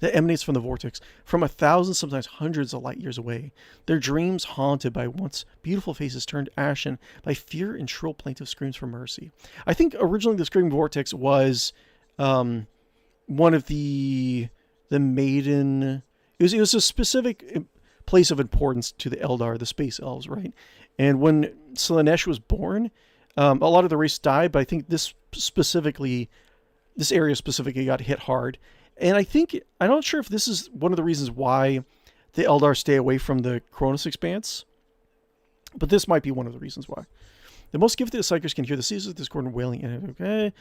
that emanates from the vortex from 1,000, sometimes hundreds of light years away. Their dreams haunted by once beautiful faces turned ashen by fear and shrill plaintive screams for mercy. I think originally the Screaming Vortex was one of the maiden... It was a specific place of importance to the Eldar, the space elves, right? And when Slaanesh was born, a lot of the race died, but I think this area specifically got hit hard. And I'm not sure if this is one of the reasons why the Eldar stay away from the Koronus Expanse, but this might be one of the reasons why. The most gifted of psychers can hear the ceaseless discordant wailing. Okay.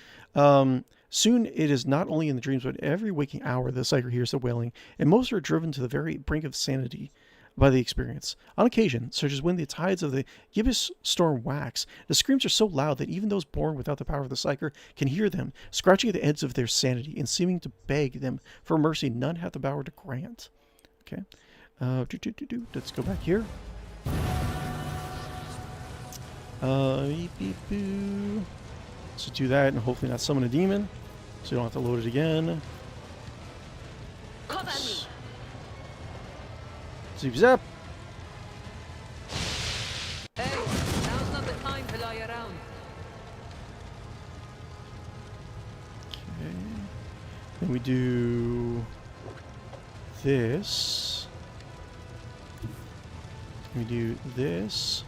Soon it is not only in the dreams, but every waking hour the psyker hears the wailing, and most are driven to the very brink of sanity by the experience. On occasion, such as when the tides of the gibbous storm wax, the screams are so loud that even those born without the power of the psyker can hear them, scratching at the edge of their sanity and seeming to beg them for mercy none have the power to grant. Okay. Let's go back here. So do that and hopefully not summon a demon, so you don't have to load it again. Cover me. Zip zap. Hey, now's not the time to lie around. Okay. Then we do this. We do this.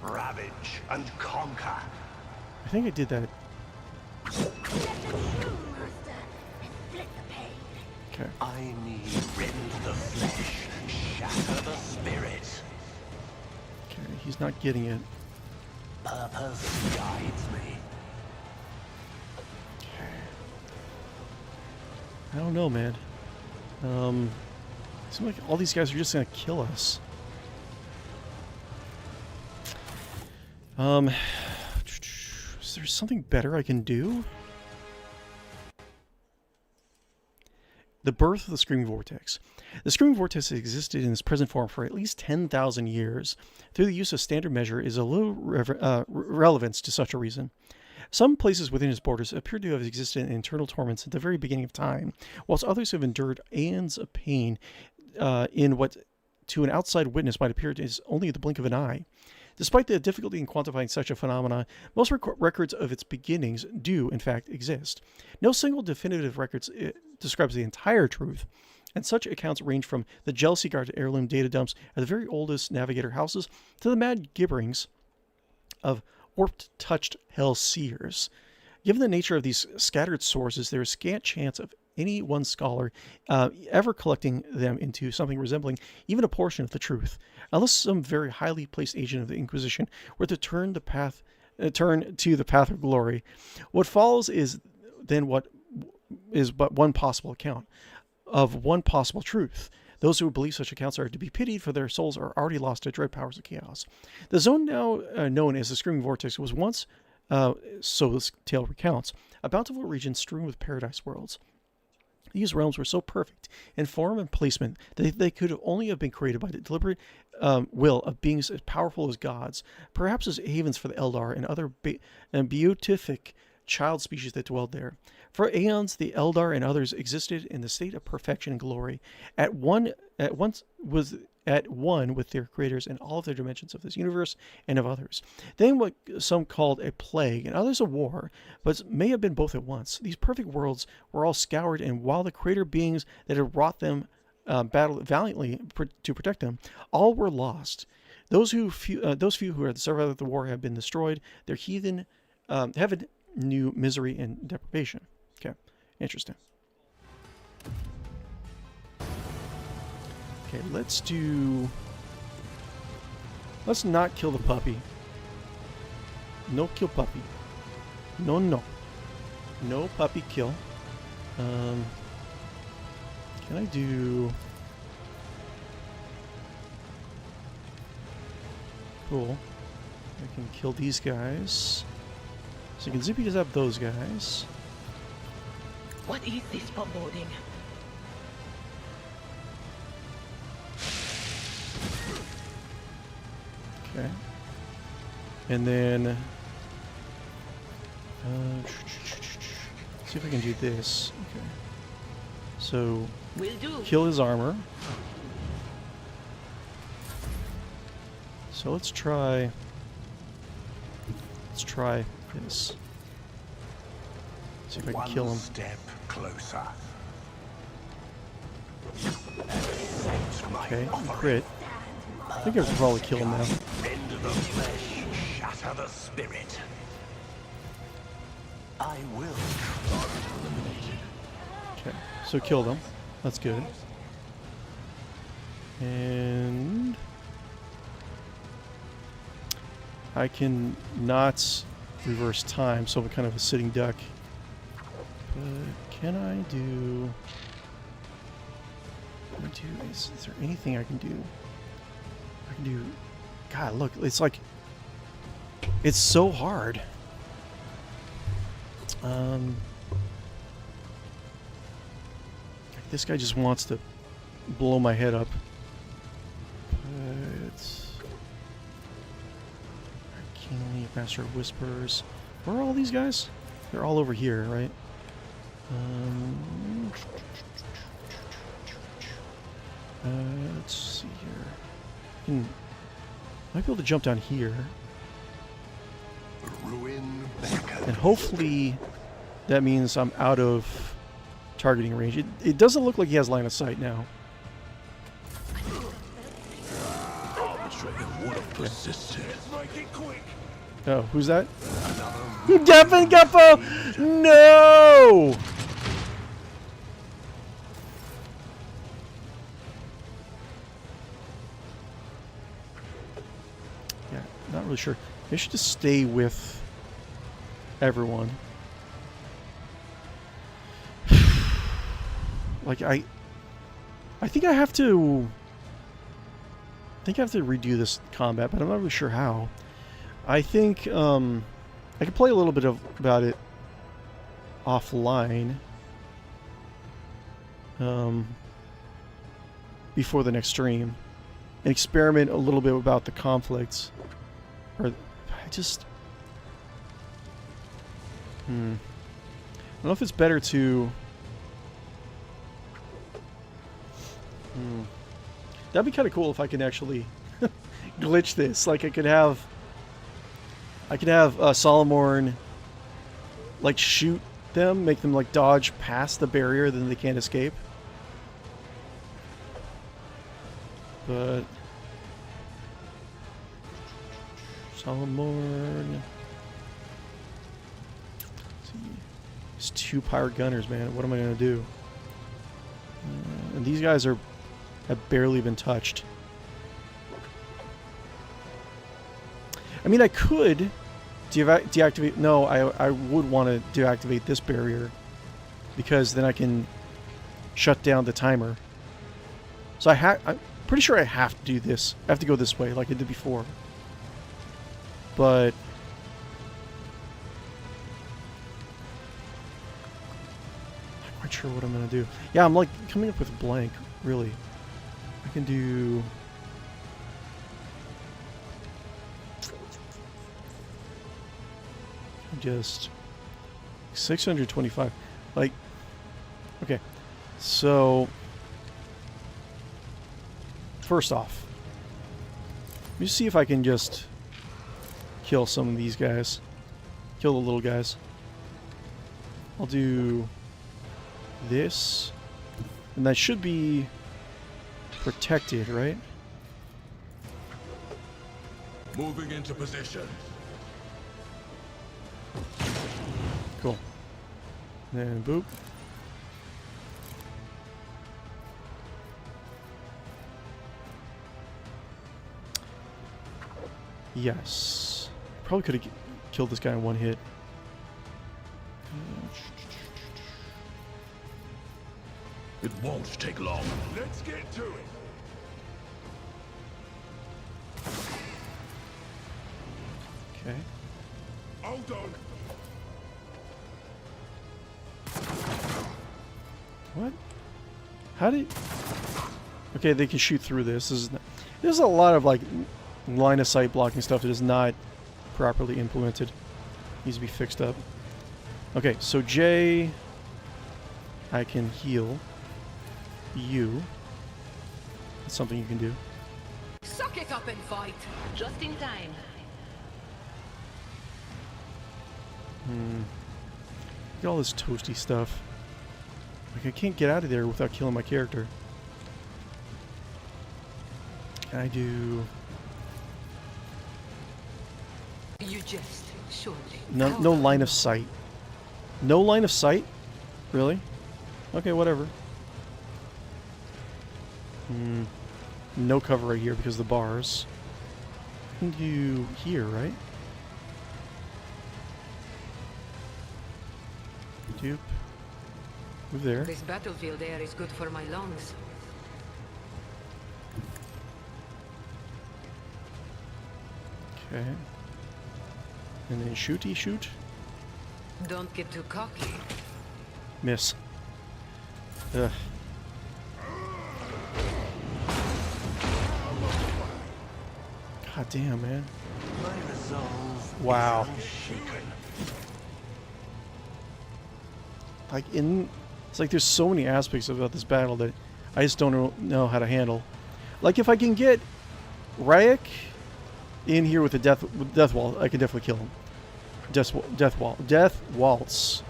Ravage and conquer. I think I did that. Okay. I need rend the flesh and shatter the spirit. Okay, he's not getting it. Purpose guides me. Okay. I don't know, man. Seems like all these guys are just gonna kill us. Is there something better I can do? The birth of the Screaming Vortex. The Screaming Vortex has existed in its present form for at least 10,000 years. Through the use of standard measure is a little relevance to such a reason. Some places within his borders appear to have existed in internal torments at the very beginning of time, whilst others have endured aeons of pain in what to an outside witness might appear is only the blink of an eye. Despite the difficulty in quantifying such a phenomenon, most records of its beginnings do, in fact, exist. No single definitive record describes the entire truth, and such accounts range from the jealousy guard heirloom data dumps at the very oldest navigator houses to the mad gibberings of warped-touched hell seers. Given the nature of these scattered sources, there is scant chance of any one scholar ever collecting them into something resembling even a portion of the truth, unless some very highly placed agent of the Inquisition were to turn to the path of glory. What follows is then what is but one possible account of one possible truth. Those who believe such accounts are to be pitied, for their souls are already lost to dread powers of chaos. The zone now known as the Screaming Vortex was once, so this tale recounts, a bountiful region strewn with paradise worlds. These realms were so perfect in form and placement that they could only have been created by the deliberate will of beings as powerful as gods, perhaps as havens for the Eldar and other beatific child species that dwelled there. For aeons, the Eldar and others existed in the state of perfection and glory, at one with their creators in all of their dimensions of this universe and of others. Then what some called a plague and others a war, but may have been both at once. These perfect worlds were all scoured, and while the creator beings that had wrought them battled valiantly to protect them, all were lost. Those few who had survived of the war have been destroyed. Their heaven knew misery and deprivation. Okay, interesting. Okay, let's not kill the puppy. No kill puppy. No puppy kill. Can I do... Cool. I can kill these guys. So you can zippy zap those guys. What is this foreboding? Okay. And then... see if I can do this. Okay. So, Will do. kill his armor. So let's try this. See if I can kill him. One step closer. Okay, crit. I think I can probably kill him now. Rend the flesh, shatter the spirit. I will. Okay, so killed him. That's good. And I can not reverse time, so I'm kind of a sitting duck. But can I do... Is there anything I can do? I can do... God, look, it's like... It's so hard. This guy just wants to blow my head up. It's... Kingly, Master of Whispers. Where are all these guys? They're all over here, right? Let's see here. Might be able to jump down here. Ruin And hopefully that means I'm out of targeting range. It doesn't look like he has line of sight now. Oh, who's that? Captain Guppo! No! Yeah, not really sure. I should just stay with everyone. Like I think I have to redo this combat, but I'm not really sure how. I think I could play a little bit about it offline before the next stream and experiment a little bit about the conflicts. Or I don't know if it's better to... That'd be kind of cool if I could actually glitch this. Like I could have Solomorn like shoot them, make them like dodge past the barrier, then they can't escape. But Solomorn. It's 2 pirate gunners, man. What am I gonna do? And these guys have barely been touched. I mean, I could deactivate. No, I would want to deactivate this barrier because then I can shut down the timer. So I'm pretty sure I have to do this. I have to go this way like I did before. But I'm not quite sure what I'm gonna do. Yeah, I'm like coming up with a blank. Really, I can do. Just 625. Like, okay, so first off, let me see if I can just kill some of these guys. Kill the little guys. I'll do this, and that should be protected, right? Moving into position. Cool. And boop. Yes. Probably could have killed this guy in one hit. It won't take long. Let's get to it. Okay. Hold on. What? How did... Okay, they can shoot through this. There's a lot of, like, line of sight blocking stuff that is not properly implemented. Needs to be fixed up. Okay, so J... I can heal. You. That's something you can do. Suck it up and fight. Just in time. Look at all this toasty stuff. Like, I can't get out of there without killing my character. Can I do... You just surely. No line of sight. No line of sight? Really? Okay, whatever. No cover right here because of the bars. I can do here, right? Dupe. Move there. This battlefield air is good for my lungs. Okay. And then shooty shoot. Don't get too cocky. Miss. Ugh. God damn, man. My resolve Wow. is unshaken. Like, it's like there's so many aspects about this battle that I just don't know how to handle. Like, if I can get Ryuk in here with the death wall, I can definitely kill him. Death waltz.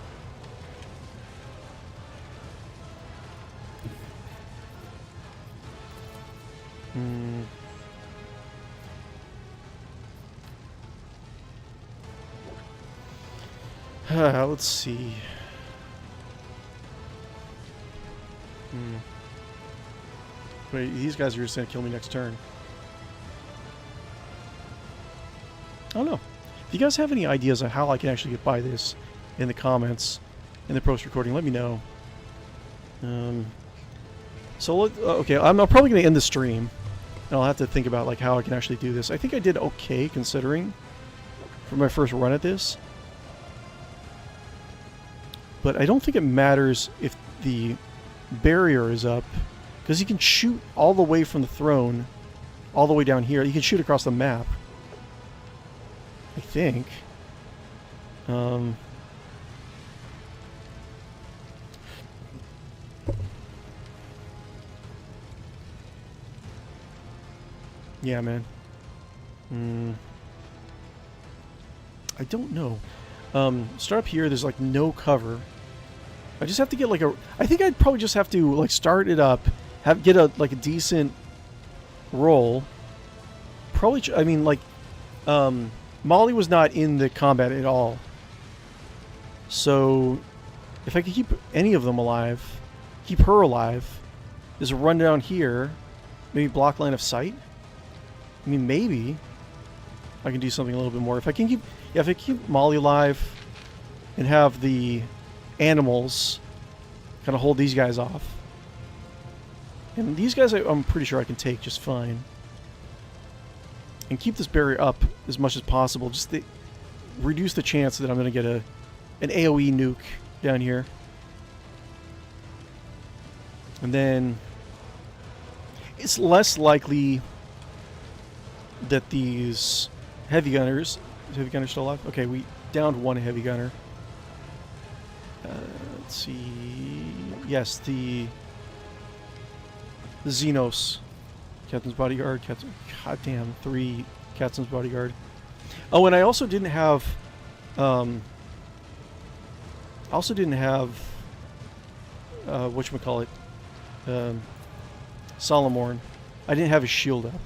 Let's see. Wait, these guys are just gonna kill me next turn. I don't know. If you guys have any ideas on how I can actually get by this in the comments, in the post-recording, let me know. So, okay, I'm probably going to end the stream. And I'll have to think about like how I can actually do this. I think I did okay considering for my first run at this. But I don't think it matters if the barrier is up, because you can shoot all the way from the throne, all the way down here. You can shoot across the map. I think. Yeah, man. I don't know. Start up here. There's like no cover. I just have to get like a... I think I'd probably just have to like start it up, get a like a decent roll. Probably, I mean, like, Molly was not in the combat at all. So, if I could keep any of them alive, keep her alive, just run down here, maybe block line of sight. I mean, maybe I can do something a little bit more. If I can keep, yeah, if I keep Molly alive and have the animals kind of hold these guys off. And these guys, I'm pretty sure I can take just fine. And keep this barrier up as much as possible, just to reduce the chance that I'm going to get an AoE nuke down here. And then it's less likely that these heavy gunners... Is heavy gunner still alive? Okay, we downed one heavy gunner. Let's see... Yes, the Xenos. Captain's Bodyguard. God damn, 3 Captain's Bodyguard. Oh, and I also didn't have... whatchamacallit? Solomorn. I didn't have his shield up.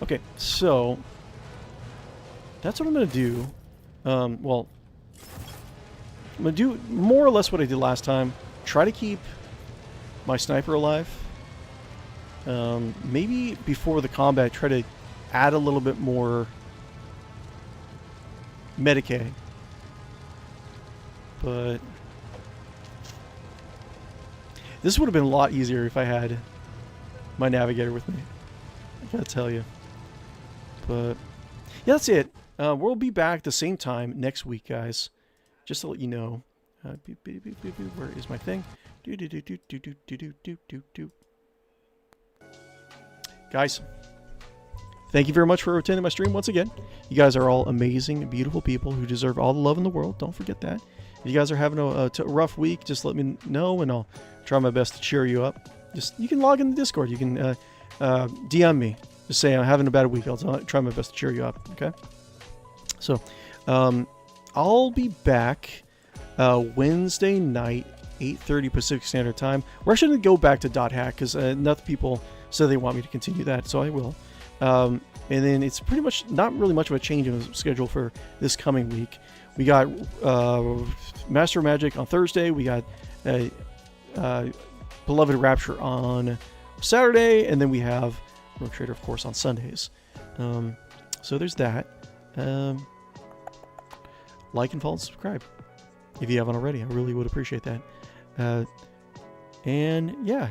Okay, so... That's what I'm going to do. Well... I'm going to do more or less what I did last time. Try to keep my sniper alive. Maybe before the combat, try to add a little bit more Medicae. But this would have been a lot easier if I had my navigator with me. I gotta tell you. But yeah, that's it. We'll be back the same time next week, guys. Just to let you know. Where is my thing? Guys, thank you very much for attending my stream once again. You guys are all amazing, beautiful people who deserve all the love in the world. Don't forget that. If you guys are having a rough week, just let me know, and I'll try my best to cheer you up. You can log in the Discord. You can DM me. Just say I'm having a bad week. I'll try my best to cheer you up. Okay. So, I'll be back Wednesday night, 8:30 Pacific Standard Time. We're actually going to go back to .hack because enough people said they want me to continue that, so I will. And then it's pretty much not really much of a change in the schedule for this coming week. We got Master of Magic on Thursday. We got Beloved Rapture on Saturday, and then we have Rogue Trader, of course, on Sundays. So there's that. Like and follow and subscribe if you haven't already. I really would appreciate that. And yeah,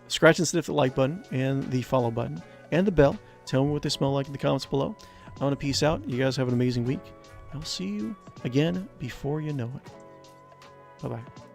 scratch and sniff the like button and the follow button and the bell. Tell me what they smell like in the comments below. I want to peace out. You guys have an amazing week. I'll see you again before you know it. Bye-bye.